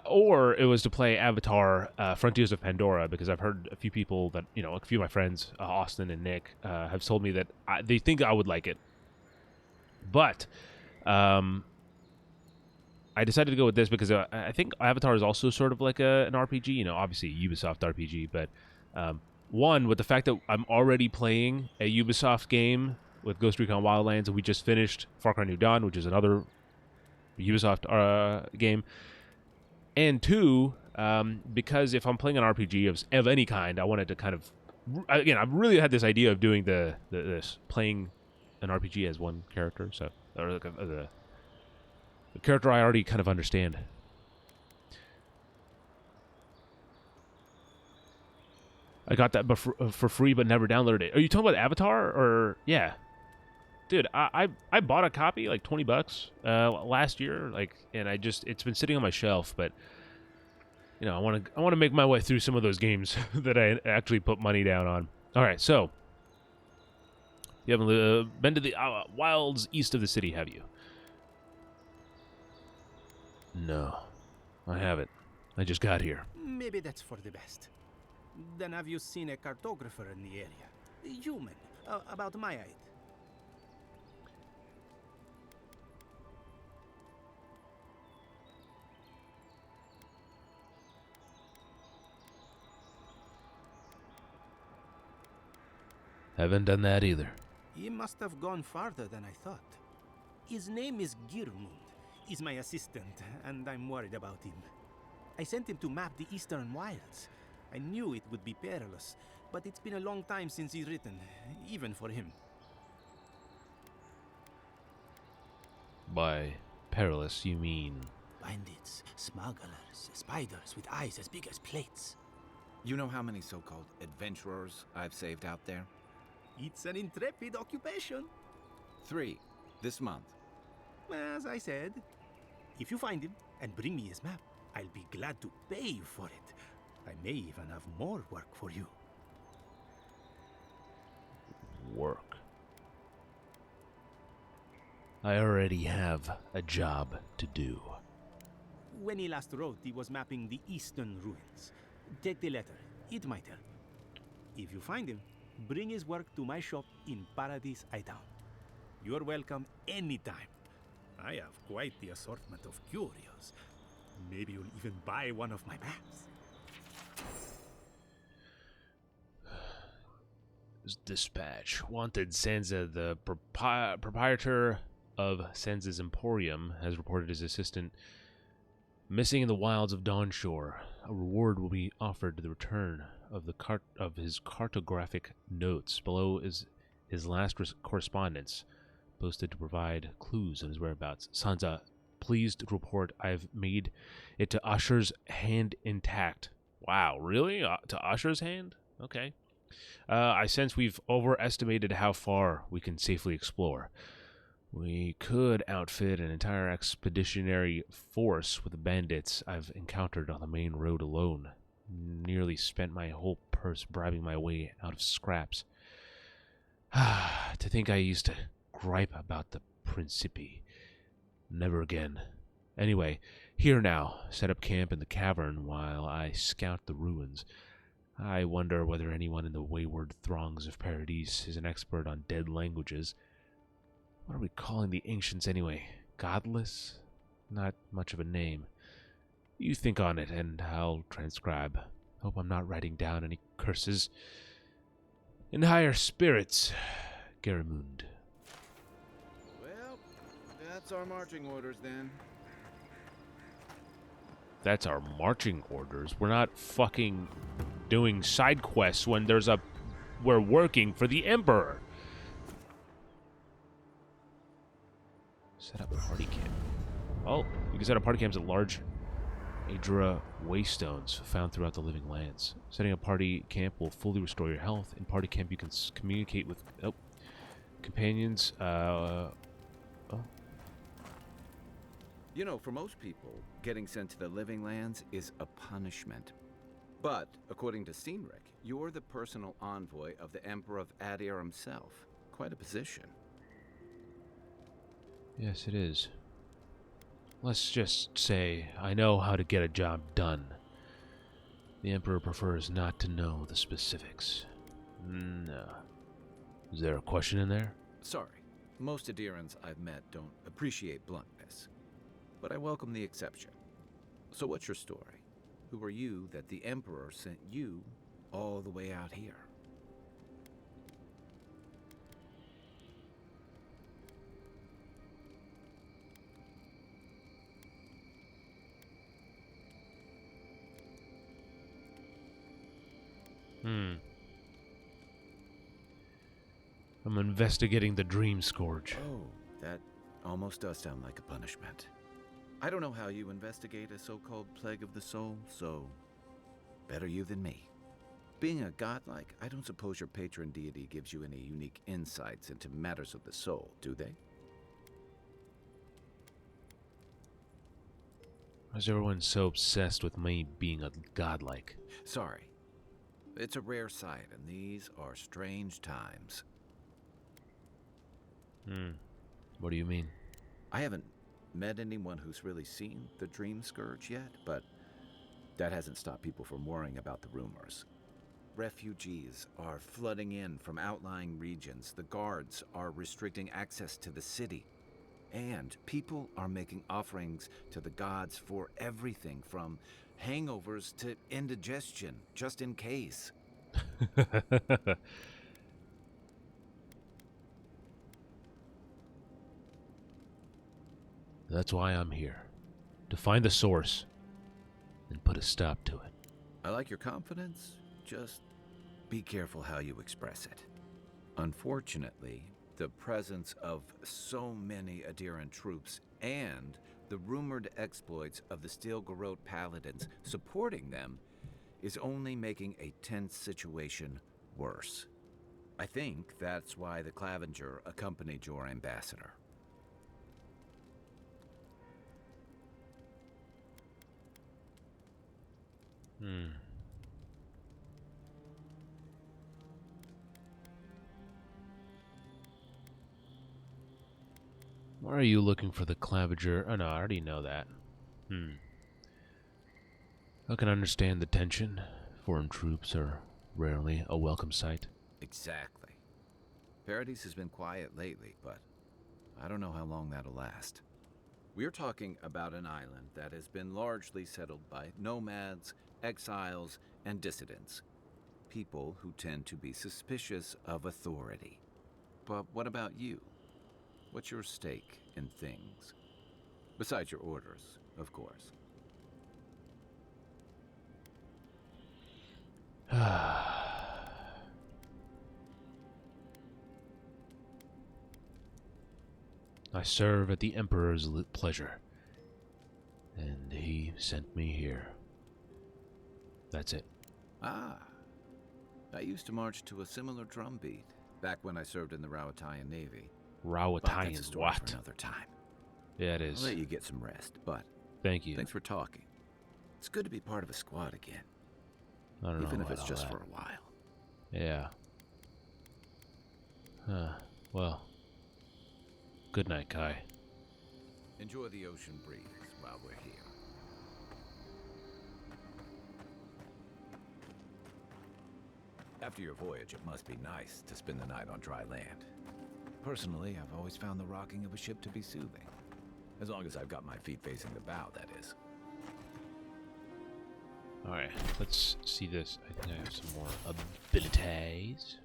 Or it was to play Avatar Frontiers of Pandora because I've heard a few people that, a few of my friends, Austin and Nick, have told me that they think I would like it. But I decided to go with this because I think Avatar is also sort of like an RPG, obviously a Ubisoft RPG, but one, with the fact that I'm already playing a Ubisoft game with Ghost Recon Wildlands, and we just finished Far Cry New Dawn, which is another Ubisoft game. And two, because if I'm playing an RPG of any kind, I wanted to kind of... Again, I've really had this idea of doing this, playing an RPG as one character, so... Or the character I already kind of understand. I got that for free, but never downloaded it. Are you talking about Avatar? Or yeah, dude, I bought a copy like $20 last year, and it's been sitting on my shelf. But I want to make my way through some of those games that I actually put money down on. All right, so you haven't been to the wilds east of the city, have you? No, I haven't. I just got here. Maybe that's for the best. Then have you seen a cartographer in the area? A human, about my height. Haven't done that either. He must have gone farther than I thought. His name is Girmund. He's my assistant, and I'm worried about him. I sent him to map the eastern wilds. I knew it would be perilous, but it's been a long time since he's written, even for him. By perilous, you mean? Bandits, smugglers, spiders with eyes as big as plates. You know how many so-called adventurers I've saved out there? It's an intrepid occupation. 3, this month. As I said, if you find him and bring me his map, I'll be glad to pay you for it. I may even have more work for you. Work. I already have a job to do. When he last wrote, he was mapping the eastern ruins. Take the letter. It might help. If you find him, bring his work to my shop in Paradise Town. You're welcome anytime. I have quite the assortment of curios. Maybe you'll even buy one of my maps. Dispatch. Wanted Sansa, the proprietor of Sansa's Emporium, has reported his assistant missing in the wilds of Dawnshore. A reward will be offered to the return of his cartographic notes. Below is his last correspondence, posted to provide clues of his whereabouts. Sansa, pleased to report I've made it to Usher's hand intact. Wow, really? To Usher's hand? Okay. I sense we've overestimated how far we can safely explore. We could outfit an entire expeditionary force with the bandits I've encountered on the main road alone. Nearly spent my whole purse bribing my way out of scraps. To think I used to gripe about the Principi. Never again. Anyway, here now. Set up camp in the cavern while I scout the ruins. I wonder whether anyone in the wayward throngs of Paradise is an expert on dead languages. What are we calling the ancients anyway? Godless? Not much of a name. You think on it, and I'll transcribe. Hope I'm not writing down any curses. In higher spirits, Garamund. Well, that's our marching orders then. That's our marching orders. We're not fucking doing side quests when we're working for the Emperor. Set up party camp. Oh, you can set up party camps at large Adra waystones found throughout the living lands. Setting a party camp will fully restore your health. In party camp, you can communicate with companions. You know, for most people, getting sent to the living lands is a punishment. But, according to Cynric, you're the personal envoy of the Emperor of Adir himself. Quite a position. Yes, it is. Let's just say I know how to get a job done. The Emperor prefers not to know the specifics. No. Is there a question in there? Sorry. Most Adirans I've met don't appreciate bluntness. But I welcome the exception. So what's your story? Who are you that the Emperor sent you all the way out here? I'm investigating the Dream Scourge. Oh, that almost does sound like a punishment. I don't know how you investigate a so-called plague of the soul, so better you than me. Being a godlike, I don't suppose your patron deity gives you any unique insights into matters of the soul, do they? Why is everyone so obsessed with me being a godlike? Sorry. It's a rare sight, and these are strange times. What do you mean? I haven't met anyone who's really seen the Dream Scourge yet, but that hasn't stopped people from worrying about the rumors. Refugees are flooding in from outlying regions. The guards are restricting access to the city. And people are making offerings to the gods for everything from hangovers to indigestion, just in case. That's why I'm here. To find the source and put a stop to it. I like your confidence. Just be careful how you express it. Unfortunately, the presence of so many Adiran troops and the rumored exploits of the Stilgarrote paladins supporting them is only making a tense situation worse. I think that's why the Clavenger accompanied your ambassador. Why are you looking for the Clavenger? Oh no, I already know that. I can understand the tension. Foreign troops are rarely a welcome sight. Exactly. Paradise has been quiet lately, but I don't know how long that'll last. We're talking about an island that has been largely settled by nomads, exiles, and dissidents. People who tend to be suspicious of authority. But what about you? What's your stake in things? Besides your orders, of course. I serve at the Emperor's pleasure, and he sent me here. That's it. Ah, I used to march to a similar drumbeat back when I served in the Rawatayan Navy. Rawatayan, what? what? For another time. Yeah, it is. I'll let you get some rest, but thank you. Thanks for talking. It's good to be part of a squad again. I don't know even if about it's all just that. for a while. Yeah. Well. Good night, Kai. Enjoy the ocean breeze while we're here. After your voyage, it must be nice to spend the night on dry land. Personally, I've always found the rocking of a ship to be soothing. As long as I've got my feet facing the bow, that is. Alright, let's see this. I think I have some more abilities.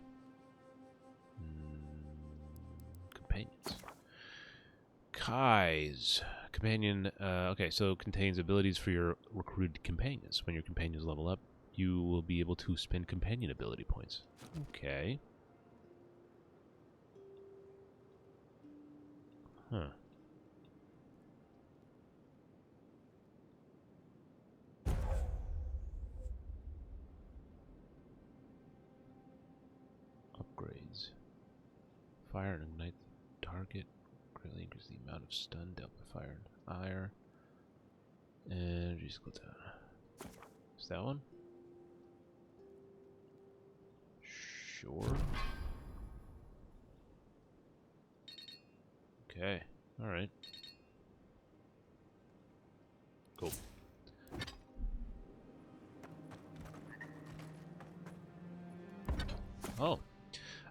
Companions. Kai's companion. Okay, so contains abilities for your recruited companions. When your companions level up, you will be able to spend companion ability points. Okay. Huh. Upgrades. Fire and ignite the target. Greatly increase the amount of stun dealt by fire and ire. And just go down. Is that one? Sure. Okay. Alright. Cool. Oh.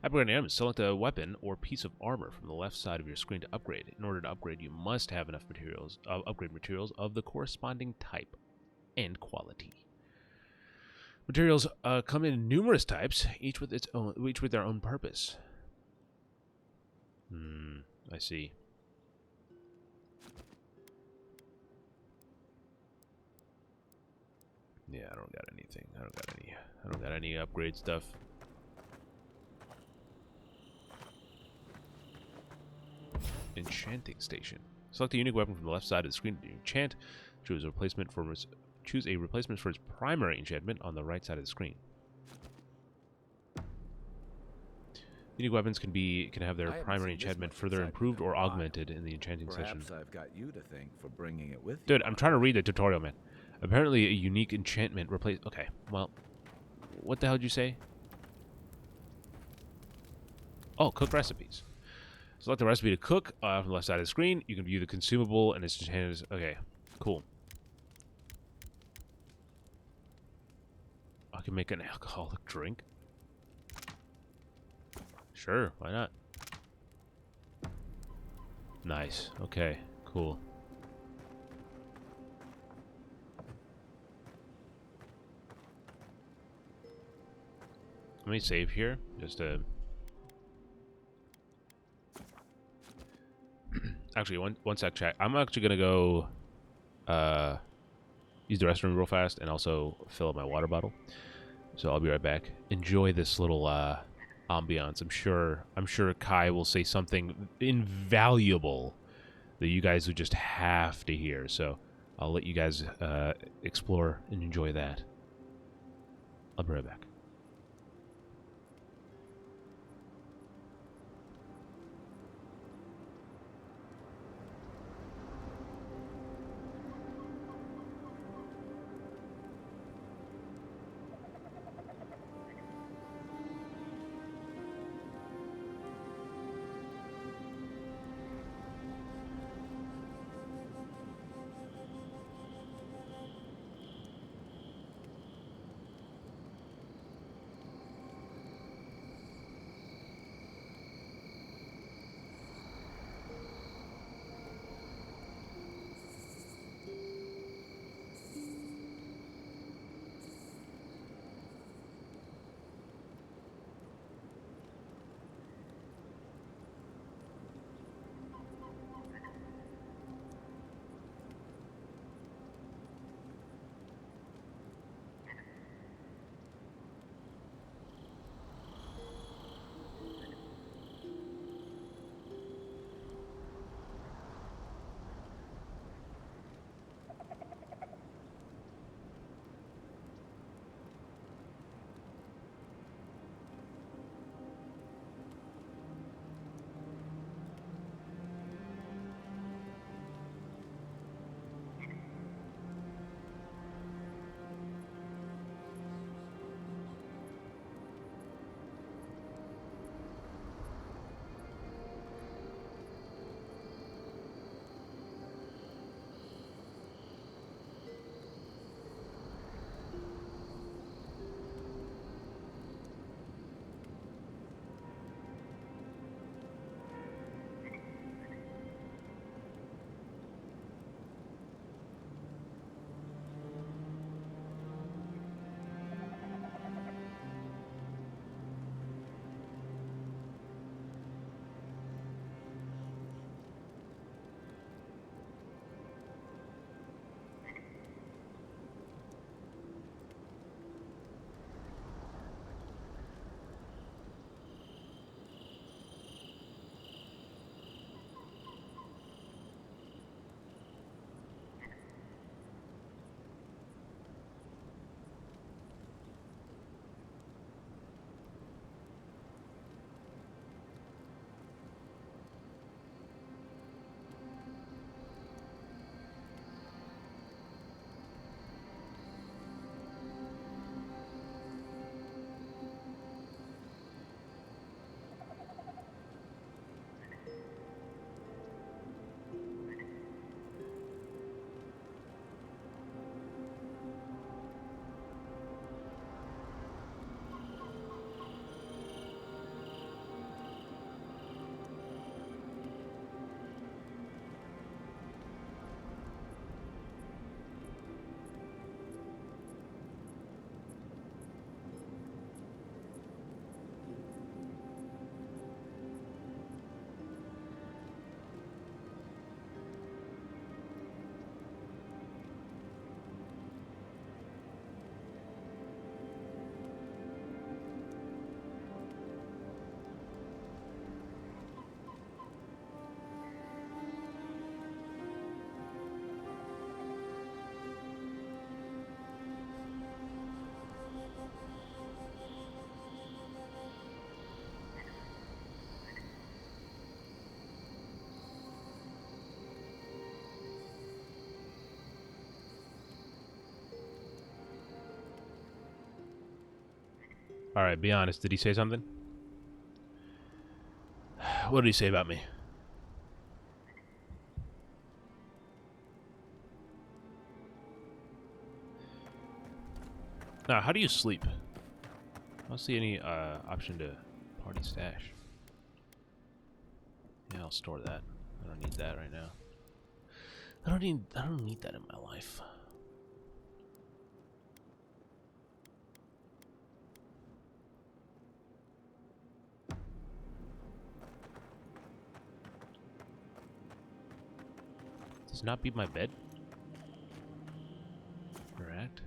Upgrade an item. Select a weapon or piece of armor from the left side of your screen to upgrade. In order to upgrade, you must have enough materials, upgrade materials of the corresponding type and quality. Materials come in numerous types, each with their own purpose. I see. Yeah, I don't got anything. I don't got any upgrade stuff. Enchanting station. Select a unique weapon from the left side of the screen to enchant. Choose a replacement for its primary enchantment on the right side of the screen. Unique weapons can have their primary enchantment further improved or augmented in the enchanting session. Perhaps I've got you to thank for bringing it with you. Dude, I'm trying to read the tutorial, man. Apparently, a unique enchantment replace. Okay, well, what the hell did you say? Oh, cook recipes. Select the recipe to cook from the left side of the screen. You can view the consumable and its enchanted. Okay, cool. I can make an alcoholic drink. Sure, why not? Nice. Okay, cool. Let me save here, just to... Actually, one sec, chat. I'm actually gonna go use the restroom real fast and also fill up my water bottle. So I'll be right back. Enjoy this little ambiance. I'm sure Kai will say something invaluable that you guys would just have to hear. So I'll let you guys explore and enjoy that. I'll be right back. All right, be honest. Did he say something? What did he say about me? Now, how do you sleep? I don't see any option to party stash. Yeah, I'll store that. I don't need that right now. I don't need that in my life. Does not be my bed. Correct.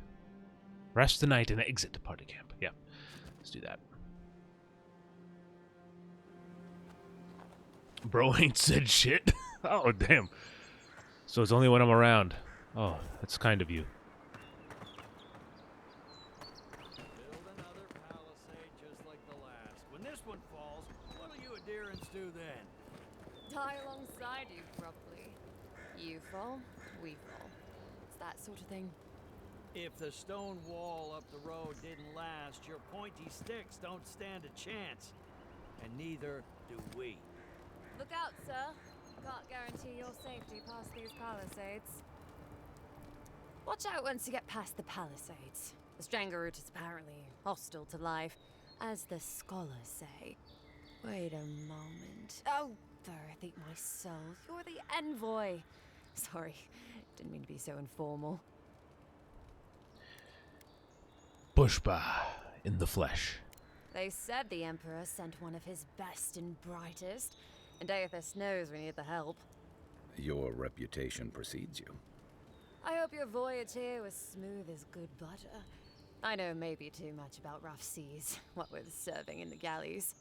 Rest the night and exit party camp. Yeah, let's do that. Bro ain't said shit. Oh, damn. So it's only when I'm around. Oh, that's kind of you. Build another palisade just like the last. When this one falls, what'll you adherents do then? Die alongside you, probably. You fall, we fall. It's that sort of thing. If the stone wall up the road didn't last, your pointy sticks don't stand a chance. And neither do we. Look out, sir. Can't guarantee your safety past these palisades. Watch out once you get past the palisades. The Stranger route is apparently hostile to life, as the scholars say. Wait a moment. Oh, Birth, eat my soul. You're the envoy. Sorry, didn't mean to be so informal. Pushpa in the flesh. They said the Emperor sent one of his best and brightest, and Aethys knows we need the help. Your reputation precedes you. I hope your voyage here was smooth as good butter. I know maybe too much about rough seas, what with serving in the galleys.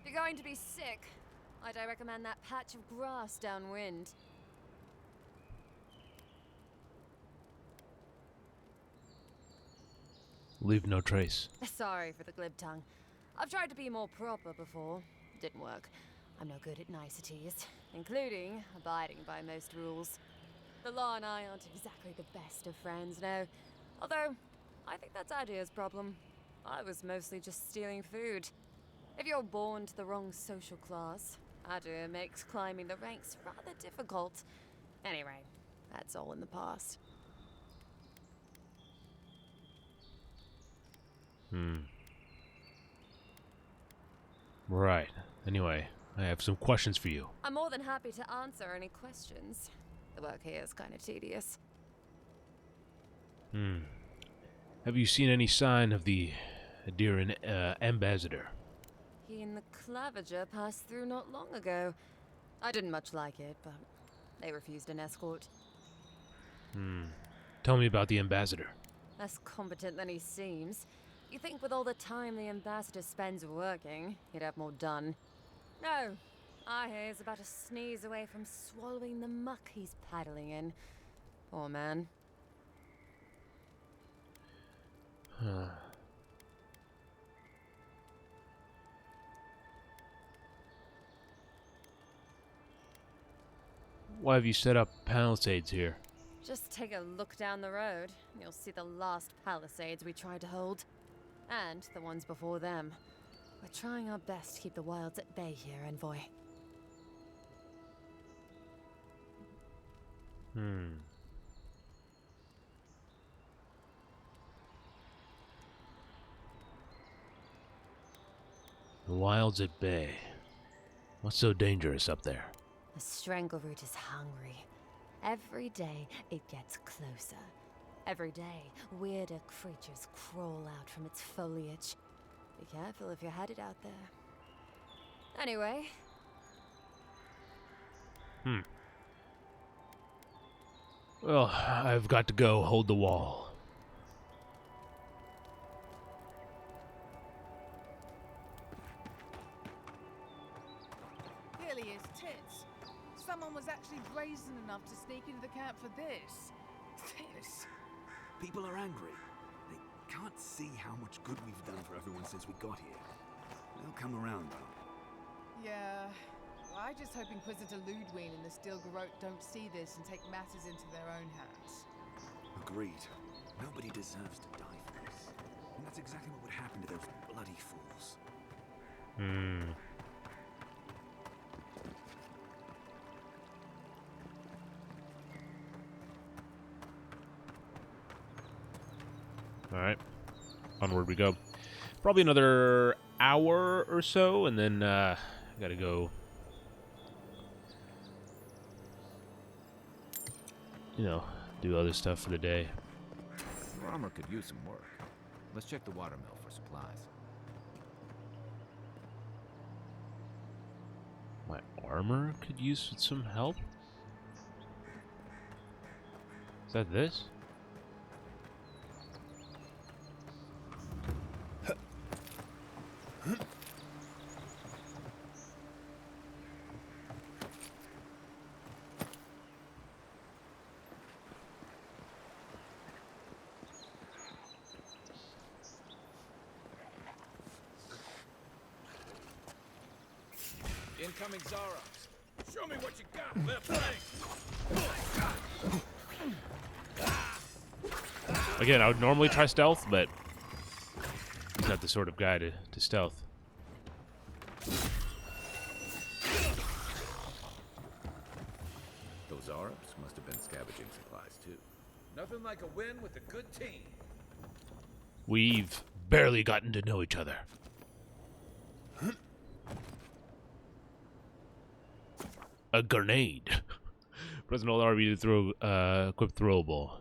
If you're going to be sick, I'd recommend that patch of grass downwind. Leave no trace. Sorry for the glib tongue. I've tried to be more proper before. Didn't work. I'm no good at niceties, including abiding by most rules. The law and I aren't exactly the best of friends, no. Although, I think that's Adia's problem. I was mostly just stealing food. If you're born to the wrong social class, Adia makes climbing the ranks rather difficult. Anyway, that's all in the past. Right. Anyway, I have some questions for you. I'm more than happy to answer any questions. The work here is kind of tedious. Have you seen any sign of the Adiran ambassador? He and the Clavager passed through not long ago. I didn't much like it, but they refused an escort. Tell me about the ambassador. Less competent than he seems. You think with all the time the ambassador spends working, he'd have more done. No, I hear he's about a sneeze away from swallowing the muck he's paddling in. Poor man. Why have you set up palisades here? Just take a look down the road. You'll see the last palisades we tried to hold. And the ones before them. We're trying our best to keep the wilds at bay here, Envoy. The wilds at bay. What's so dangerous up there? The Strangleroot is hungry. Every day, it gets closer. Every day, weirder creatures crawl out from its foliage. Be careful if you're headed out there. Anyway. Well, I've got to go hold the wall. someone was actually brazen enough to sneak into the camp for this. This. People are angry. They can't see how much good we've done for everyone since we got here. They'll come around, though. Yeah. Well, I just hope Inquisitor Ludwig and the Steel Garrote don't see this and take matters into their own hands. Agreed. Nobody deserves to die for this. And that's exactly what would happen to those bloody fools. Alright. Onward we go. Probably another hour or so, and then I gotta go, you know, do other stuff for the day. Your armor could use some work. Let's check the watermill for supplies. My armor could use some help? Is that this? Incoming Zaros. Show me what you got, left leg. Again, I would normally try stealth, but he's not the sort of guy to stealth. Those Arabs must have been scavenging supplies, too. Nothing like a win with a good team. We've barely gotten to know each other. A grenade. Press an old RB to throw equip throwable.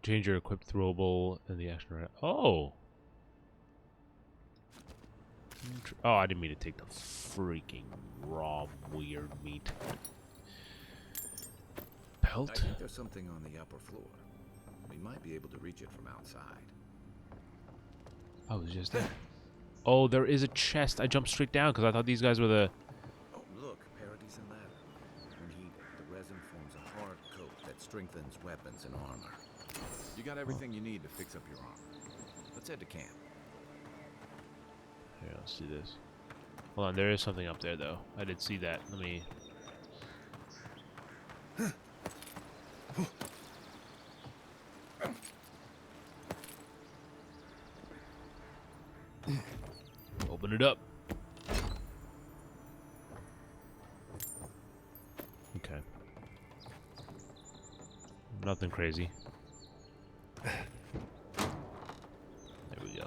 Change your equipped throwable in the action right. Oh. Oh, I didn't mean to take the freaking raw weird meat. Pelt? I think there's something on the upper floor. We might be able to reach it from outside. I was just there. Oh, there is a chest. I jumped straight down because I thought these guys were the... Oh, look, Paradis and ladder. When heated, the resin forms a hard coat that strengthens weapons and armor. You got everything you need to fix up your armor. Let's head to camp. Here, let's do this. Hold on, there is something up there, though. I did see that. Let me... Open it up. Okay. Nothing crazy. There we go.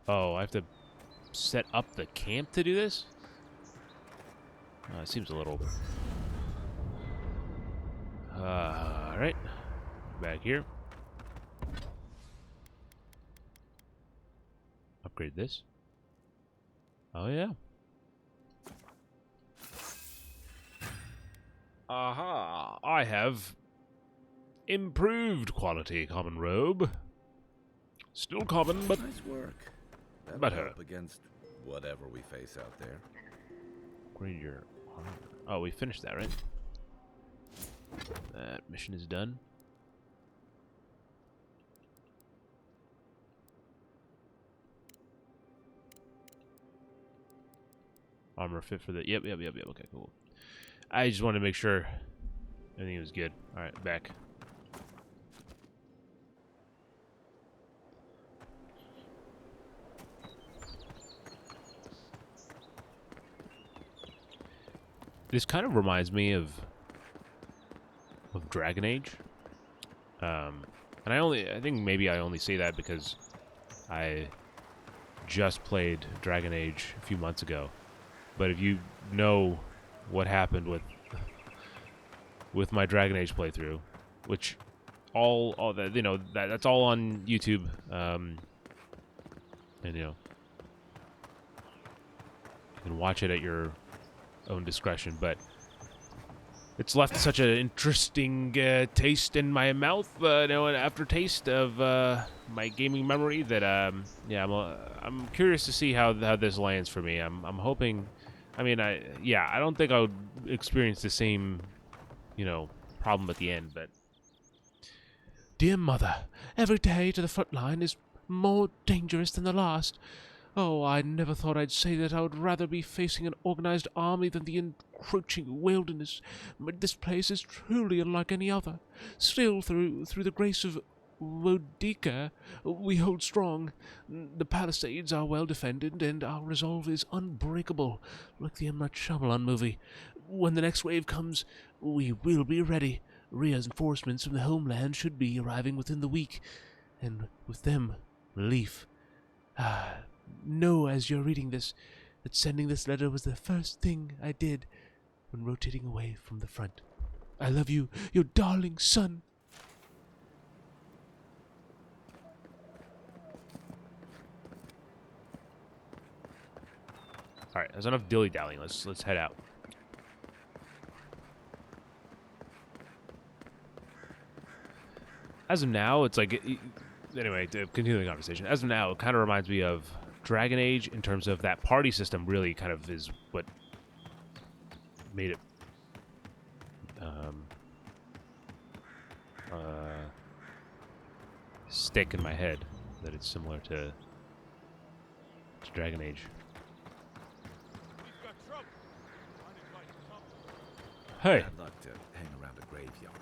Oh, I have to set up the camp to do this? It seems a little... Alright. Back here. Upgrade this. Oh, yeah. Aha! I have improved quality common robe. Still common, but nice work. That'll better. help against whatever we face out there. Upgrade your armor. Oh, we finished that, right? That mission is done. Armor fit for the... Yep. Okay, cool. I just wanted to make sure everything was good. Alright, back. This kind of reminds me of Dragon Age. And I think maybe I only say that because I just played Dragon Age a few months ago. But if you know what happened with my Dragon Age playthrough, which all that, you know, that's all on YouTube, and you know, you can watch it at your own discretion. But it's left such an interesting taste in my mouth, you know, an aftertaste of my gaming memory that yeah, I'm curious to see how this lands for me. I'm hoping, I mean, I don't think I would experience the same, you know, problem at the end, but dear mother, every day to the front line is more dangerous than the last. Oh, I never thought I'd say that I would rather be facing an organized army than the encroaching wilderness. But this place is truly unlike any other. Still, through the grace of Wodika, we hold strong. The palisades are well defended, and our resolve is unbreakable, like the M. Night Shyamalan movie. When the next wave comes, we will be ready. Reinforcements from the homeland should be arriving within the week, and with them, relief. Know as you're reading this that sending this letter was the first thing I did when rotating away from the front. I love you, your darling son. Alright, there's enough dilly-dallying. Let's head out. As of now, it's like... Anyway, to continue the conversation, as of now, it kind of reminds me of Dragon Age in terms of that party system really kind of is what made it stick in my head, that it's similar to Dragon Age. Hey. Bad luck to hang around a graveyard.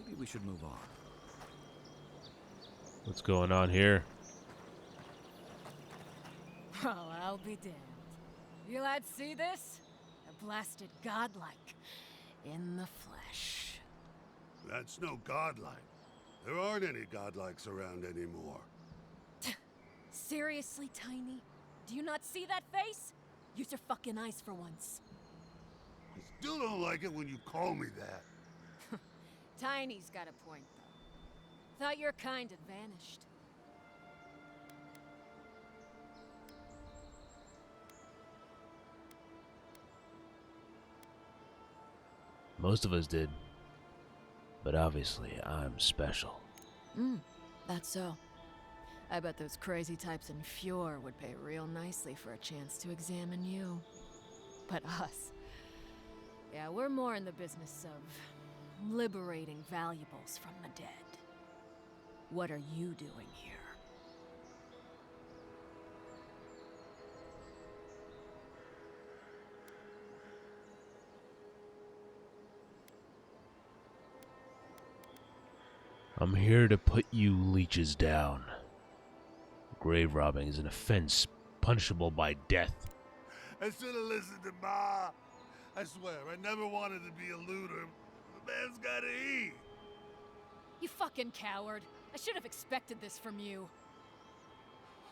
Maybe we should move on. What's going on here? Well, I'll be damned. You lads see this? A blasted godlike in the flesh. That's no godlike. There aren't any godlikes around anymore. Seriously, Tiny? Do you not see that face? Use your fucking eyes for once. I still don't like it when you call me that. Tiny's got a point, though. Thought your kind had vanished. Most of us did. But obviously, I'm special. That's so. I bet those crazy types in Fjord would pay real nicely for a chance to examine you. But us... yeah, we're more in the business of liberating valuables from the dead. What are you doing here? I'm here to put you leeches down. Grave robbing is an offense punishable by death. I should have listened to Ma. I swear, I never wanted to be a looter. The man's gotta eat. You fucking coward. I should have expected this from you.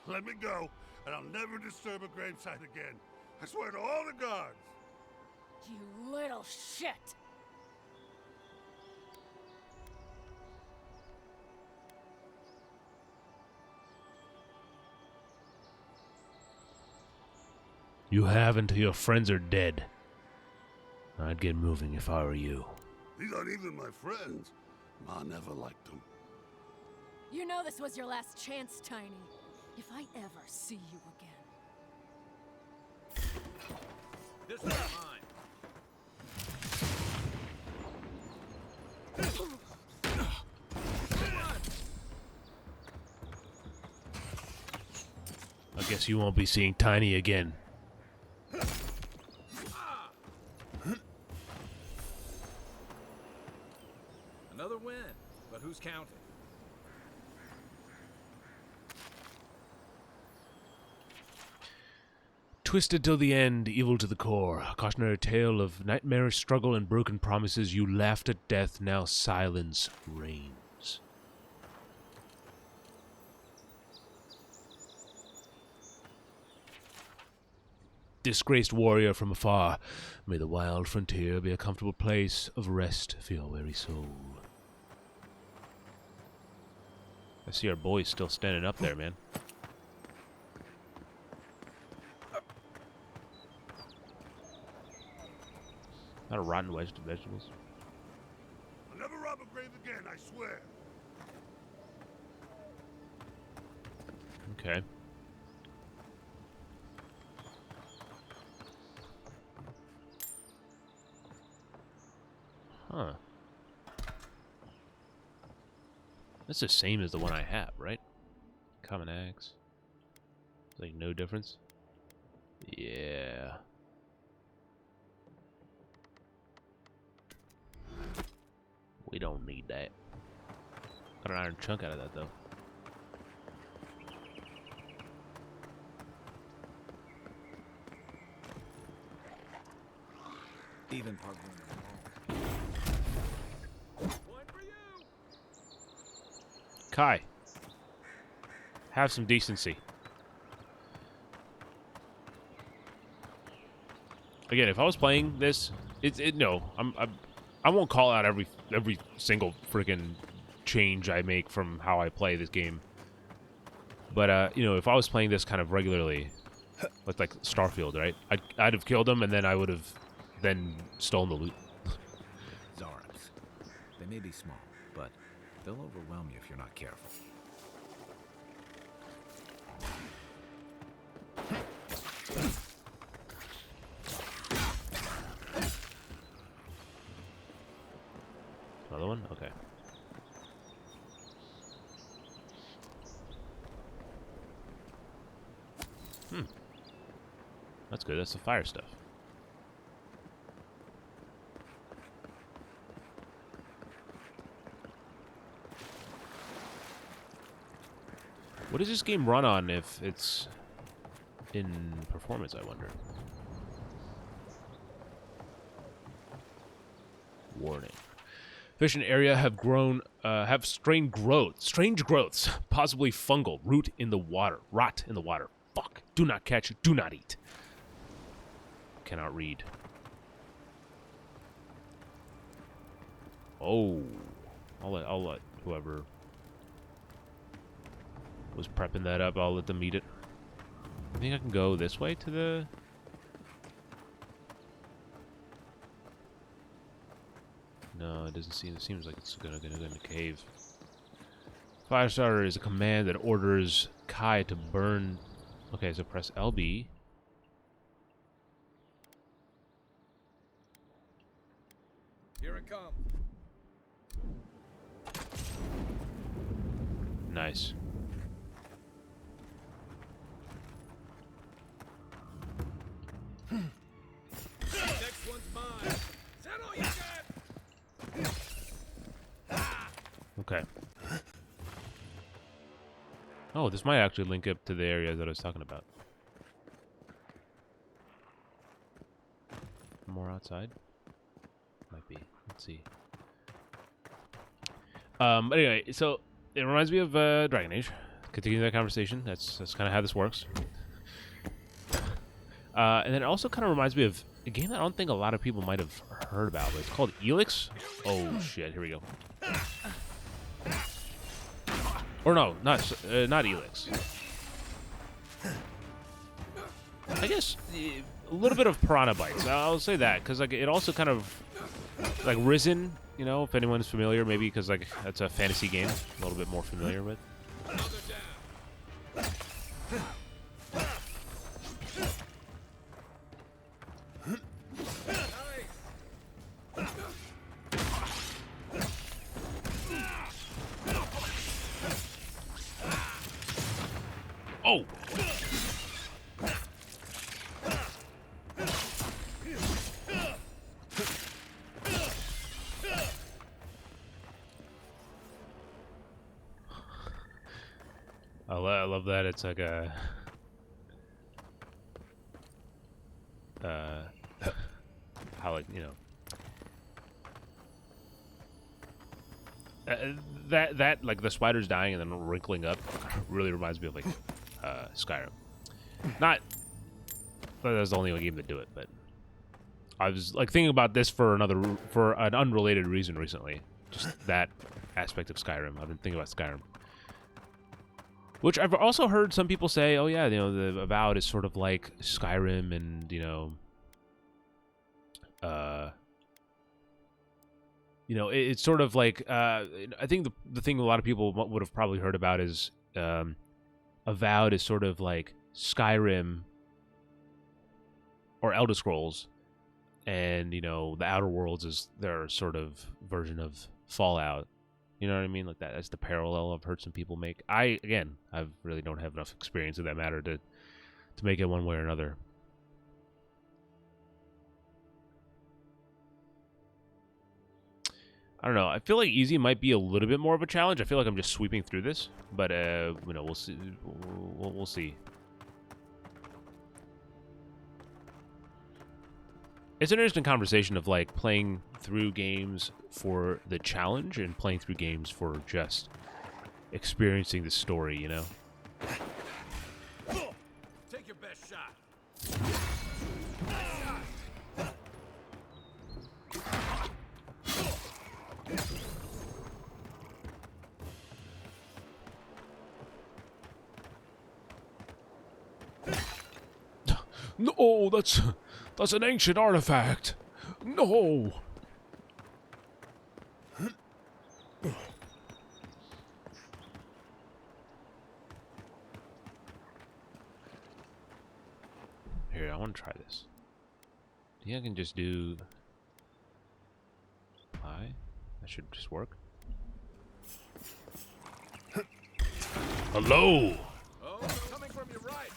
Let me go, and I'll never disturb a gravesite again. I swear to all the gods. You little shit. You have until your friends are dead. I'd get moving if I were you. These aren't even my friends. Ma never liked them. You know this was your last chance, Tiny. If I ever see you again. This is mine. I guess you won't be seeing Tiny again. Another win, but who's counting? Twisted till the end, evil to the core. A cautionary tale of nightmarish struggle and broken promises. You laughed at death, now silence reigns. Disgraced warrior from afar, may the wild frontier be a comfortable place of rest for your weary soul. I see our boys still standing up there, man. I lot of rotten vegetables. I'll never rob a grave again, I swear. Okay. Huh. That's the same as the one I have, right? Common axe. Like no difference? Yeah. We don't need that. Got an iron chunk out of that though. Even part Kai, have some decency. Again, if I was playing this, I won't call out every single freaking change I make from how I play this game. But you know, if I was playing this kind of regularly, with like Starfield, right? I'd have killed him and then I would have then stolen the loot. Zarans. They may be small, but they'll overwhelm you if you're not careful. Another one? Okay. That's good. That's the fire stuff. What does this game run on if it's in performance, I wonder? Warning. Fish in area have have strange growths, possibly fungal, rot in the water. Fuck. Do not catch, do not eat. Cannot read. Oh. I'll let whoever was prepping that up, I'll let them eat it. I think I can go this way to the... No, it doesn't seem. It seems like it's gonna go in the cave. Firestarter is a command that orders Kai to burn. Okay, so press LB. Here it comes. Nice. Next one's mine. Is that all you got? Okay. Oh, this might actually link up to the area that I was talking about. More outside? Might be. Let's see. But anyway, so it reminds me of Dragon Age. Continuing that conversation. That's kind of how this works. And then it also kind of reminds me of a game that I don't think a lot of people might have heard about, but it's called Elix. Oh shit! Here we go. Or no, not Elix. I guess a little bit of Piranha Bytes. I'll say that because like it also kind of like Risen. You know, if anyone's familiar, maybe because like that's a fantasy game, a little bit more familiar with. Oh! I love that. It's like a how, like, you know, that like the spiders dying and then wrinkling up really reminds me of like Skyrim. Not that that's the only game that do it, but I was like thinking about this for an unrelated reason recently. Just that aspect of Skyrim. I've been thinking about Skyrim. Which I've also heard some people say, oh yeah, you know, the Avowed is sort of like Skyrim, and you know, you know, it's sort of like I think the thing a lot of people would have probably heard about is Avowed is sort of like Skyrim or Elder Scrolls, and you know, the Outer Worlds is their sort of version of Fallout. You know what I mean? Like that's the parallel I've heard some people make. I really don't have enough experience in that matter to make it one way or another. I don't know. I feel like easy might be a little bit more of a challenge. I feel like I'm just sweeping through this, but you know, we'll see. We'll see. It's an interesting conversation of like playing through games for the challenge and playing through games for just experiencing the story, you know? Take your best shot. No, that's an ancient artifact. No. Here, I want to try this. Do you think I can just do apply? That should just work. Hello. Oh, coming from your right.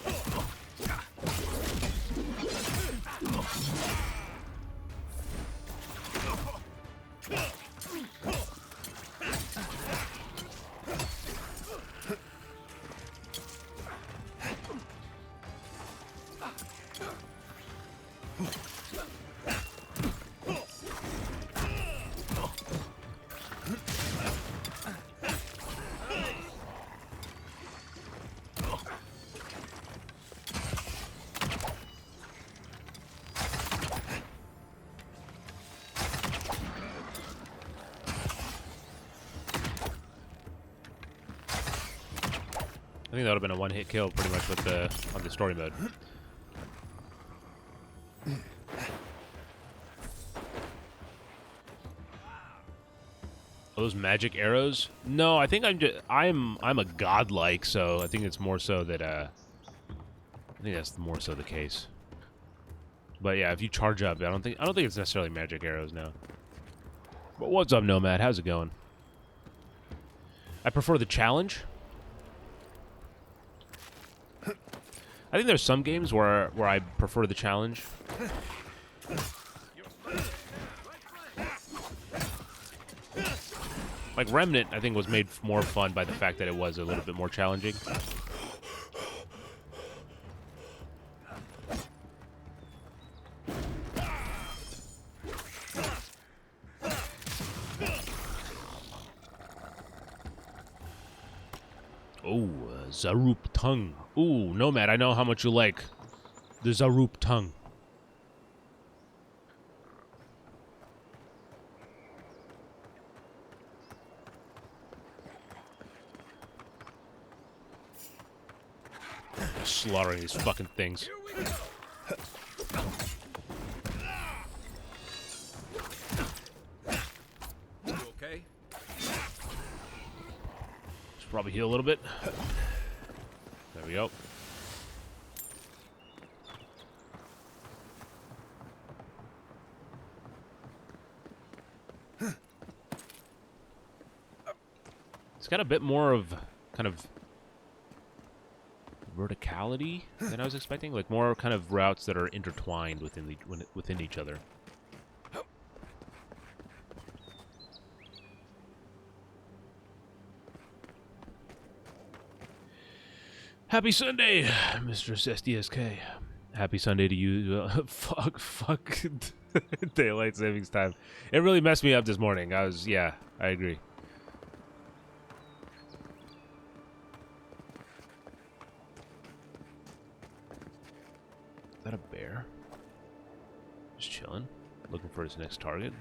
I think that would have been a one-hit kill pretty much with the on the story mode. Those magic arrows? No, I think I'm a godlike, so I think it's more so that I think that's more so the case. But yeah, if you charge up, I don't think it's necessarily magic arrows now. But what's up, Nomad? How's it going? I prefer the challenge. I think there's some games where I prefer the challenge. Like Remnant, I think was made more fun by the fact that it was a little bit more challenging. Oh, Zarup tongue. Ooh, Nomad, I know how much you like the Zarup tongue. Slaughtering these fucking things. You okay? Should probably heal a little bit. There we go. It's got a bit more of kind of verticality than I was expecting, like more kind of routes that are intertwined within each other. Happy Sunday, Mistress SDSK. Happy Sunday to you. Fuck daylight savings time. It really messed me up this morning. Yeah, I agree. Is that a bear? Just chilling, looking for his next target.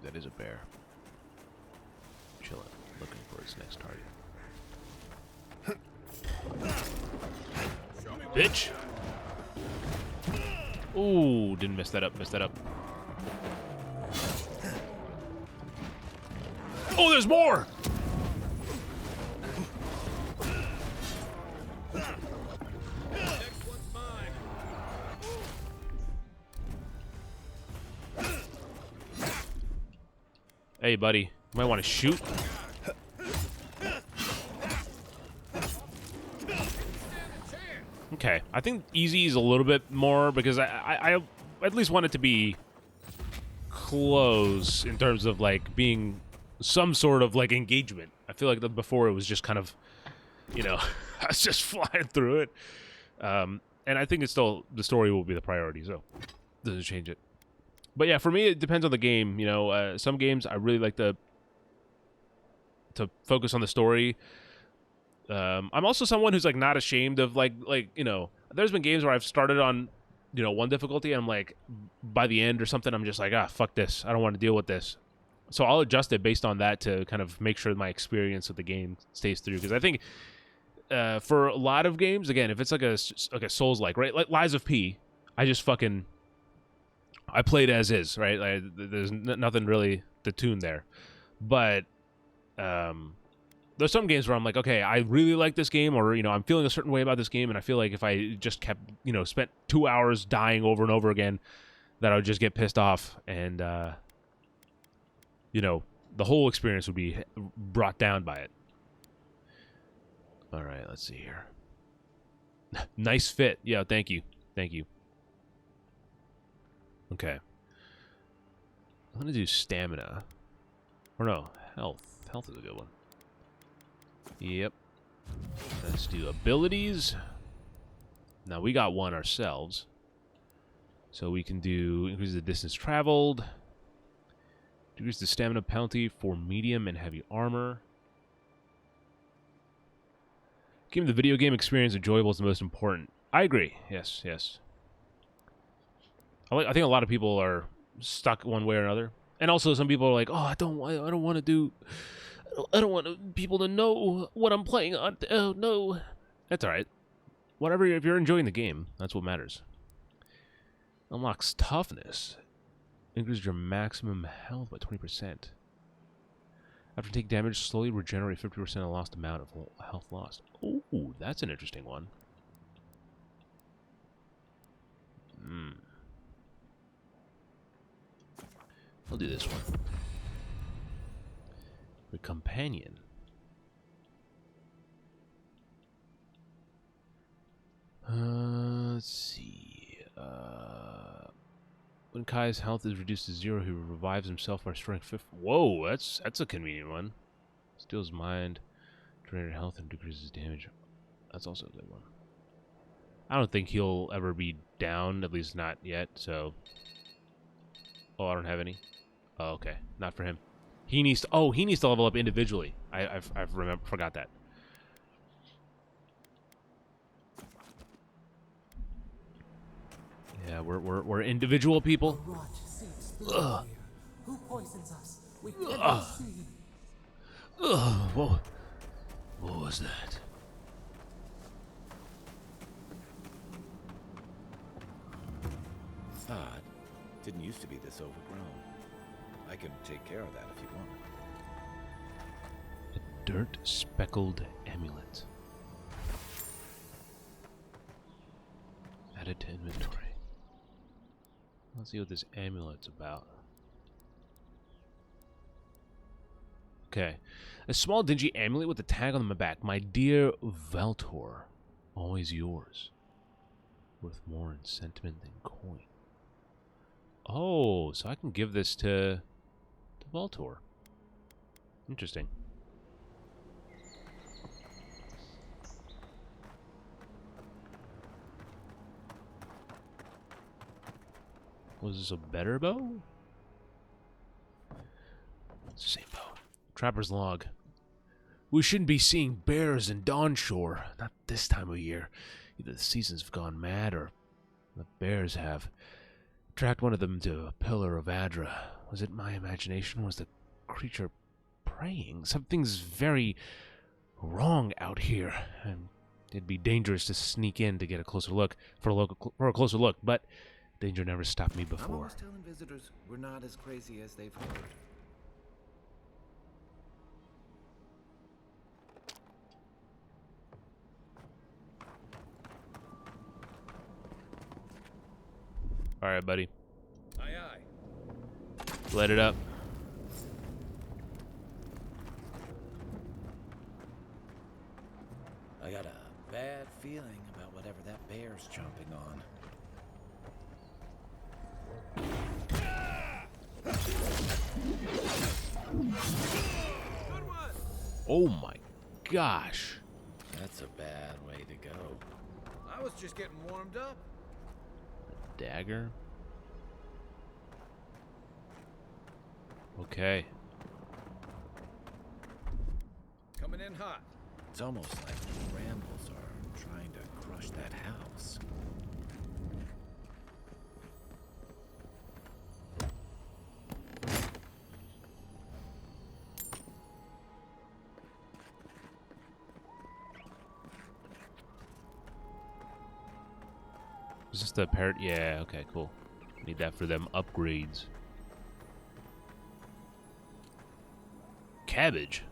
That is a bear. Chilling, looking for his next target. Show me bitch. Ooh, didn't mess that up. Messed that up. Oh, there's more. Hey, buddy. You might want to shoot. Okay, I think easy is a little bit more because I at least want it to be close in terms of like being some sort of like engagement. I feel like before it was just kind of, you know, I was just flying through it. And I think it's still the story will be the priority, so doesn't change it. But yeah, for me it depends on the game. You know, some games I really like to focus on the story. I'm also someone who's like not ashamed of like you know, there's been games where I've started on, you know, one difficulty and I'm like by the end or something I'm just like, ah, fuck this, I don't want to deal with this. So I'll adjust it based on that to kind of make sure my experience with the game stays through, because I think for a lot of games, again, if it's like a Souls-like, right, like Lies of P, I played as is, right? Like, there's nothing really to tune there, but there's some games where I'm like, okay, I really like this game, or, you know, I'm feeling a certain way about this game, and I feel like if I just kept, you know, spent 2 hours dying over and over again, that I would just get pissed off, and, you know, the whole experience would be brought down by it. All right, let's see here. Nice fit. Yeah, thank you. Thank you. Okay. I'm going to do stamina. Or no, health. Health is a good one. Yep. Let's do abilities. Now we got one ourselves. So we can do increase the distance traveled. Decrease the stamina penalty for medium and heavy armor. Keeping the video game experience enjoyable is the most important. I agree. Yes, yes. I think a lot of people are stuck one way or another. And also some people are like, "Oh, I don't want people to know what I'm playing on." Oh, no. That's all right. Whatever, if you're enjoying the game, that's what matters. Unlocks toughness. Increases your maximum health by 20%. After taking damage, slowly regenerate 50% of the lost amount of health lost. Ooh, that's an interesting one. I'll do this one. The companion. Let's see. When Kai's health is reduced to 0, he revives himself by restoring 50. Whoa, that's a convenient one. Steals mind, drains health, and decreases damage. That's also a good one. I don't think he'll ever be down, at least not yet. So, oh, I don't have any. Oh, okay, not for him. He needs to. Oh, he needs to level up individually. I've forgot that. Yeah, we're individual people. Ugh. Who poisons us? We Ugh. Ugh. What was that? Odd. Didn't used to be this overgrown. I can take care of that if you want. A dirt-speckled amulet. Add it to inventory. Let's see what this amulet's about. Okay. A small dingy amulet with a tag on the back. My dear Valtor, always yours. Worth more in sentiment than coin. Oh, so I can give this to Valtor. Interesting. Was this a better bow? It's the same bow. Trapper's log. We shouldn't be seeing bears in Dawnshore. Not this time of year. Either the seasons have gone mad or the bears have. Tracked one of them to a pillar of Adra. Was it my imagination? Was the creature praying? Something's very wrong out here. And It'd be dangerous to sneak in to get a closer look for a closer look, but danger never stopped me I'm before. always telling visitors we're not as crazy as they've heard. All right, buddy. Aye, aye. Let it up. I got a bad feeling about whatever that bear's chomping on. Oh my gosh. That's a bad way to go. I was just getting warmed up. Dagger. Okay. Coming in hot. It's almost like the brambles are trying to crush that house. Is this the parrot? Yeah, okay, cool. Need that for them upgrades. Cabbage.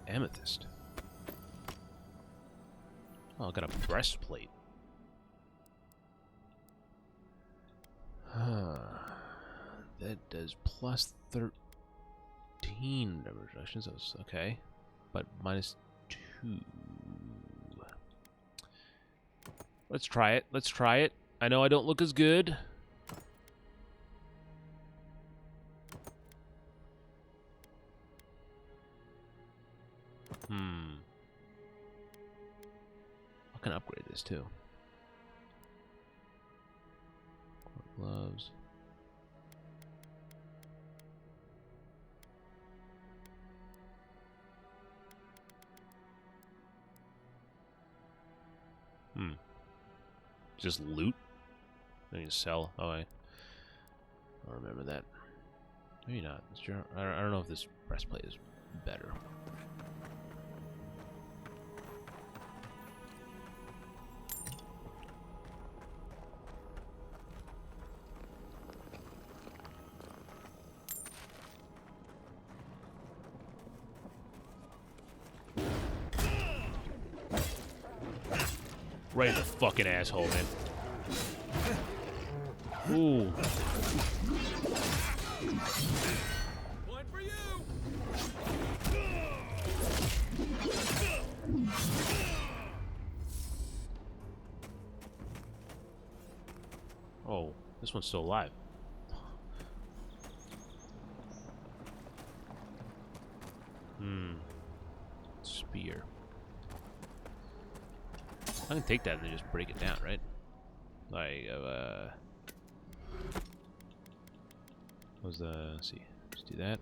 Amethyst. Oh, I got a breastplate. That does plus 13 number reductions. That was okay. But minus 2. Let's try it. Let's try it. I know I don't look as good. I can upgrade this too. Gloves. Just loot? I need to sell. Oh, I remember that. Maybe not. I don't know if this breastplate is better. Right in the fucking asshole, man. Ooh. Point for you. Oh, this one's still alive. Spear. I can take that and then just break it down, right? Like, let's see. Let's do that.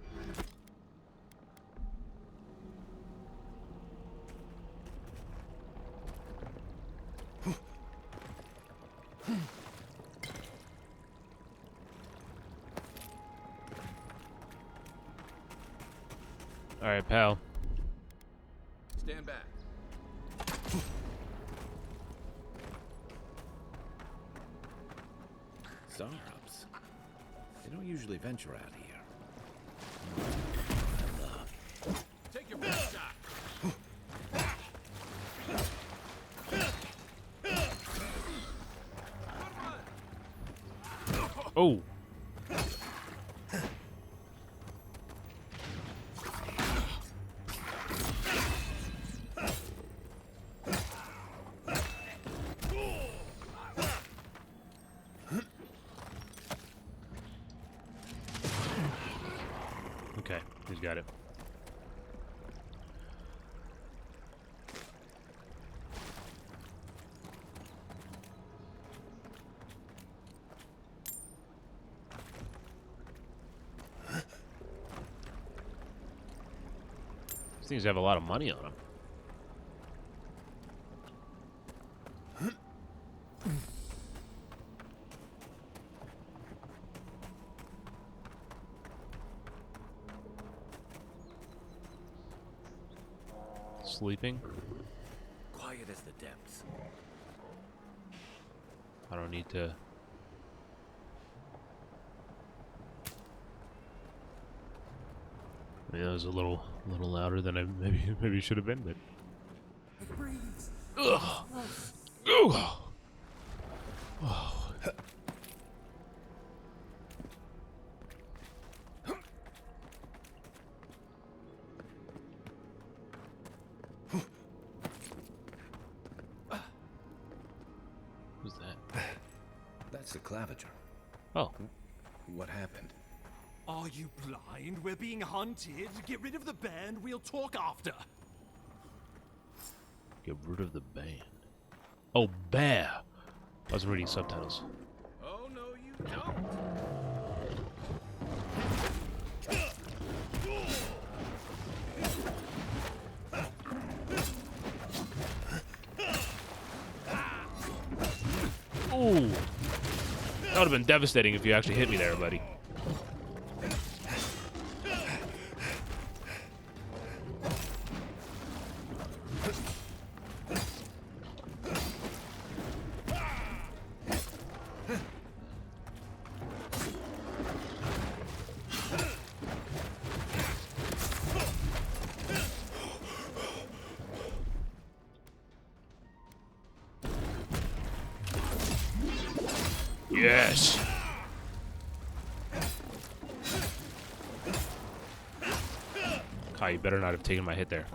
All right, pal. Stand back. Startups. They don't usually venture out here. Take your best shot. Oh. Okay, he's got it. These things have a lot of money on them. Sleeping? Quiet as the depths. I don't need to. I mean, that was a little louder than I maybe should have been, but. Ugh. Ugh. Oh. Who's that? That's the Clavager. Oh. What happened? Are you blind? We're being hunted. Get rid of the band. We'll talk after. Get rid of the band. Oh, bear. I was reading subtitles. Oh, no, you don't. Ooh. That would have been devastating if you actually hit me there, buddy. Yes. Kai, you better not have taken my hit there.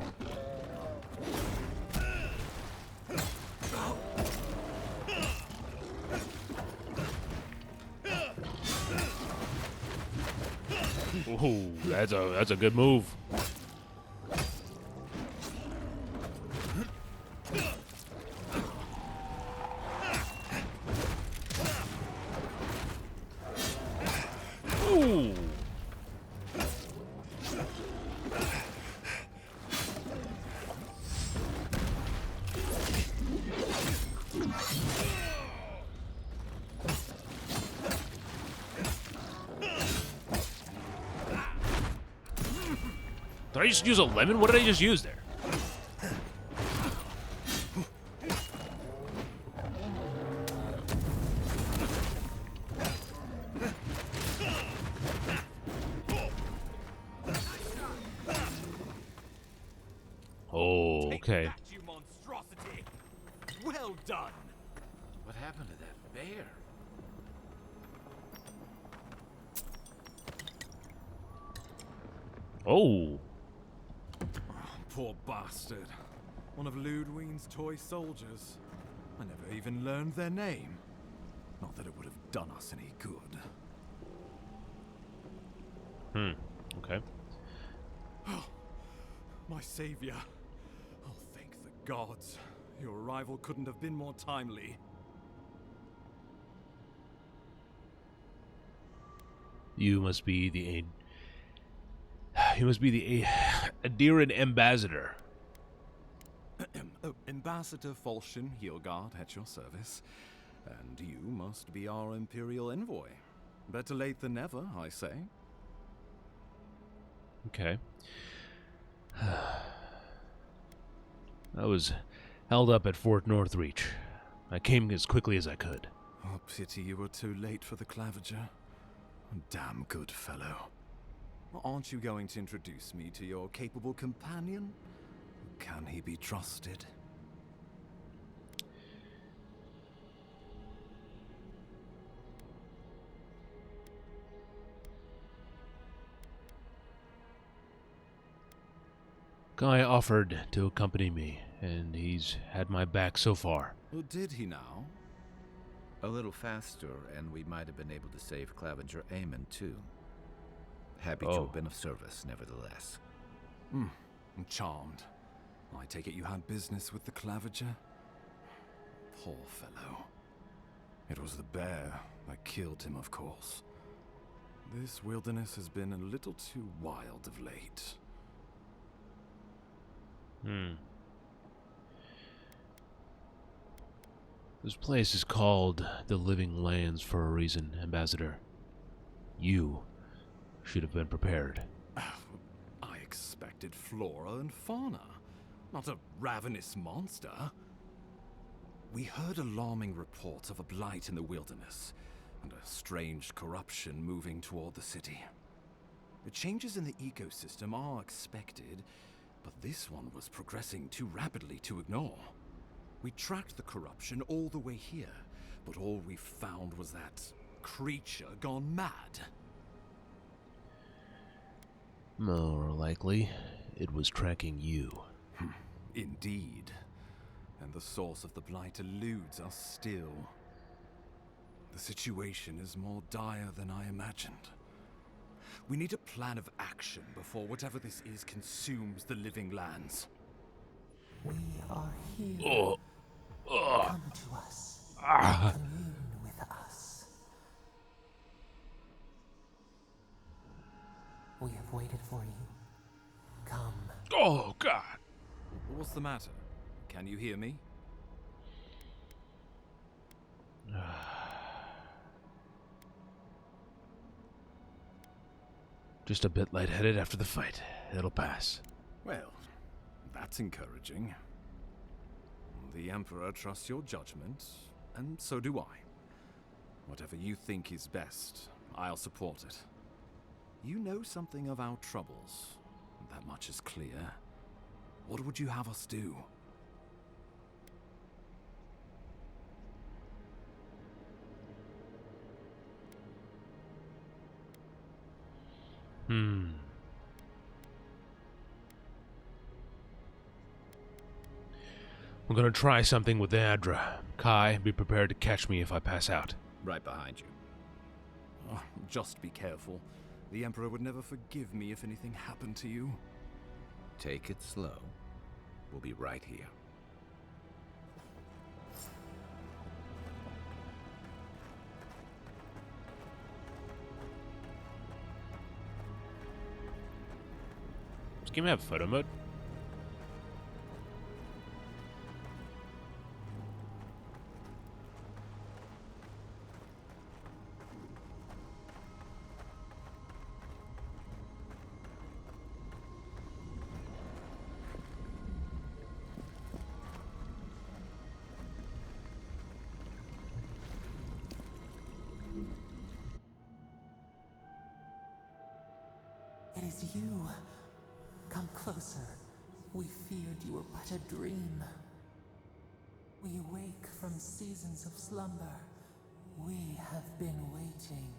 Ooh, that's a good move. Ooh. Did I just use a lemon? What did I just use there? Oh, okay. Take that, you monstrosity. Well done. What happened to that bear? Oh. Poor bastard. One of Ludwine's toy soldiers. I never even learned their name. Not that it would have done us any good. Okay. My savior. Oh, thank the gods. Your arrival couldn't have been more timely. You must be the Adiran ambassador. Ambassador Falchion Heelguard at your service. And you must be our Imperial envoy. Better late than never, I say. Okay. I was held up at Fort Northreach. I came as quickly as I could. Oh, pity you were too late for the Clavager. Damn good fellow. Aren't you going to introduce me to your capable companion? Can he be trusted? Guy offered to accompany me, and he's had my back so far. Oh, did he now? A little faster, and we might have been able to save Clavager Aemon, too. Happy to have been of service, nevertheless. I'm charmed. I take it you had business with the Clavager? Poor fellow. It was the bear that killed him, of course. This wilderness has been a little too wild of late. This place is called the Living Lands for a reason, Ambassador. You should have been prepared. I expected flora and fauna. not a ravenous monster. We heard alarming reports of a blight in the wilderness, and a strange corruption moving toward the city. The changes in the ecosystem are expected, but this one was progressing too rapidly to ignore. We tracked the corruption all the way here, but all we found was that creature gone mad. More likely, it was tracking you. Indeed. And the source of the blight eludes us still. The situation is more dire than I imagined. We need a plan of action before whatever this is consumes the living lands. We are here. Come to us. Commune with us. We have waited for you. Come. Oh, God. What's the matter? Can you hear me? Just a bit lightheaded after the fight. It'll pass. Well, that's encouraging. The Emperor trusts your judgment, and so do I. Whatever you think is best, I'll support it. You know something of our troubles. That much is clear. What would you have us do? I'm gonna try something with the Adra. Kai, be prepared to catch me if I pass out. Right behind you. Oh, just be careful. The Emperor would never forgive me if anything happened to you. Take it slow. We'll be right here. Does this game have photo mode? It is you. Come closer. We feared you were but a dream. We wake from seasons of slumber. We have been waiting.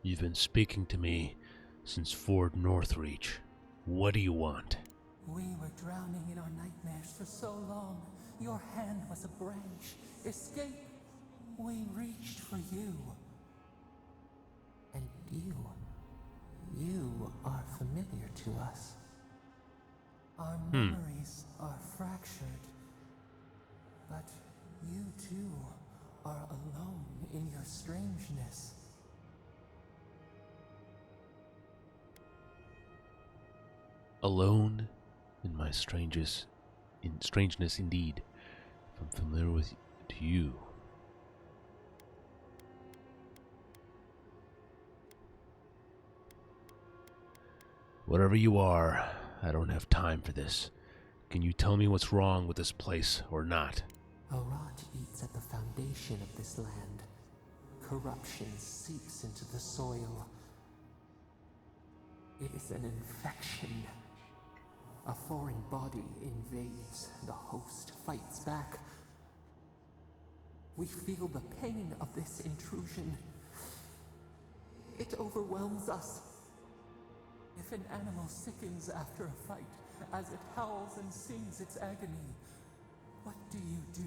You've been speaking to me since Ford Northreach. What do you want? We were drowning in our nightmares for so long. Your hand was a branch. Escape! We reached for you. And you are familiar to us. Our memories are fractured. But you too are alone in your strangeness. Alone in my strangeness indeed. If I'm familiar with you. Whatever you are, I don't have time for this. Can you tell me what's wrong with this place or not? Avowed eats at the foundation of this land. Corruption seeps into the soil. It is an infection. A foreign body invades, the host fights back. We feel the pain of this intrusion. It overwhelms us. If an animal sickens after a fight, as it howls and sings its agony, what do you do?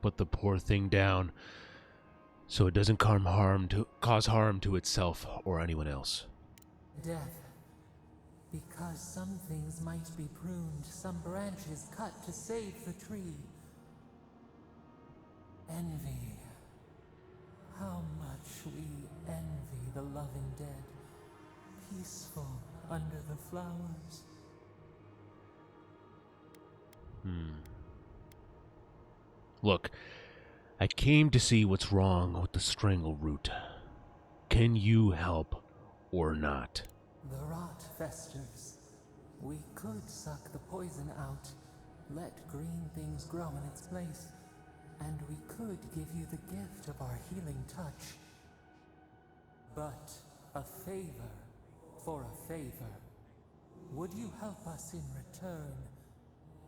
Put the poor thing down so it doesn't cause harm to itself or anyone else. Death Because some things might be pruned, some branches cut to save the tree. Envy. How much we envy the loving dead, peaceful under the flowers. Look, I came to see what's wrong with the strangle root. Can you help or not? The rot festers. We could suck the poison out, let green things grow in its place, and we could give you the gift of our healing touch. But a favor for a favor. Would you help us in return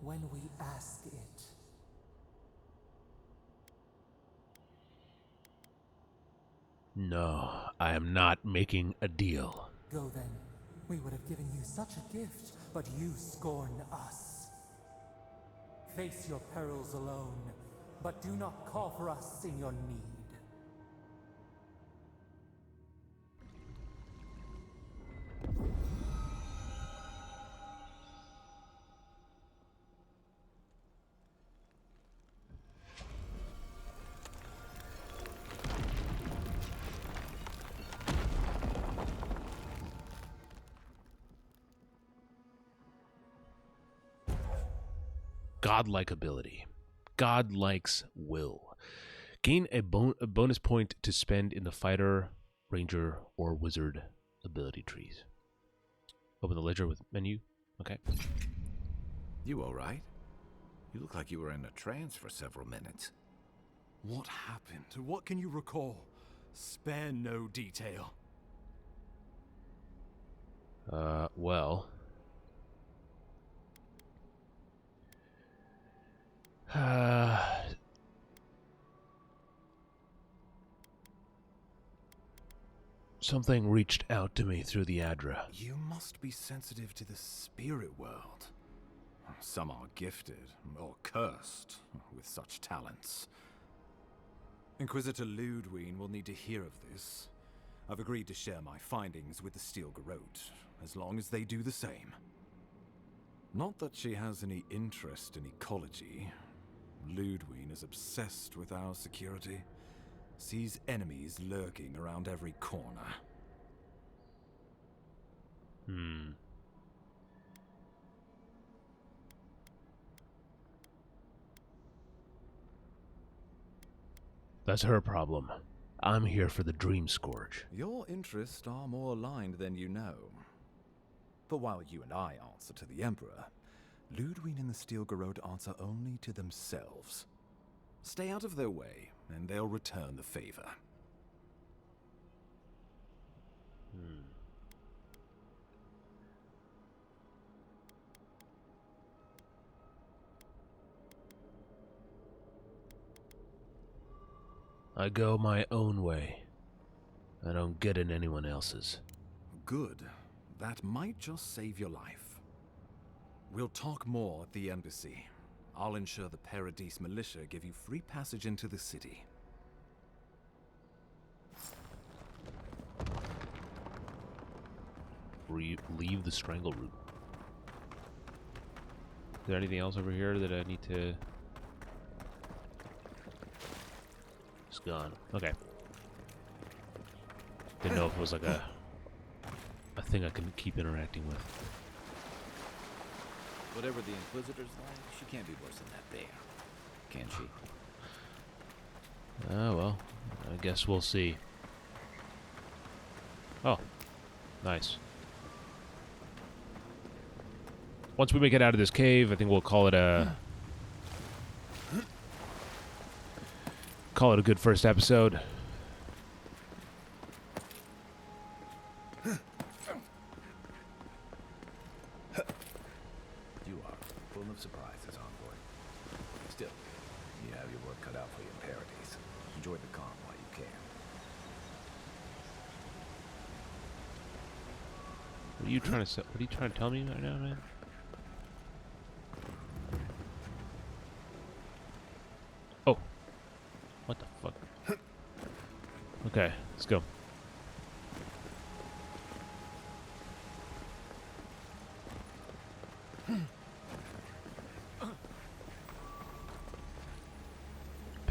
when we ask it? No, I am not making a deal. Go then. We would have given you such a gift, but you scorn us. Face your perils alone, but do not call for us in your need. Godlike ability. God likes will. Gain a bonus point to spend in the fighter, ranger, or wizard ability trees. Open the ledger with menu. Okay. You alright? You look like you were in a trance for several minutes. What happened? What can you recall? Spare no detail. Well. Something reached out to me through the Adra. You must be sensitive to the spirit world. Some are gifted, or cursed, with such talents. Inquisitor Ludwig will need to hear of this. I've agreed to share my findings with the Steel Garrote, as long as they do the same. Not that she has any interest in ecology. Ludwig is obsessed with our security. Sees enemies lurking around every corner. That's her problem. I'm here for the Dream Scourge. Your interests are more aligned than you know. But while you and I answer to the Emperor, Ludwig and the Steel Garrote answer only to themselves. Stay out of their way, and they'll return the favor. I go my own way. I don't get in anyone else's. Good. That might just save your life. We'll talk more at the embassy. I'll ensure the Paradise militia give you free passage into the city. Leave the strangle root. Is there anything else over here that I need to... It's gone. Okay. Didn't know if it was like a thing I can keep interacting with. Whatever the Inquisitor's like, she can't be worse than that bear. Can she? Oh, well. I guess we'll see. Oh. Nice. Once we make it out of this cave, I think we'll call it a... Call it a good first episode. You are full of surprises, Envoy. Still, you have your work cut out for you in Paradise. Enjoy the calm while you can. What are you trying to say? What are you trying to tell me right now, man? Oh. What the fuck? Okay, let's go.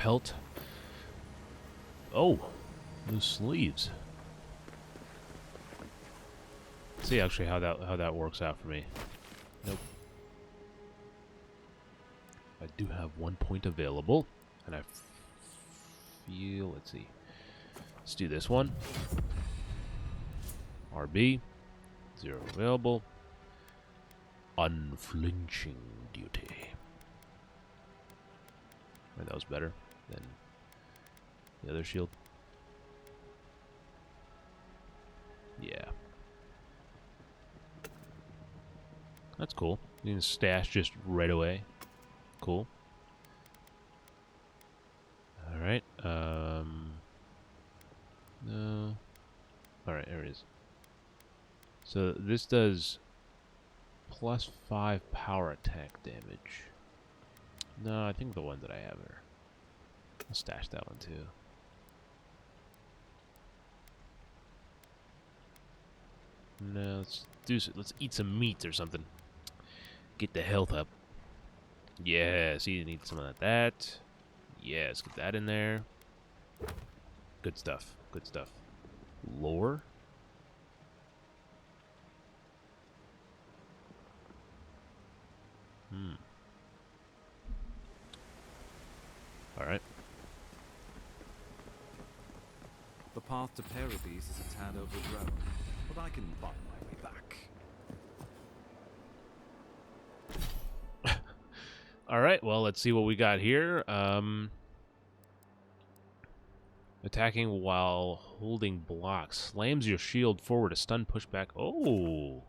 pelt. Oh, those sleeves. See actually how that works out for me. Nope. I do have 1 point available, and I feel. Let's see. Let's do this one. RB, 0 available. Unflinching duty. Right, that was better than the other shield. Yeah. That's cool. You can stash just right away. Cool. Alright. No. Alright, there it is. So this does +5 power attack damage. No, I think the one that I have here. I'll stash that one too. No, let's eat some meat or something. Get the health up. Yeah, see, you need some of that. Yeah, let's get that in there. Good stuff. Good stuff. Lore. Alright. The path to Paradise is a tad overgrown, but I can find my way back. Alright, well, let's see what we got here. Attacking while holding blocks. Slams your shield forward. A stun pushback. Oh.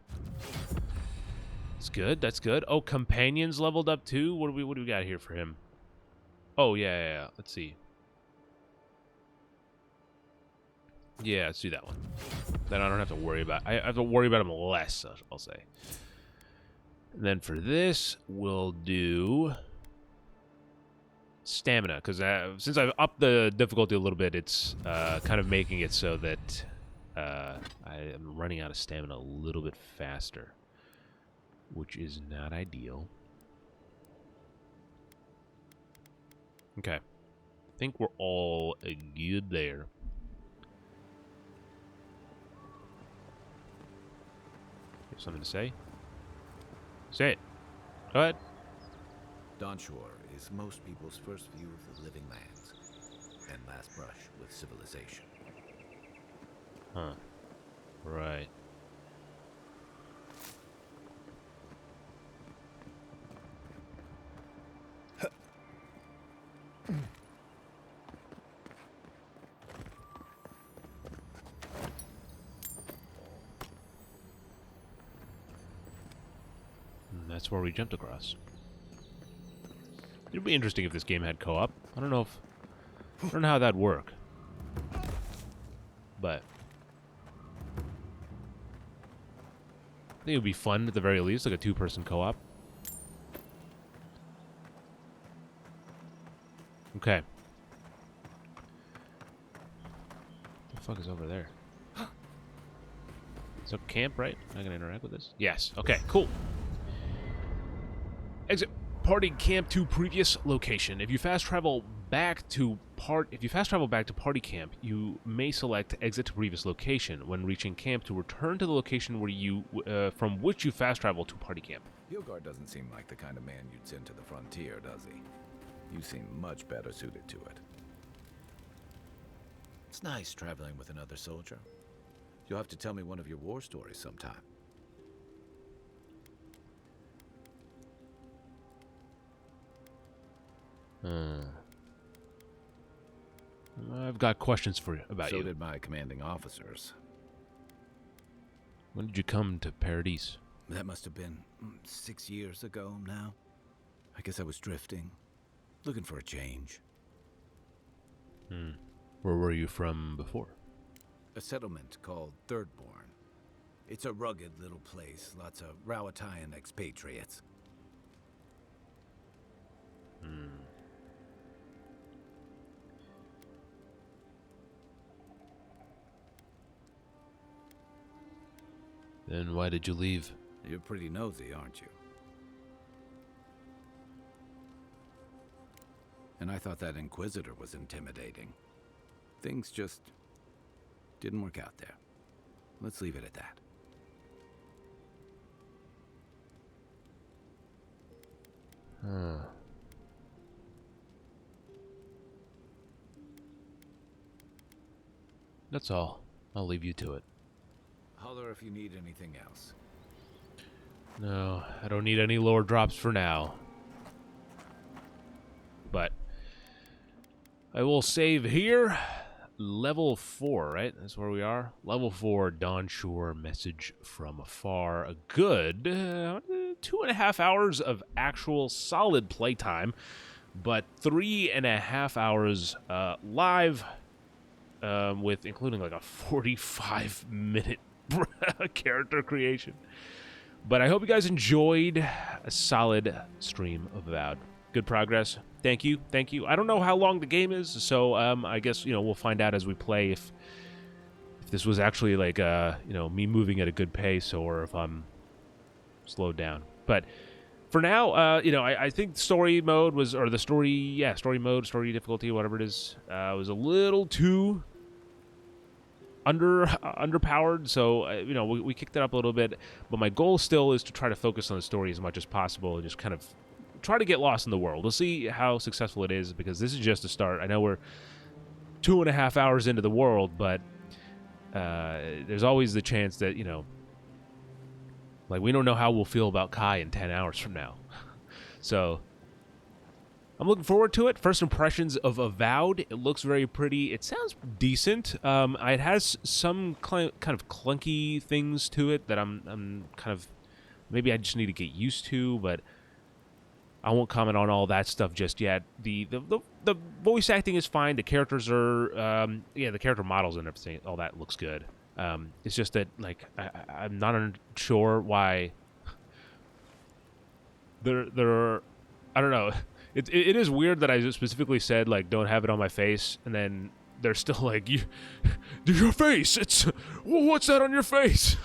That's good. That's good. Oh, companions leveled up too? What do we got here for him? Oh, yeah. Let's see. Yeah, let's do that one. Then I don't have to worry about... I have to worry about him less, I'll say. And then for this, we'll do... stamina, because since I've upped the difficulty a little bit, it's kind of making it so that I am running out of stamina a little bit faster, which is not ideal. Okay. I think we're all good there. You have something to say? Say it. Go ahead. Donshore is most people's first view of the living lands, and last brush with civilization. Huh. Right. And that's where we jumped across. It'd be interesting if this game had co-op. I don't know how that'd work. But I think it would be fun at the very least, like a 2-person co-op. Okay. What the fuck is over there? Is that camp, right? Am I gonna interact with this? Yes. Okay, cool. Exit party camp to previous location. If you fast travel back to party camp, you may select exit to previous location when reaching camp to return to the location where you from which you fast travel to party camp. Hilgard doesn't seem like the kind of man you'd send to the frontier, does he? You seem much better suited to it. It's nice traveling with another soldier. You'll have to tell me one of your war stories sometime. I've got questions for you about you. So did my commanding officers. When did you come to Paradise? That must have been 6 years ago now. I guess I was drifting, looking for a change. Where were you from before? A settlement called Thirdborn. It's a rugged little place, lots of Rawatayan expatriates. Then why did you leave? You're pretty nosy, aren't you? And I thought that Inquisitor was intimidating. Things just didn't work out there. Let's leave it at that. That's all. I'll leave you to it. Holler if you need anything else. No, I don't need any lore drops for now. But I will save here. Level 4, right? That's where we are. Level 4, Dawn Shore, Message from Afar. A good 2.5 hours of actual solid playtime, but 3.5 hours live, with including like a 45-minute character creation. But I hope you guys enjoyed a solid stream of Avowed. Good progress. Thank you. Thank you. I don't know how long the game is, so I guess, we'll find out as we play if this was actually like, me moving at a good pace or if I'm slowed down. But for now, I think story mode was, or the story mode, story difficulty, whatever it is, was a little too underpowered, so we kicked it up a little bit, but my goal still is to try to focus on the story as much as possible and just kind of try to get lost in the world. We'll see how successful it is, because this is just a start. I know we're 2.5 hours into the world, but there's always the chance that, like, we don't know how we'll feel about Kai in 10 hours from now. So I'm looking forward to it. First impressions of Avowed. It looks very pretty. It sounds decent. It has some kind of clunky things to it that I'm kind of, maybe I just need to get used to, but I won't comment on all that stuff just yet. The voice acting is fine. The characters are, the character models and everything, all that looks good. It's just that, like, I'm not sure why there are, I don't know. It is weird that I just specifically said, like, don't have it on my face, and then they're still like, your face, what's that on your face?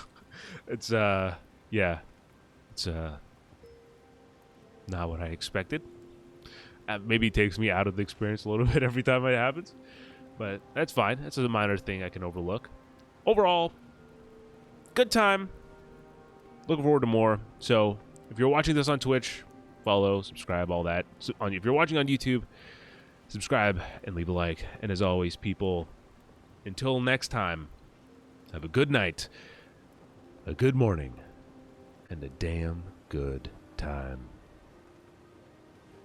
It's, yeah. It's, not what I expected. Maybe it takes me out of the experience a little bit every time it happens, but that's fine. That's a minor thing I can overlook. Overall, good time. Looking forward to more. So if you're watching this on Twitch, follow, subscribe, all that. So if you're watching on YouTube, subscribe and leave a like. And as always, people, until next time, have a good night, a good morning, and a damn good time.